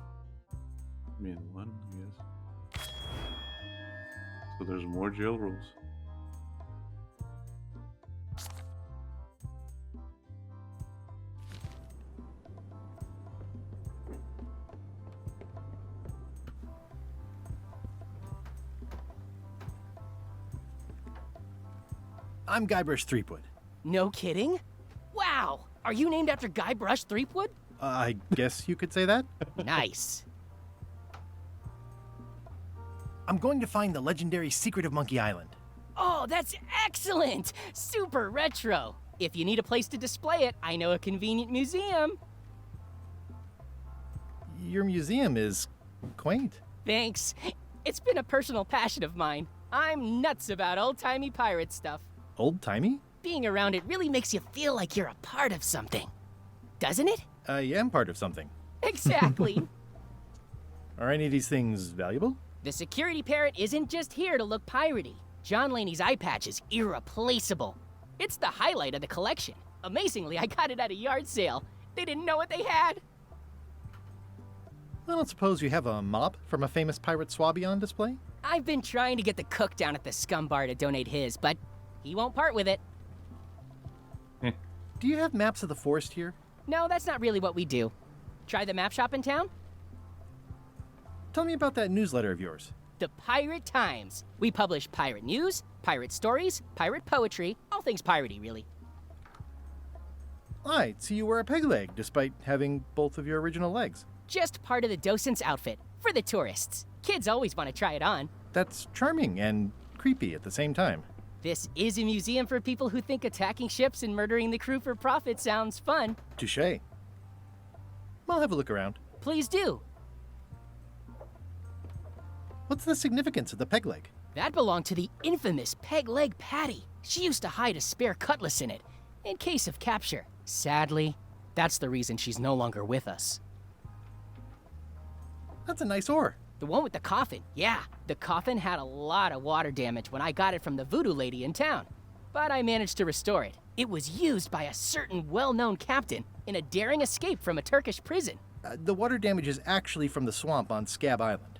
I mean 1, yes. So there's more jail rules. I'm Guybrush Threepwood. No kidding? Wow! Are you named after Guybrush Threepwood? I guess you could say that. Nice. I'm going to find the legendary secret of Monkey Island. Oh, that's excellent! Super retro. If you need a place to display it, I know a convenient museum. Your museum is quaint. Thanks. It's been a personal passion of mine. I'm nuts about old-timey pirate stuff. Old-timey? Being around it really makes you feel like you're a part of something. Doesn't it? I am part of something. Exactly. Are any of these things valuable? The security parrot isn't just here to look piratey. John Laney's eye patch is irreplaceable. It's the highlight of the collection. Amazingly, I got it at a yard sale. They didn't know what they had. I don't suppose you have a mop from a famous pirate swabby on display? I've been trying to get the cook down at the scum bar to donate his, but he won't part with it. do you have maps of the forest here? No, that's not really what we do. Try the map shop in town? Tell me about that newsletter of yours. The Pirate Times. We publish pirate news, pirate stories, pirate poetry, all things piratey, really. I see you wear a peg leg, despite having both of your original legs. Just part of the docent's outfit, for the tourists. Kids always want to try it on. That's charming and creepy at the same time. This is a museum for people who think attacking ships and murdering the crew for profit sounds fun. Touché. I'll have a look around. Please do. What's the significance of the peg leg? That belonged to the infamous Peg Leg Patty. She used to hide a spare cutlass in it, in case of capture. Sadly, that's the reason she's no longer with us. That's a nice oar. The one with the coffin, yeah. The coffin had a lot of water damage when I got it from the voodoo lady in town. But I managed to restore it. It was used by a certain well-known captain in a daring escape from a Turkish prison. The water damage is actually from the swamp on Scab Island.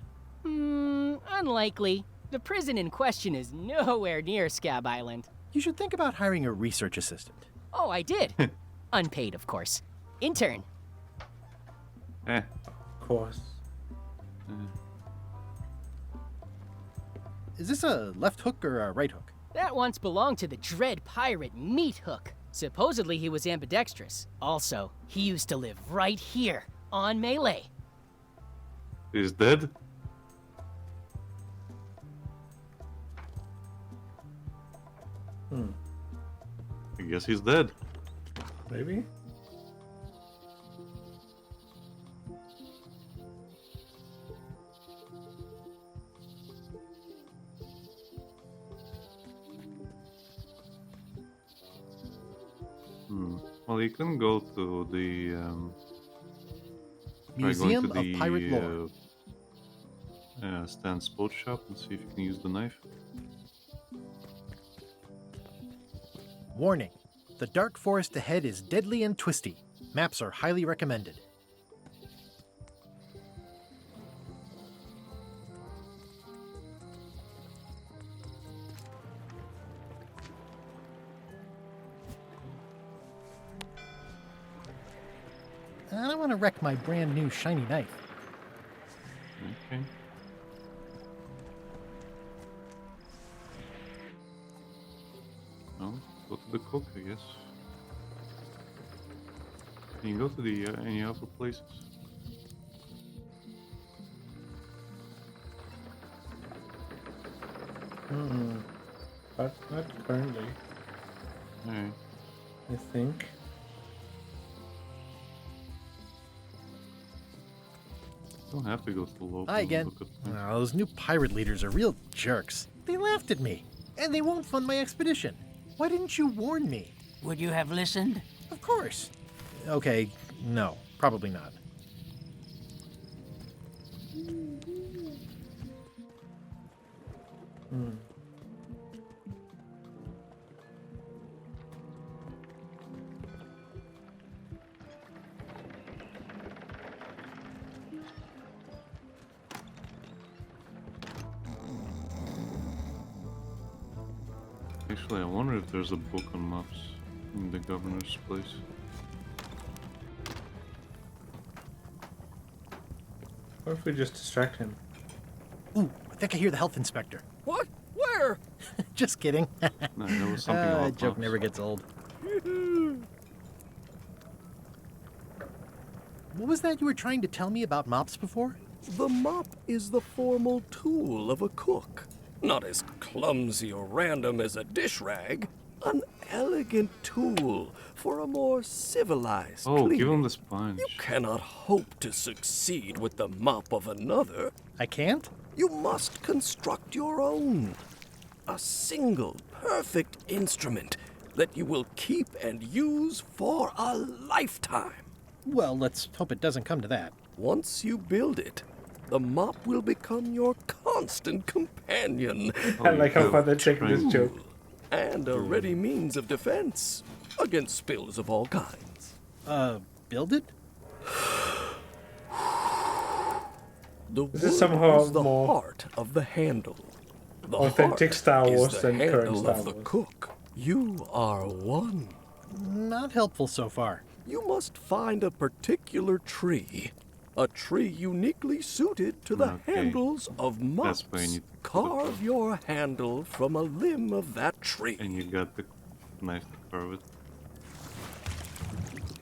Unlikely. The prison in question is nowhere near Scab Island. You should think about hiring a research assistant. Oh, I did. Unpaid, of course. Intern. Of course. Is this a left hook or a right hook? That once belonged to the dread pirate Meat Hook. Supposedly he was ambidextrous. Also, he used to live right here, on Melee. He's dead? I guess he's dead. Maybe? Well, you can go to the Museum of Pirate Lore. Stan's boat shop and see if you can use the knife. Warning. The dark forest ahead is deadly and twisty. Maps are highly recommended. I don't want to wreck my brand new shiny knife. Okay. No, go to the cook, I guess. Can you go to the any other places? But not currently. Alright. I think. Don't have to go to the local. Hi again. Oh, those new pirate leaders are real jerks. They laughed at me, and they won't fund my expedition. Why didn't you warn me? Would you have listened? Of course. Okay, no, probably not. Actually, I wonder if there's a book on maps in the governor's place. Or if we just distract him. Ooh, I think I hear the health inspector. What? Where? Just kidding. No, there was something about that joke maps. never gets old. What was that you were trying to tell me about mops before? The mop is the formal tool of a cook. Not as clumsy or random as a dish rag. An elegant tool for a more civilized cleaning. Give him the sponge. You cannot hope to succeed with the mop of another. I can't? You must construct your own. A single, perfect instrument that you will keep and use for a lifetime. Well, let's hope it doesn't come to that. Once you build it, the mop will become your constant companion. I like how far they're taking this joke. And a ready means of defense against spills of all kinds. Build it? The This is wood somehow is the more heart of the handle. The authentic heart Star Wars is the than current handle Star of the Wars. cook. You are one Not helpful so far. You must find a particular tree. A tree uniquely suited to the handles of mops. That's where you need to Carve your handle from a limb of that tree. And you got the knife to carve it.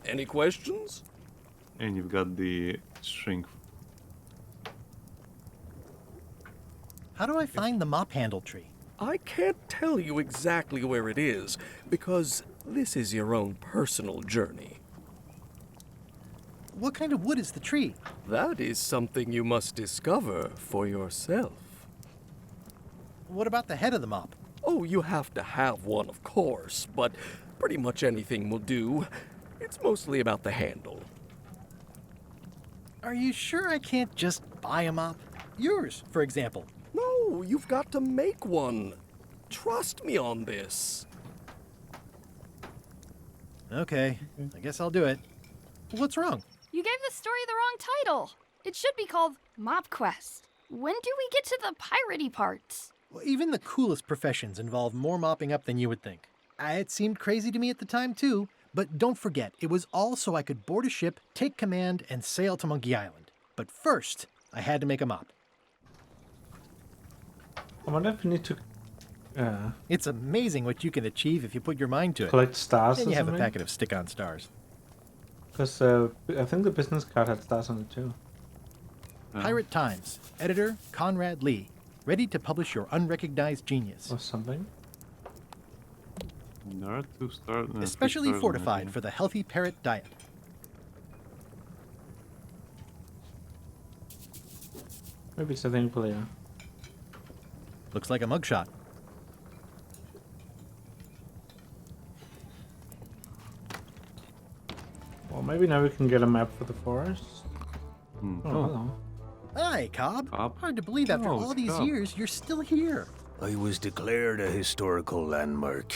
Any questions? And you've got the string. How do I find the mop handle tree? I can't tell you exactly where it is, because this is your own personal journey. What kind of wood is the tree? That is something you must discover for yourself. What about the head of the mop? Oh, you have to have one, of course, but pretty much anything will do. It's mostly about the handle. Are you sure I can't just buy a mop? Yours, for example. No, you've got to make one. Trust me on this. Okay, I guess I'll do it. What's wrong? You gave the story the wrong title. It should be called Mop Quest. When do we get to the piratey parts? Well, even the coolest professions involve more mopping up than you would think. It seemed crazy to me at the time, too. But don't forget, it was all so I could board a ship, take command, and sail to Monkey Island. But first, I had to make a mop. I wonder if we need to It's amazing what you can achieve if you put your mind to it. collect stars Then or you have a something. packet of stick-on stars. Because I think the business card had stars on it too. Pirate Times, editor Conrad Lee, ready to publish your unrecognized genius. Or something. There are 2 stars. Especially fortified for the healthy parrot diet. Maybe it's a thing player. Looks like a mugshot. Well, maybe now we can get a map for the forest. Oh, hello. Hi, Cobb. Hard to believe after Oh, all these Cobb. years, you're still here. I was declared a historical landmark.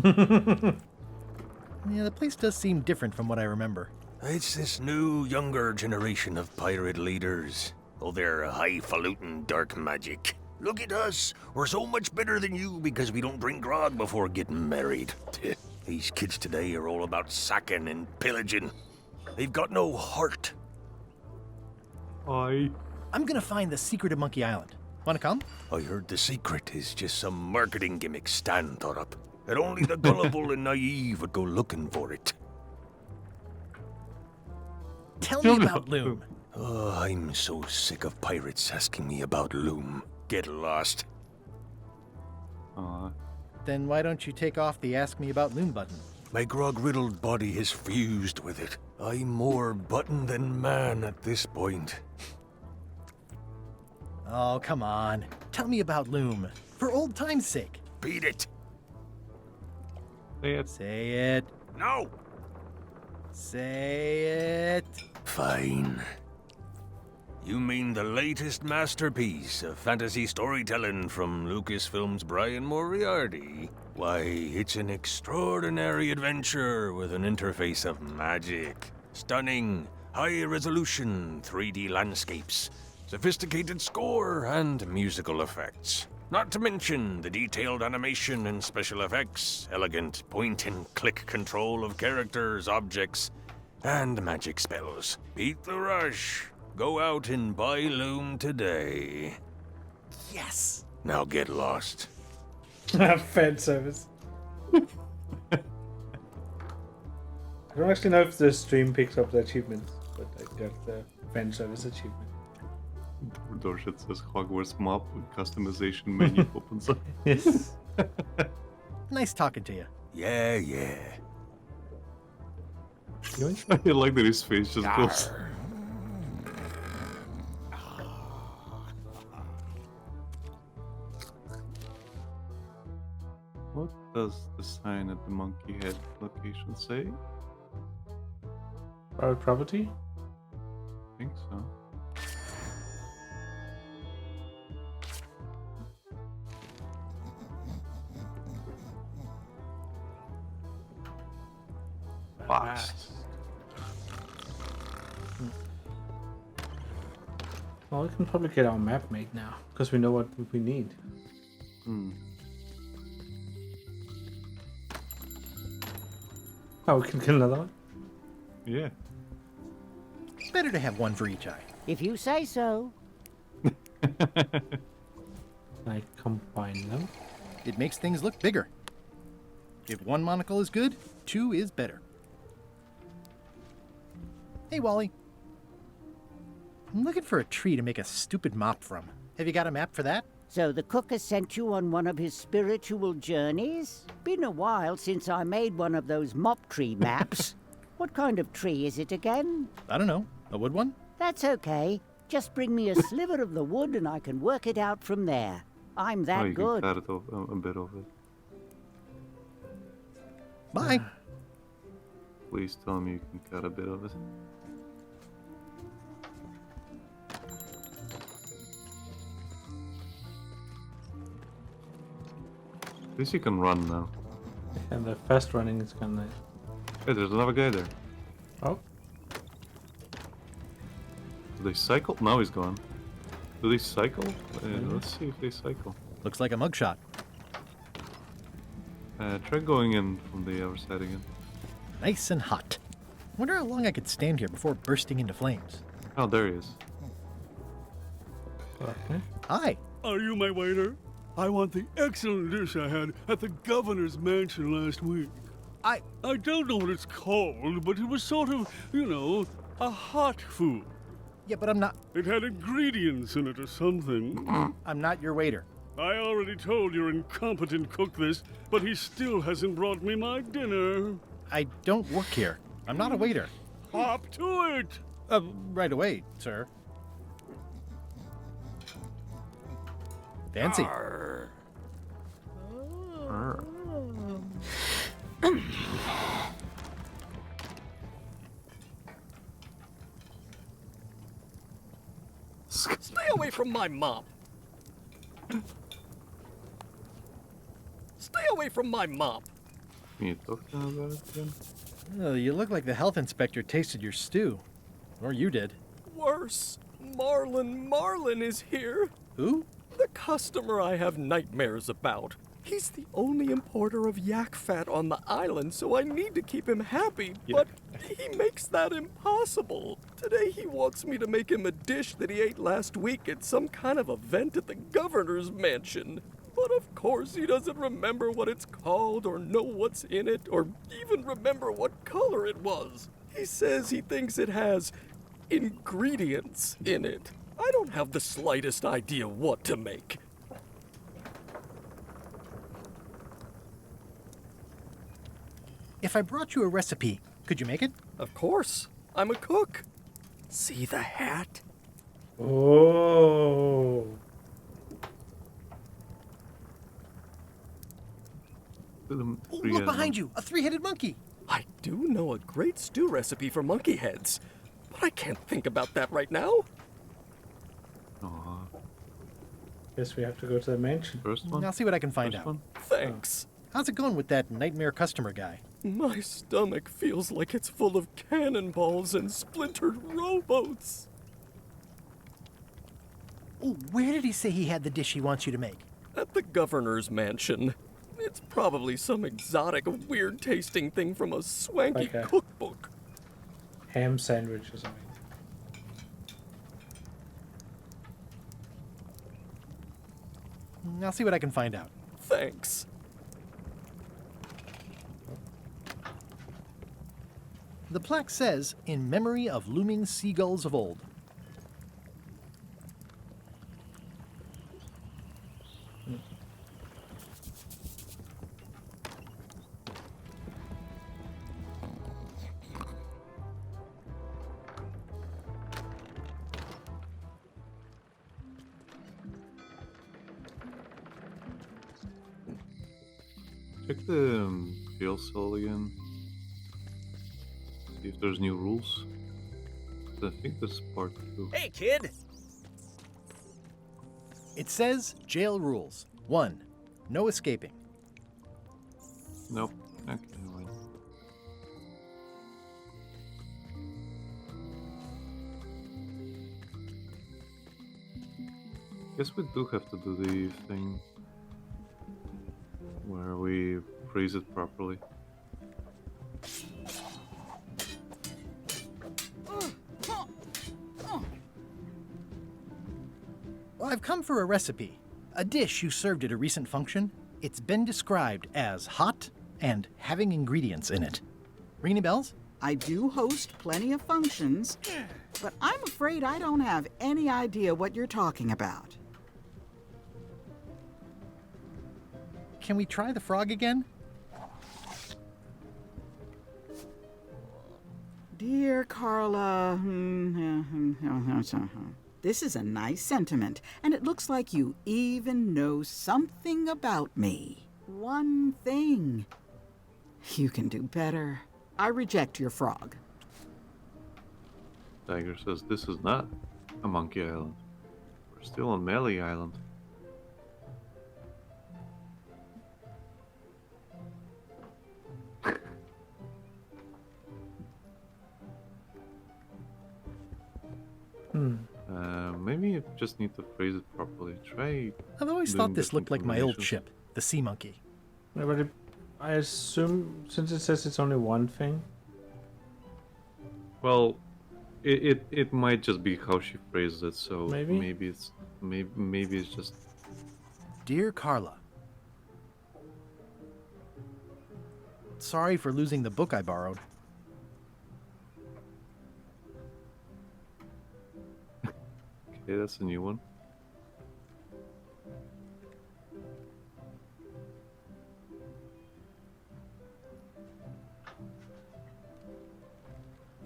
Yeah, the place does seem different from what I remember. It's this new, younger generation of pirate leaders. Oh, they're highfalutin dark magic. Look at us. We're so much better than you because we don't drink grog before getting married. These kids today are all about sacking and pillaging. They've got no heart. I'm gonna find the secret of Monkey Island. Wanna come? I heard the secret is just some marketing gimmick Stan thought up. That only the gullible and naive would go looking for it. Tell me about Loom. Oh, I'm so sick of pirates asking me about Loom. Get lost. Then why don't you take off the Ask Me About Loom button? My grog-riddled body has fused with it. I'm more button than man at this point. Oh, come on. Tell me about Loom. For old time's sake. Beat it. Say it. Say it. No. Say it. Fine. You mean the latest masterpiece of fantasy storytelling from Lucasfilm's Brian Moriarty? Why, it's an extraordinary adventure with an interface of magic. Stunning, high-resolution 3D landscapes, sophisticated score, and musical effects. Not to mention the detailed animation and special effects, elegant point-and-click control of characters, objects, and magic spells. Beat the rush. Go out and buy Loom today. Yes! Now get lost. Fan service. I don't actually know if the stream picks up the achievements, but I got the fan service achievement. Dorshit says Hogwarts mop with customization menu opens up. Yes. Nice talking to you. Yeah, yeah. I like that his face just goes. What does the sign at the Monkey Head location say? Private property? I think so. Fast. Well, we can probably get our map made now, because we know what we need. Oh, we can kill another one? Yeah. It's better to have one for each eye. If you say so. I combine them. It makes things look bigger. If one monocle is good, two is better. Hey, Wally. I'm looking for a tree to make a stupid mop from. Have you got a map for that? So the cook has sent you on one of his spiritual journeys? Been a while since I made one of those mop tree maps. What kind of tree is it again? I don't know. A wood one? That's okay. Just bring me a sliver of the wood and I can work it out from there. I'm that you good. can cut it off, a bit of it. Bye. Please tell me you can cut a bit of it. At least you can run now. And the fast running is kind of nice. Hey, there's another guy there. Oh. Do they cycle? No, he's gone. Do they cycle? Let's see if they cycle. Looks like a mugshot. Try going in from the other side again. Nice and hot. Wonder how long I could stand here before bursting into flames. Oh, there he is. Okay. Hi. Are you my waiter? I want the excellent dish I had at the governor's mansion last week. I don't know what it's called, but it was sort of, you know, a hot food. Yeah, but I'm not... It had ingredients in it or something. I'm not your waiter. I already told your incompetent cook this, but he still hasn't brought me my dinner. I don't work here. I'm not a waiter. Hop to it! Right away, sir. Fancy. Arr. Arr. Stay away from my mop. Stay away from my mop. Can you talk to him about it again? Oh, you look like the health inspector tasted your stew. Or you did. Worse, Marlin is here. Who? The customer I have nightmares about. He's the only importer of yak fat on the island, so I need to keep him happy, but he makes that impossible. Today he wants me to make him a dish that he ate last week at some kind of event at the governor's mansion. But of course he doesn't remember what it's called or know what's in it or even remember what color it was. He says he thinks it has ingredients in it. I don't have the slightest idea what to make. If I brought you a recipe, could you make it? Of course. I'm a cook. See the hat? Oh. Look behind you! A three-headed monkey! I do know a great stew recipe for monkey heads, but I can't think about that right now. Guess we have to go to the mansion. First one? I'll see what I can find out. Thanks. How's it going with that nightmare customer guy? My stomach feels like it's full of cannonballs and splintered rowboats. Oh, where did he say he had the dish he wants you to make? At the governor's mansion. It's probably some exotic, weird-tasting thing from a swanky Like a- cookbook. Ham sandwich or something. I'll see what I can find out. Thanks. The plaque says, in memory of looming seagulls of old. Check the jail cell again. See if there's new rules. I think this is part 2. Hey, kid! It says jail rules. 1. No escaping. Nope. Okay, well. Guess we do have to do the thing where we phrase it properly. Well, I've come for a recipe. A dish you served at a recent function. It's been described as hot and having ingredients in it. Ring any bells? I do host plenty of functions, but I'm afraid I don't have any idea what you're talking about. Can we try the frog again? Dear Carla, this is a nice sentiment, and it looks like you even know something about me. One thing. You can do better. I reject your frog. Tiger says this is not a monkey island. We're still on Melee Island. Maybe you just need to phrase it properly. Try. I've always thought this looked like my old ship, the Sea Monkey. Yeah, but I assume since it says it's only one thing. Well, it might just be how she phrases it. So maybe it's just. Dear Carla, sorry for losing the book I borrowed. Okay, that's a new one.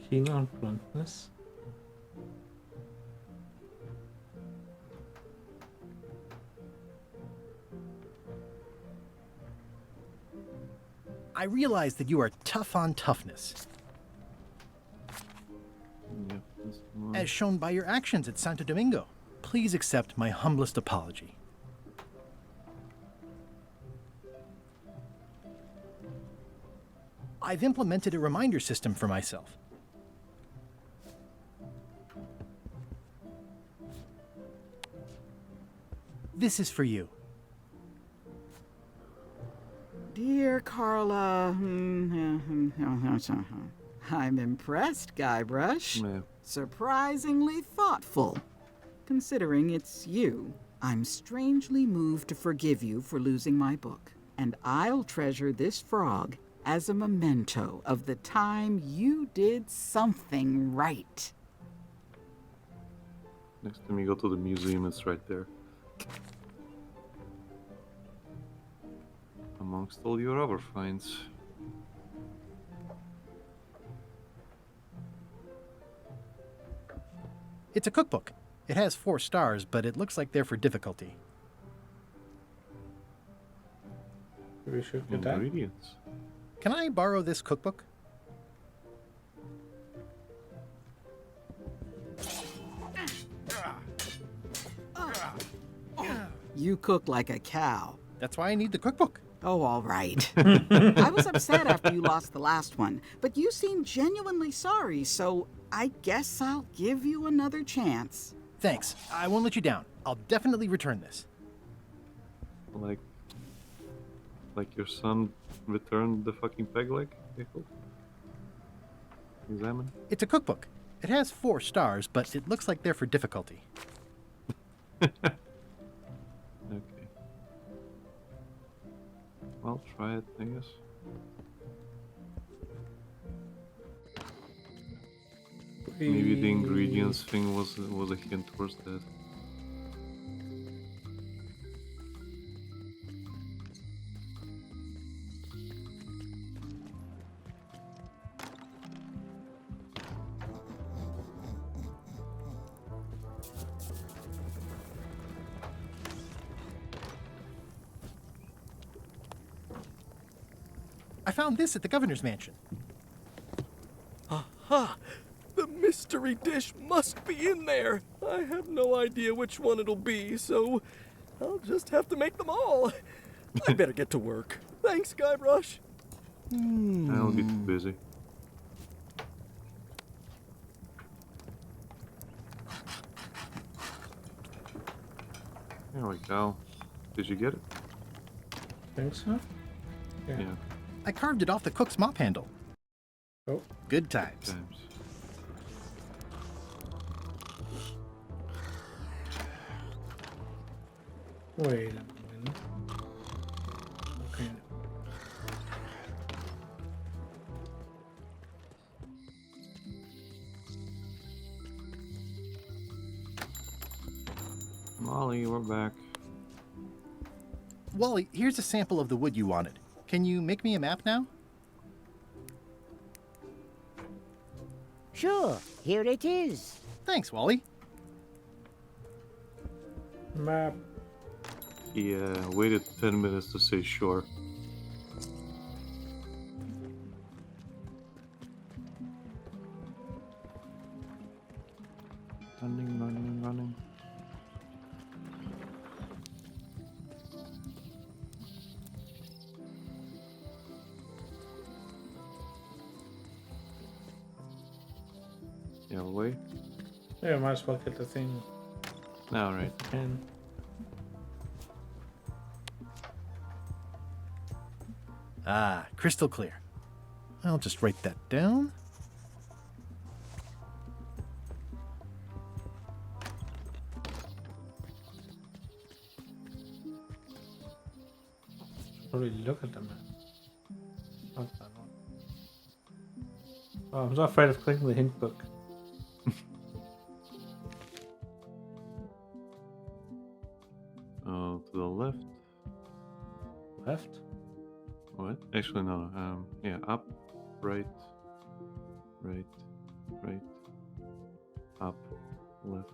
Keen on bluntness. I realize that you are tough on toughness, Yeah, that's the one. as shown by your actions at Santo Domingo. Please accept my humblest apology. I've implemented a reminder system for myself. This is for you. Dear Carla, I'm impressed, Guybrush. Yeah. Surprisingly thoughtful. Considering it's you, I'm strangely moved to forgive you for losing my book. And I'll treasure this frog as a memento of the time you did something right. Next time you go to the museum, it's right there. Amongst all your other finds. It's a cookbook. It has 4 stars, but it looks like they're for difficulty. We should get that. Ingredients. Can I borrow this cookbook? You cook like a cow. That's why I need the cookbook. Oh, all right. I was upset after you lost the last one, but you seemed genuinely sorry, so I guess I'll give you another chance. Thanks. I won't let you down. I'll definitely return this. Like your son returned the fucking peg leg? Examine. It's a cookbook. It has 4 stars, but it looks like they're for difficulty. Okay. Well, try it, I guess. Maybe the ingredients thing was a hint towards that. I found this at the governor's mansion. Aha! The mystery dish must be in there. I have no idea which one it'll be, so I'll just have to make them all. I better get to work. Thanks, Guybrush. I'll be too busy. There we go. Did you get it? Think so? Yeah. I carved it off the cook's mop handle. Oh. Good times. Wait a minute. Okay. Molly, we're back. Wally, here's a sample of the wood you wanted. Can you make me a map now? Sure, here it is. Thanks, Wally. Map. He waited 10 minutes to say sure. Running. Yeah, wait. Yeah, might as well get the thing. Now, right. And Ah, crystal clear. I'll just write that down. probably look at the map. Not that one. Oh, I'm so afraid of clicking the hint book. To the left. Left? What? Actually, no. Yeah, up, right, up, left,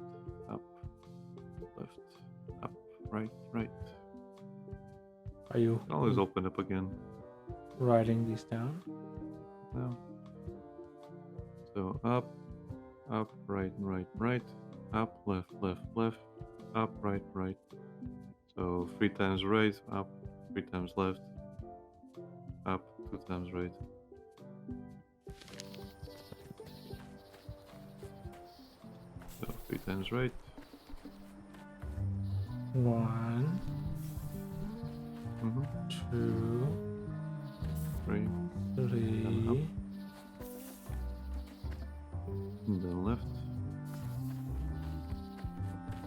up, right. Are you Always open up again. writing these down? No. So up, right, up, left, up, right. So 3 times right, up, 3 times left, up, 2 times right. So 3 times right. 1, Mm-hmm. 2, 3. 3. And then left.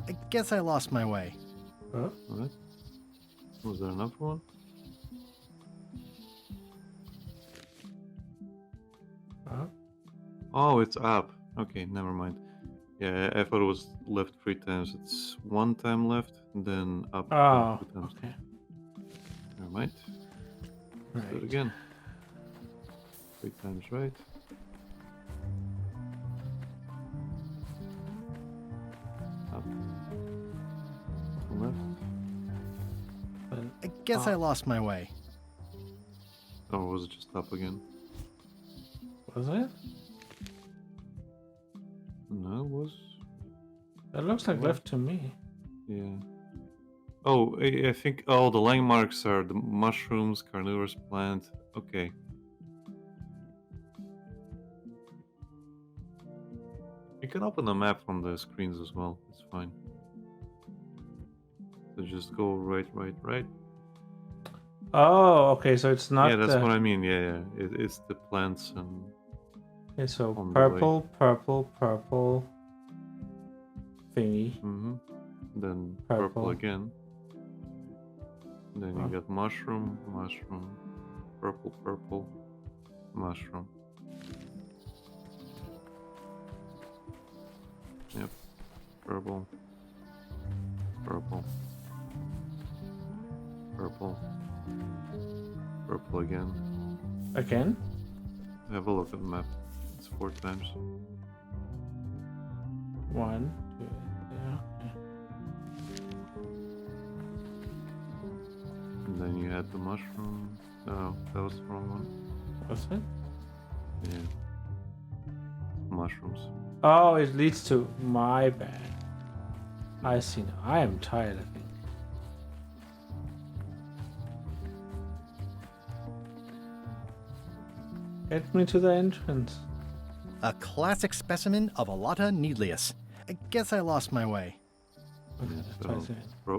I guess I lost my way. Huh? What? Was there another one? Up. Oh, it's up. Okay, never mind. Yeah, I thought it was left 3 times. It's 1 time left, and then up 2 times. Okay. Never mind. Let's do it Right. again. 3 times right. Up. Left. I guess I lost my way. Or was it just up again? Was it? No, it was. That looks like left to me. Yeah. Oh, I think all the landmarks are the mushrooms, carnivorous plant. Okay. You can open the map from the screens as well. It's fine. So just go right. Oh, okay. So it's not. Yeah, that's what I mean. Yeah. It's the plants and. Okay, so on the way. purple thingy. Mm-hmm. Then Purple. purple again. Then you Oh. got mushroom, purple, mushroom. Yep. Purple. Purple again. Again? Have a look at the map. It's 4 times. 1, 2, yeah. And then you had the mushroom. No, that was the wrong one. Was it? Yeah. Mushrooms. Oh, it leads to my bad. I see now. I am tired, I think. Get me to the entrance. A classic specimen of Alata needlius. I guess I lost my way. Okay, Yeah, let's try so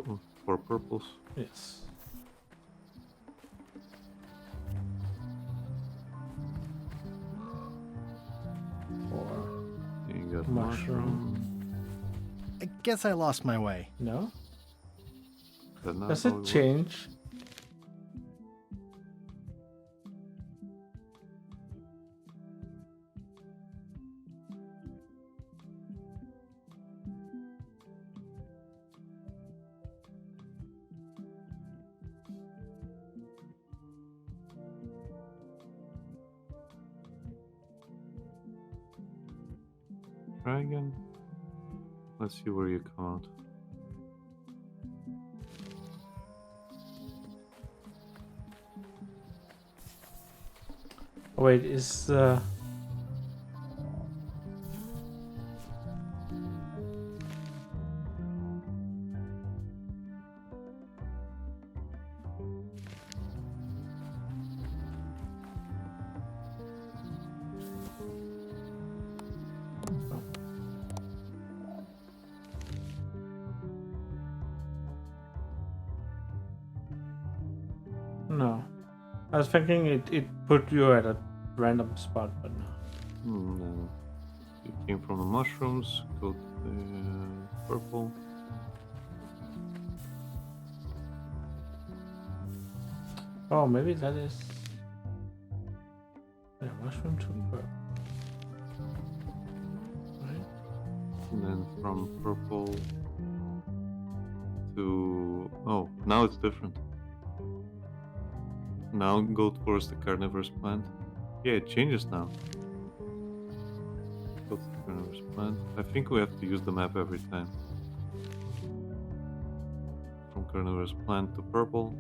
again. 4 purples. Yes. You got Mushroom. mushroom. I guess I lost my way. No? that not Does how it works? change? Try again. Let's see where you come out. Oh, wait, is no. I was thinking it put you at a random spot, but no. No. You came from the mushrooms, go to the purple. Oh, maybe that is. Yeah, mushroom to purple. Right? And then from purple to... Oh, now it's different. Now go towards the carnivorous plant. Yeah, it changes now. Go to the carnivorous plant. I think we have to use the map every time. From carnivorous plant to purple.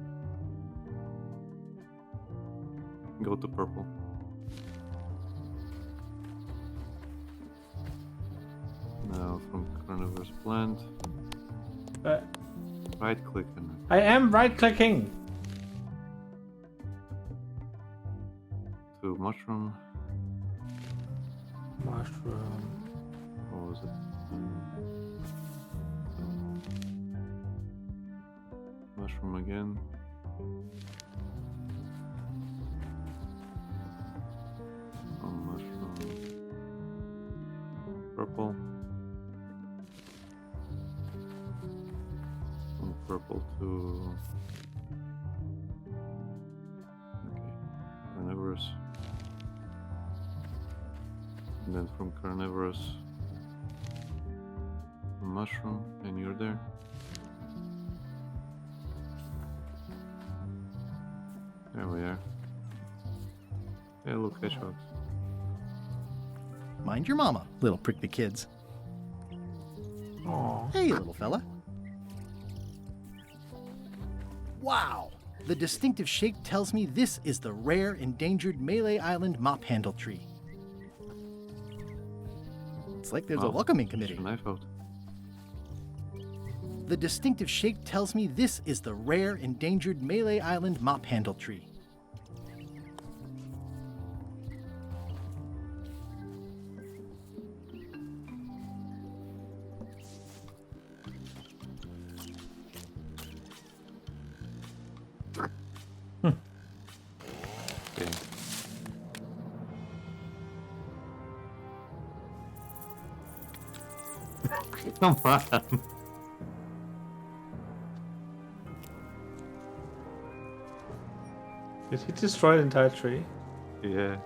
Go to purple. Now from carnivorous plant. Right click on it. I am right clicking. To mushroom. Mushroom. What was it? Mushroom again. Mushroom. Purple. From purple to... Okay. Carnivorous. And then from carnivorous mushroom, and you're there. There we are. Hey, look, hedgehogs. Mind your mama, little prickly kids. Aww. Hey, little fella. Wow! The distinctive shape tells me this is the rare endangered Malay Island mop handle tree. It's like there's a welcoming committee. Knife out. The distinctive shape tells me this is the rare endangered Malay Island mop handle tree. Okay. Come on. Did he destroy the entire tree? Yeah.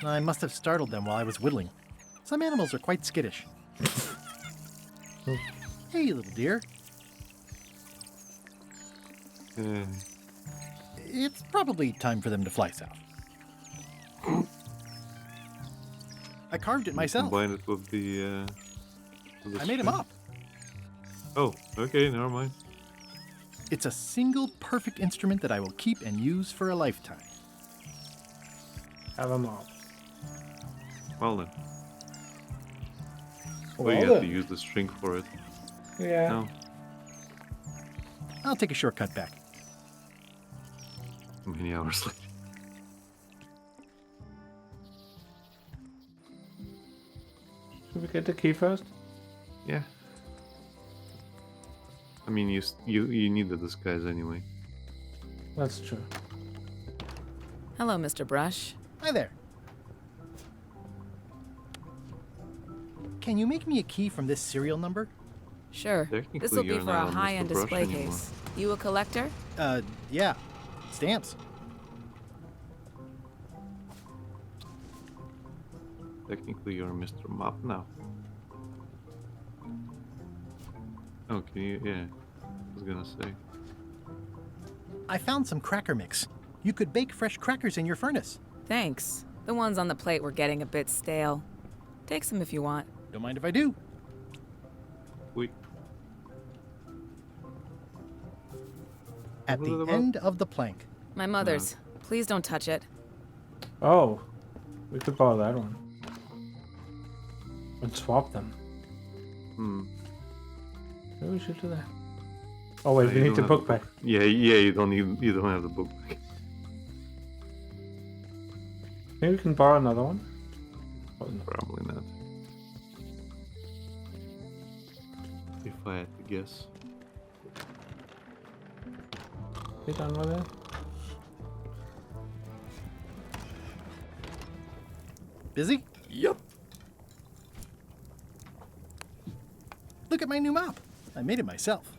I must have startled them while I was whittling. Some animals are quite skittish. Hey, little dear. It's probably time for them to fly south. I carved it myself. Combine it with the I made him up. Oh, okay, never mind. It's a single perfect instrument that I will keep and use for a lifetime. Have him up. Well then. Well you have to then. use the string for it. Yeah. No. I'll take a shortcut back. Many hours later. Should we get the key first? Yeah. I mean, you need the disguise anyway. That's true. Hello, Mr. Brush. Hi there. Can you make me a key from this serial number? Sure. Technically, This will be you're for not a on high-end Mr. Brush display anymore. case. You a collector? Yeah. Stamps. Technically, you're Mr. Mop now. Oh, can you? Yeah. I was gonna say. I found some cracker mix. You could bake fresh crackers in your furnace. Thanks. The ones on the plate were getting a bit stale. Take some if you want. Don't mind if I do. Wait. At the end of the plank. My mother's. Please don't touch it. Oh, we could borrow that one. And swap them. Maybe we should do that. Oh wait, we need the book back. Yeah, you don't have the book back. Maybe we can borrow another one. Oh, no. Probably not. If I had to guess. You done with it? Busy? Yep. Look at my new mop. I made it myself.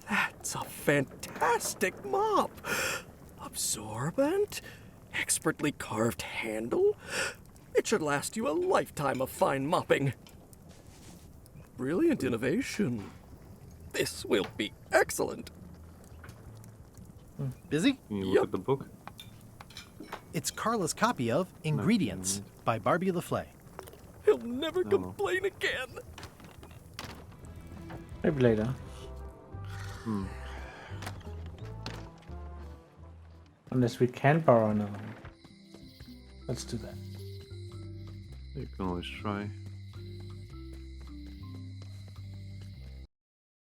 That's a fantastic mop. Absorbent, expertly carved handle. It should last you a lifetime of fine mopping. Brilliant innovation. This will be excellent. Busy? Can you look at the book? It's Carla's copy of Ingredients by Barbie LaFlay. He'll never complain again. Maybe later. Unless we can borrow another one. Let's do that. You can always try.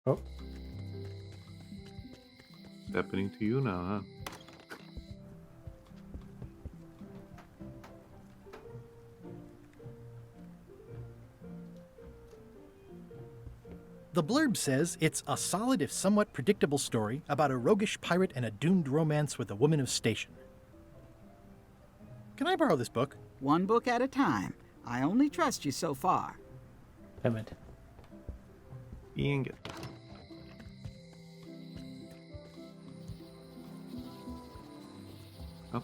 Oh. It's happening to you now, huh? The blurb says it's a solid if somewhat predictable story about a roguish pirate and a doomed romance with a woman of station. Can I borrow this book? One book at a time. I only trust you so far. Damn it. Being it. Up.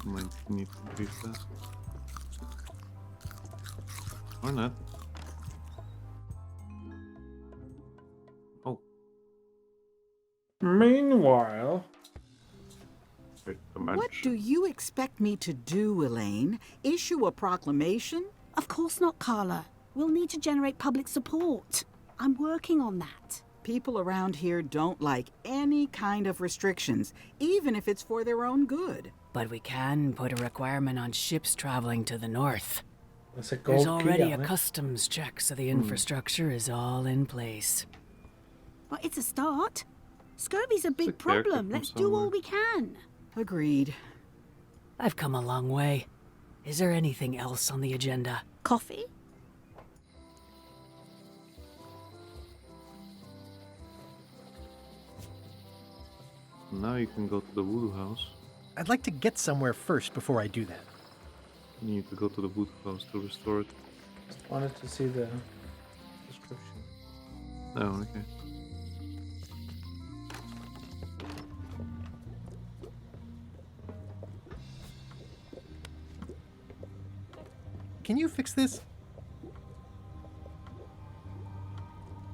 Might need to brief that. Or not. Oh. Meanwhile... What do you expect me to do, Elaine? Issue a proclamation? Of course not, Carla. We'll need to generate public support. I'm working on that. People around here don't like any kind of restrictions, even if it's for their own good. But we can put a requirement on ships traveling to the north. That's a gold There's key already on a it. customs check, so the infrastructure is all in place. Well, it's a start. Scurvy's a big a character problem. from Let's do all somewhere. we can. Agreed. I've come a long way. Is there anything else on the agenda? Coffee? Now you can go to the voodoo house. I'd like to get somewhere first before I do that. You need to go to the voodoo house to restore it. Just wanted to see the description. Oh, okay. Can you fix this?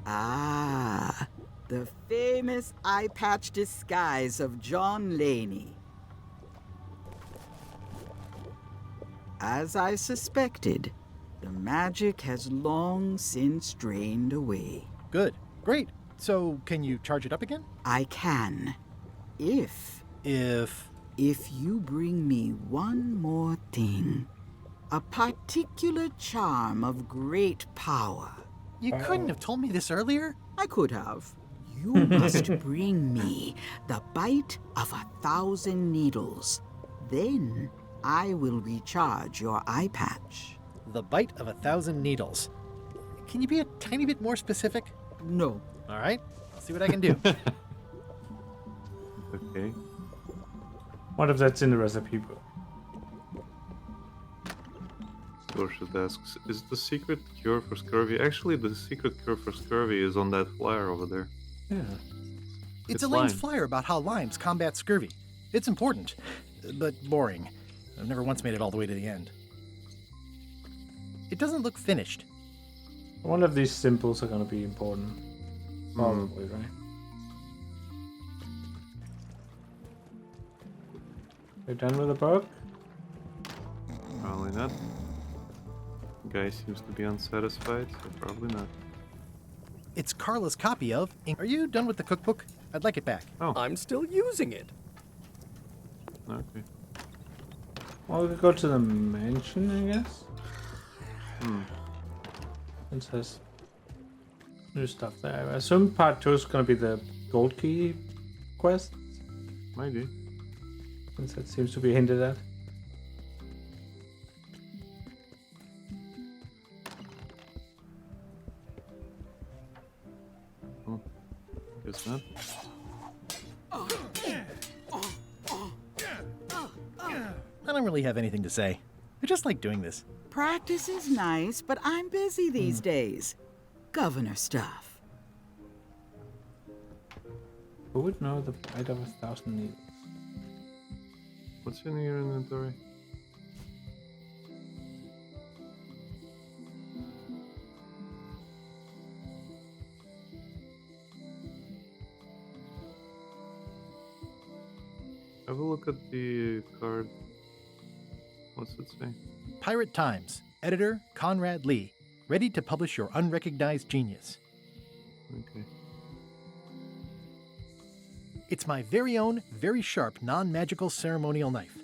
Ah, the famous eye patch disguise of John Laney. As I suspected, the magic has long since drained away. Good. Great. So, can you charge it up again? I can. If you bring me one more thing. A particular charm of great power. You couldn't have told me this earlier? I could have. You must bring me the bite of 1,000 needles. Then I will recharge your eye patch. The bite of 1,000 needles. Can you be a tiny bit more specific? No. All right, I'll see what I can do. Okay. What if that's in the recipe book? Dorset asks, is the secret cure for scurvy? Actually, the secret cure for scurvy is on that flyer over there. Yeah. It's Elaine's lime. flyer about how limes combat scurvy. It's important, but boring. I've never once made it all the way to the end. It doesn't look finished. I wonder if these symbols are going to be important. Probably, right? We're done with the book? Probably not. Guy seems to be unsatisfied, so probably not. It's Carla's copy of... Are you done with the cookbook? I'd like it back. Oh. I'm still using it. Okay. Well, we could go to the mansion, I guess? It says new stuff there. I assume part 2 is going to be the gold key quest, Maybe. since that seems to be hinted at. Oh, guess not. I don't really have anything to say. I just like doing this. Practice is nice, but I'm busy these days. Governor stuff. Who would know the bite of 1,000 needles? What's in your inventory? Have a look at the card. What's it say? Pirate Times. Editor Conrad Lee. Ready to publish your unrecognized genius. Okay. It's my very own, very sharp, non-magical ceremonial knife.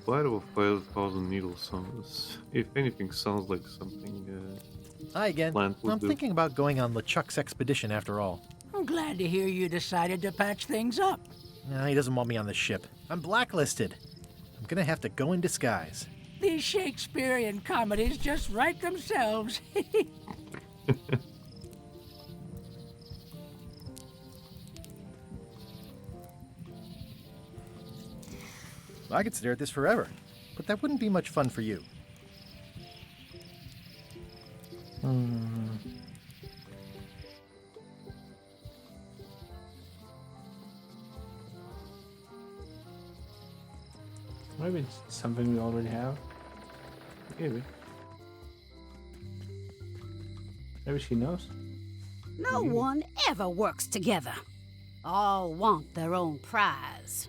Bite of 5,000 needles sounds, if anything, sounds like something Hi again. plant would I'm do. thinking about going on LeChuck's expedition after all. I'm glad to hear you decided to patch things up. No, he doesn't want me on the ship. I'm blacklisted. I'm gonna have to go in disguise. These Shakespearean comedies just write themselves. I could stare at this forever, but that wouldn't be much fun for you. Maybe it's something we already have. Maybe. Maybe she knows. No one ever works together. All want their own prize.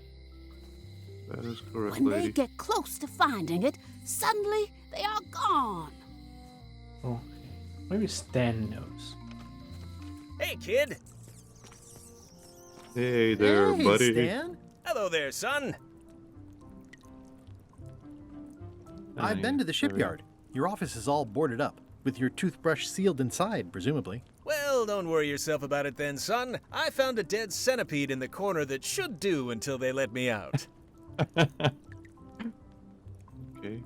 That is correct, When lady. they get close to finding it, suddenly they are gone. Okay. Maybe Stan knows. Hey, kid. Hey there, Hey, buddy. Stan. Hello there, son. I've been to the shipyard. Your office is all boarded up, with your toothbrush sealed inside, presumably. Well, don't worry yourself about it then, son. I found a dead centipede in the corner that should do until they let me out. Okay.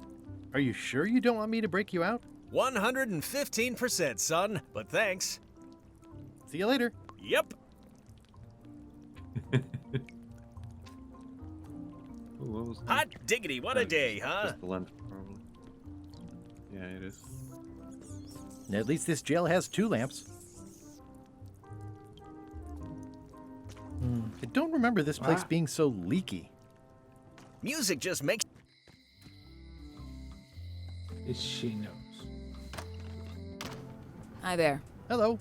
Are you sure you don't want me to break you out? 115%, son, but thanks. See you later. Yep. Ooh, what was that? Hot diggity, what a day, huh? Just the lens, probably. Yeah, it is. At least this jail has 2 lamps. I don't remember this place being so leaky. Music just makes... She knows. Hi there. Hello.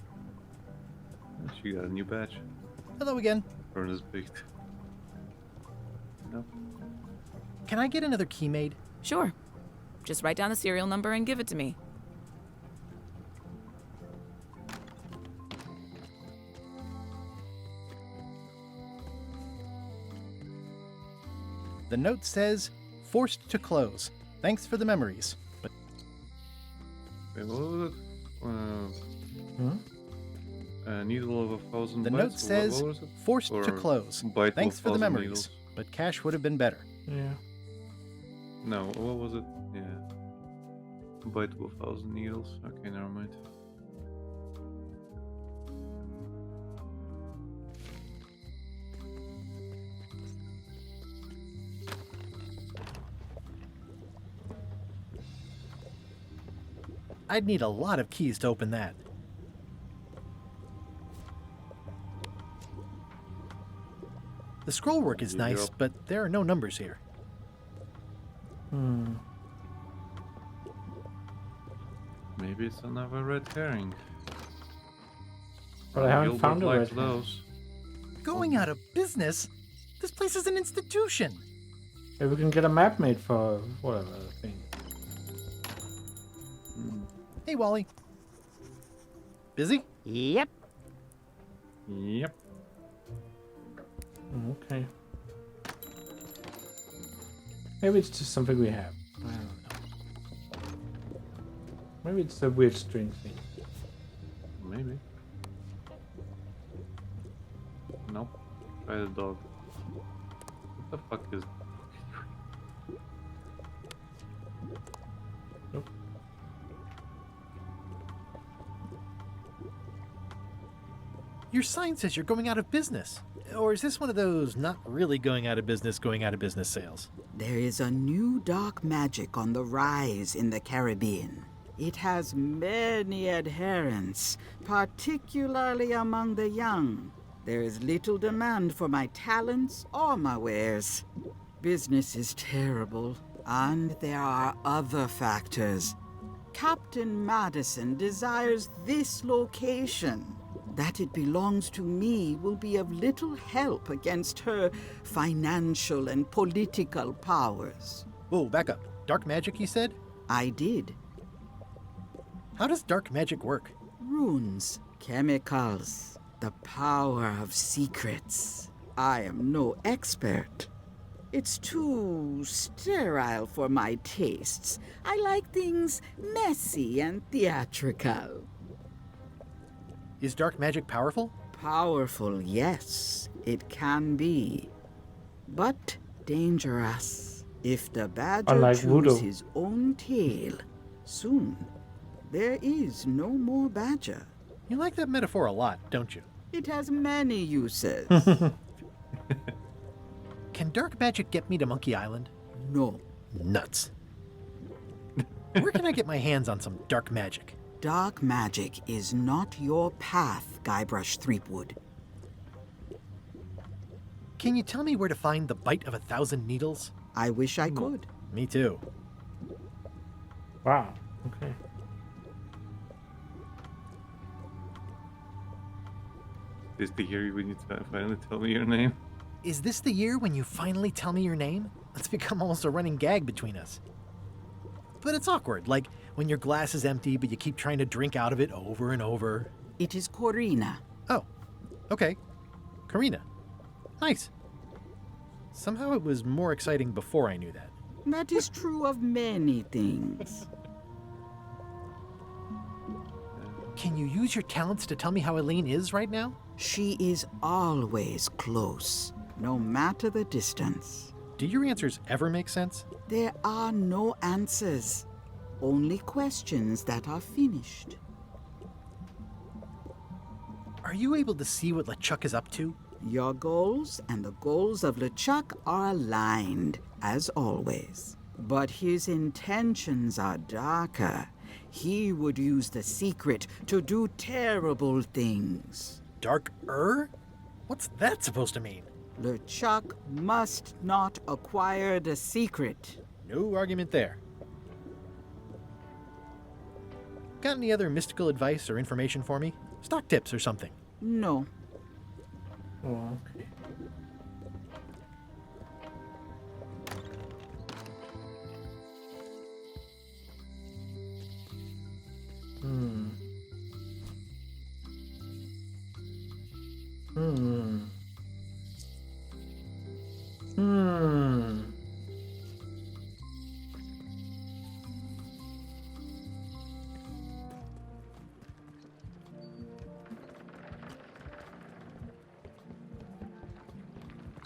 She got a new badge. Hello again. Furnace baked. No. Can I get another key made? Sure. Just write down the serial number and give it to me. The note says, forced to close. Thanks for the memories. But Wait, what was it? Needle of 1,000 the bytes? note says, What was it? forced Or to close. byte Thanks of for the 1,000 memories. needles? But cash would have been better. Yeah. No, what was it? Yeah. Byte of 1,000 needles. Okay, never mind. I'd need a lot of keys to open that. The scroll work is nice, but there are no numbers here. Maybe it's another red herring. But I haven't Gilbert found a red likes herring. those. Going out of business? This place is an institution. Maybe we can get a map made for whatever thing. Hey, Wally. Busy? Yep. Yep. Okay. Maybe it's just something we have. I don't know. Maybe it's a weird string thing. Maybe. Nope. Try the dog. What the fuck is... Nope. Your sign says you're going out of business. Or is this one of those not really going out of business sales? There is a new dark magic on the rise in the Caribbean. It has many adherents, particularly among the young. There is little demand for my talents or my wares. Business is terrible, and there are other factors. Captain Madison desires this location. That it belongs to me will be of little help against her financial and political powers. Whoa, back up. Dark magic, you said? I did. How does dark magic work? Runes, chemicals, the power of secrets. I am no expert. It's too sterile for my tastes. I like things messy and theatrical. Is dark magic powerful? Powerful, yes, it can be. But dangerous. If the badger Unlike chews voodoo. his own tail, soon there is no more badger. You like that metaphor a lot, don't you? It has many uses. Can dark magic get me to Monkey Island? No. Nuts. Where can I get my hands on some dark magic? Dark magic is not your path, Guybrush Threepwood. Can you tell me where to find the bite of 1,000 needles? I wish I could. Me too. Wow. Okay. Is the year when you finally tell me your name? Is this the year when you finally tell me your name? It's become almost a running gag between us. But it's awkward, like when your glass is empty but you keep trying to drink out of it over and over. It is Corina. Oh, okay. Karina. Nice. Somehow it was more exciting before I knew that. That is true of many things. Can you use your talents to tell me how Eileen is right now? She is always close, no matter the distance. Do your answers ever make sense? There are no answers, only questions that are finished. Are you able to see what LeChuck is up to? Your goals and the goals of LeChuck are aligned, as always. But his intentions are darker. He would use the secret to do terrible things. Dark-er? What's that supposed to mean? LeChuck must not acquire the secret. No argument there. Got any other mystical advice or information for me? Stock tips or something? No. Oh, okay.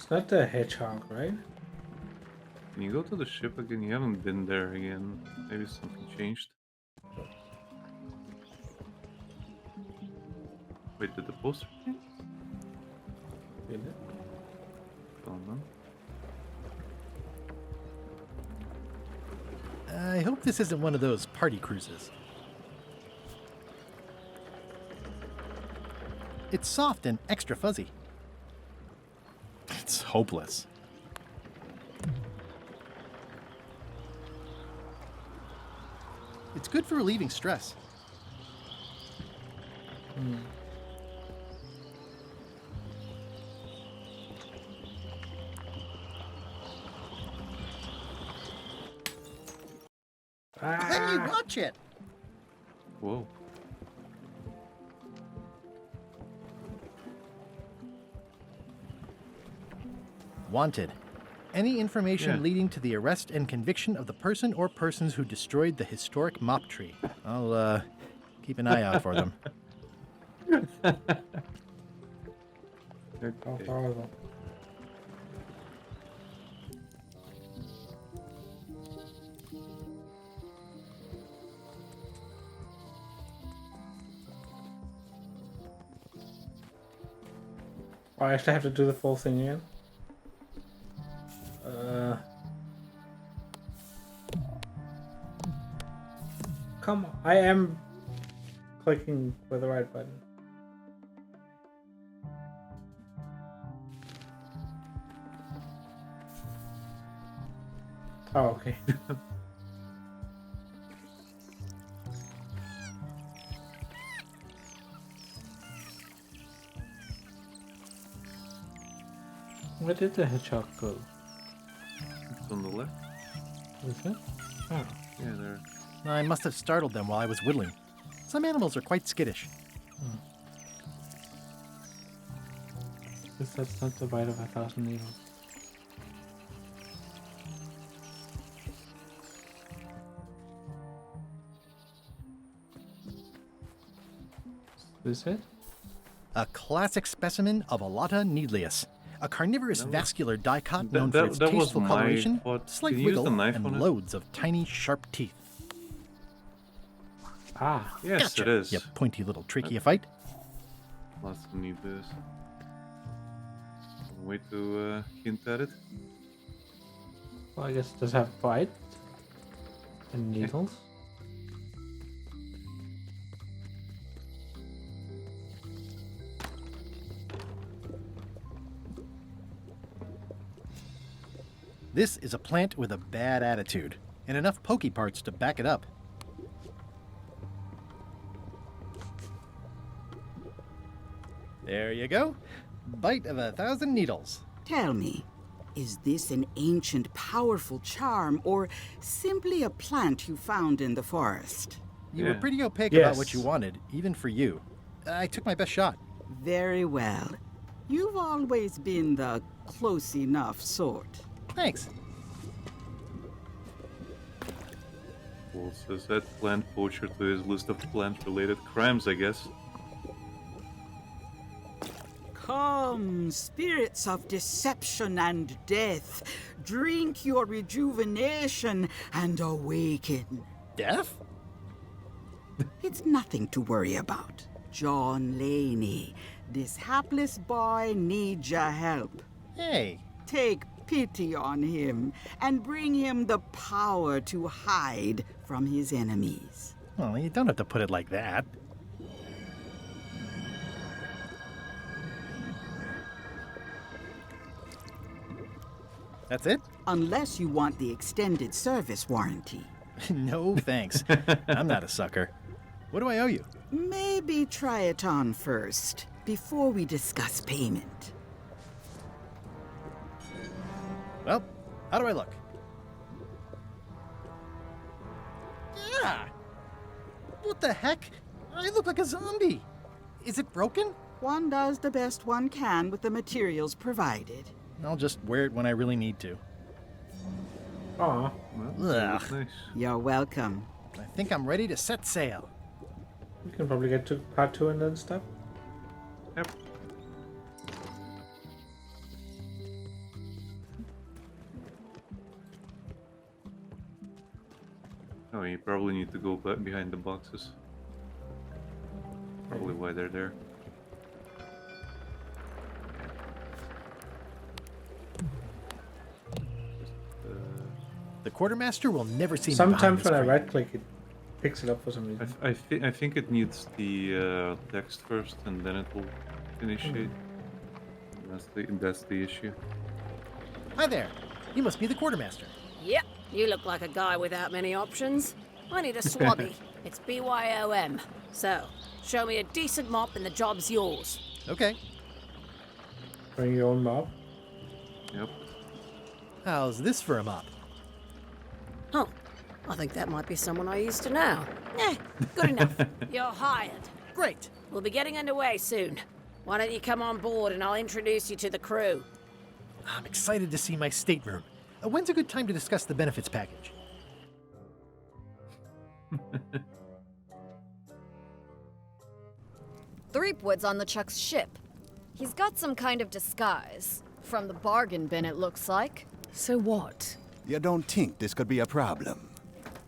It's not the hedgehog, right? Can you go to the ship again? You haven't been there again. Maybe something changed. Wait, did the poster change? Did it? Don't know. I hope this isn't one of those party cruises. It's soft and extra fuzzy. It's hopeless. It's good for relieving stress. Let me watch it. Whoa. Wanted. Any information Yeah. leading to the arrest and conviction of the person or persons who destroyed the historic mop tree. I'll, keep an eye out for them. Horrible. I actually have to do the full thing again. Come on, I am clicking with the right button. Oh, okay. Where did the hedgehog go? It's on the left. Is it? Oh. Yeah, there. I must have startled them while I was whittling. Some animals are quite skittish. That's not the bite of 1,000 needles. Is it? A classic specimen of Alata needleus, a carnivorous vascular dicot That- known that- for its that was tasteful my coloration, thought. slight Can you use the wiggle, knife on and it? loads of tiny, sharp teeth. Ah, Yes, gotcha, it is. You pointy little trichiophite. Lots of need this. Way to hint at it. well, I guess it does have bite and needles. This is a plant with a bad attitude, and enough pokey parts to back it up. There you go. Bite of 1,000 needles. Tell me, is this an ancient, powerful charm, or simply a plant you found in the forest? You were pretty opaque Yes. about what you wanted, even for you. I took my best shot. Very well. You've always been the close enough sort. Thanks. Well, says that plant poacher to his list of plant-related crimes, I guess. Come, spirits of deception and death, drink your rejuvenation and awaken. Death? It's nothing to worry about. John Laney, this hapless boy needs your help. Hey. Take pity on him and bring him the power to hide from his enemies. Well, you don't have to put it like that. That's it? Unless you want the extended service warranty. No, thanks. I'm not a sucker. What do I owe you? Maybe try it on first, before we discuss payment. Well, how do I look? Yeah! What the heck? I look like a zombie. Is it broken? One does the best one can with the materials provided. I'll just wear it when I really need to. Aw. Ugh. You're welcome. I think I'm ready to set sail. You can probably get to part 2 and then stuff. Yep. mean, you probably need to go back behind the boxes. Probably why they're there. The quartermaster will never see me Sometimes when I behind this right click, it picks it up for some reason. I think it needs the text first, and then it will initiate. That's the issue. screen. Hi there. You must be the quartermaster. Yep, you look like a guy without many options. I need a swabby. It's BYOM. So, show me a decent mop and the job's yours. Okay. Bring your own mop. Yep. How's this for a mop? Huh. I think that might be someone I used to know. Good enough. You're hired. Great. We'll be getting underway soon. Why don't you come on board and I'll introduce you to the crew? I'm excited to see my stateroom. When's a good time to discuss the benefits package? Threepwood's on LeChuck's ship. He's got some kind of disguise. From the bargain bin, it looks like. So what? You don't think this could be a problem?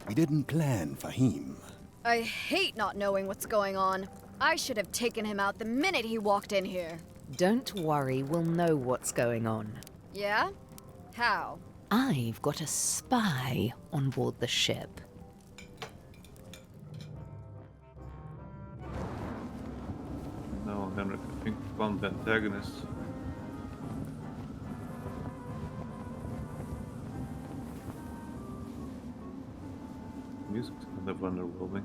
We didn't plan for him. I hate not knowing what's going on. I should have taken him out the minute he walked in here. Don't worry, we'll know what's going on. Yeah? How? I've got a spy on board the ship. No, Henrik, I think we found the antagonist. Music's kind of underwhelming.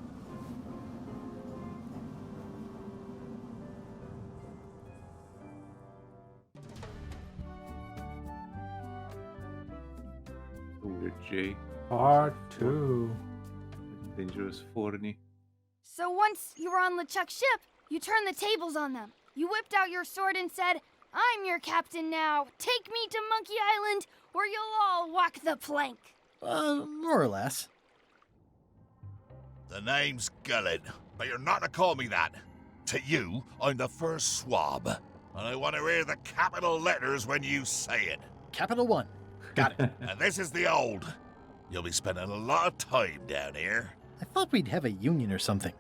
Weird J. Part 2. Dangerous Forney. So once you were on LeChuck's ship, you turned the tables on them. You whipped out your sword and said, "I'm your captain now. Take me to Monkey Island, or you'll all walk the plank." More or less. The name's Gullet, but you're not to call me that. To you, I'm the first swab, and I want to hear the capital letters when you say it. Capital 1. Got it. And this is the old. You'll be spending a lot of time down here. I thought we'd have a union or something.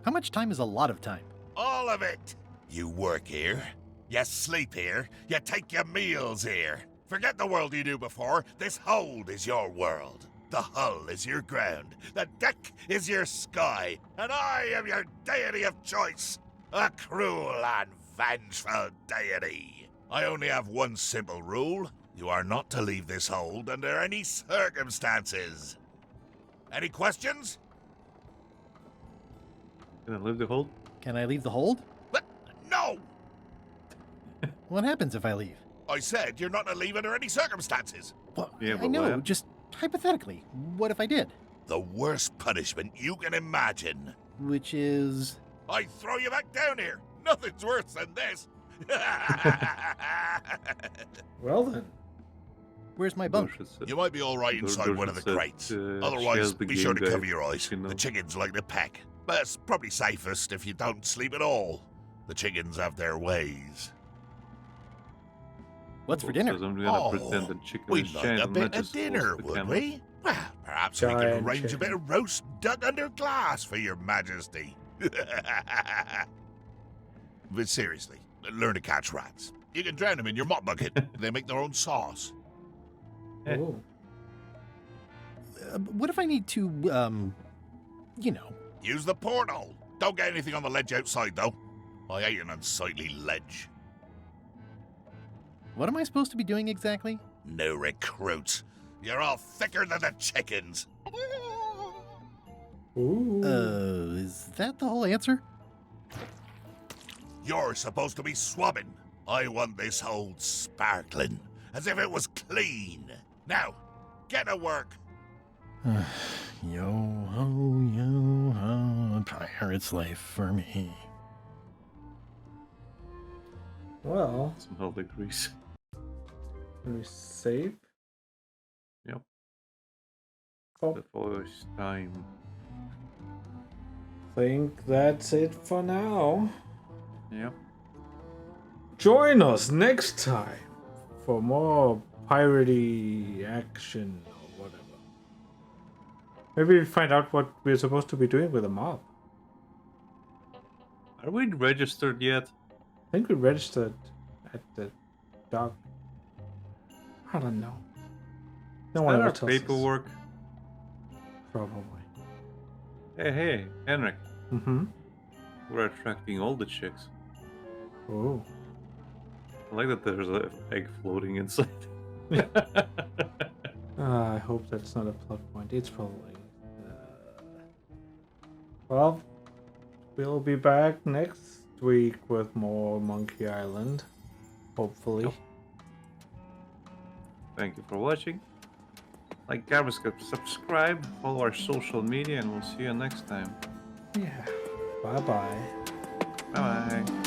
How much time is a lot of time? All of it. You work here, you sleep here, you take your meals here. Forget the world you knew before. This hold is your world. The hull is your ground. The deck is your sky. And I am your deity of choice. A cruel and vengeful deity. I only have one simple rule. You are not to leave this hold under any circumstances. Any questions? Can I leave the hold? Can I leave the hold? But no! What happens if I leave? I said you're not to leave under any circumstances. Well, Yeah, I know, just hypothetically. What if I did? The worst punishment you can imagine. Which is... I throw you back down here. Nothing's worse than this. Well then. Where's my bunk? You might be all right inside one of the crates. Otherwise, be sure to cover your eyes. The chickens like to peck. But it's probably safest if you don't sleep at all. The chickens have their ways. What's for dinner? We'd like a bit of dinner, would we? Well, perhaps we can arrange a bit of roast duck under glass for your majesty. But seriously, learn to catch rats. You can drown them in your mop bucket. They make their own sauce. Oh. What if I need to, you know... Use the porthole. Don't get anything on the ledge outside, though. I hate an unsightly ledge. What am I supposed to be doing exactly? No recruits. You're all thicker than the chickens. Is that the whole answer? You're supposed to be swabbing. I want this hold sparkling, as if it was clean. Now, get to work. Yo-ho, pirate's life for me. Well. Somehow degrees. Can we save? Yep. Oh. The first time. Think that's it for now. Yep. Join us next time for more piratey action or whatever. Maybe we find out what we're supposed to be doing with the mob. Are we registered yet? I think we registered at the dock. I don't know. No one ever tells paperwork. us. Probably. Hey, Henrik. Mm-hmm. We're attracting all the chicks. Oh. I like that there's an egg floating inside. I hope that's not a plot point. It's probably. Well, we'll be back next week with more Monkey Island. Hopefully. Yep. Thank you for watching. Like, comment, subscribe, follow our social media, and we'll see you next time. Yeah. Bye-bye. Bye-bye.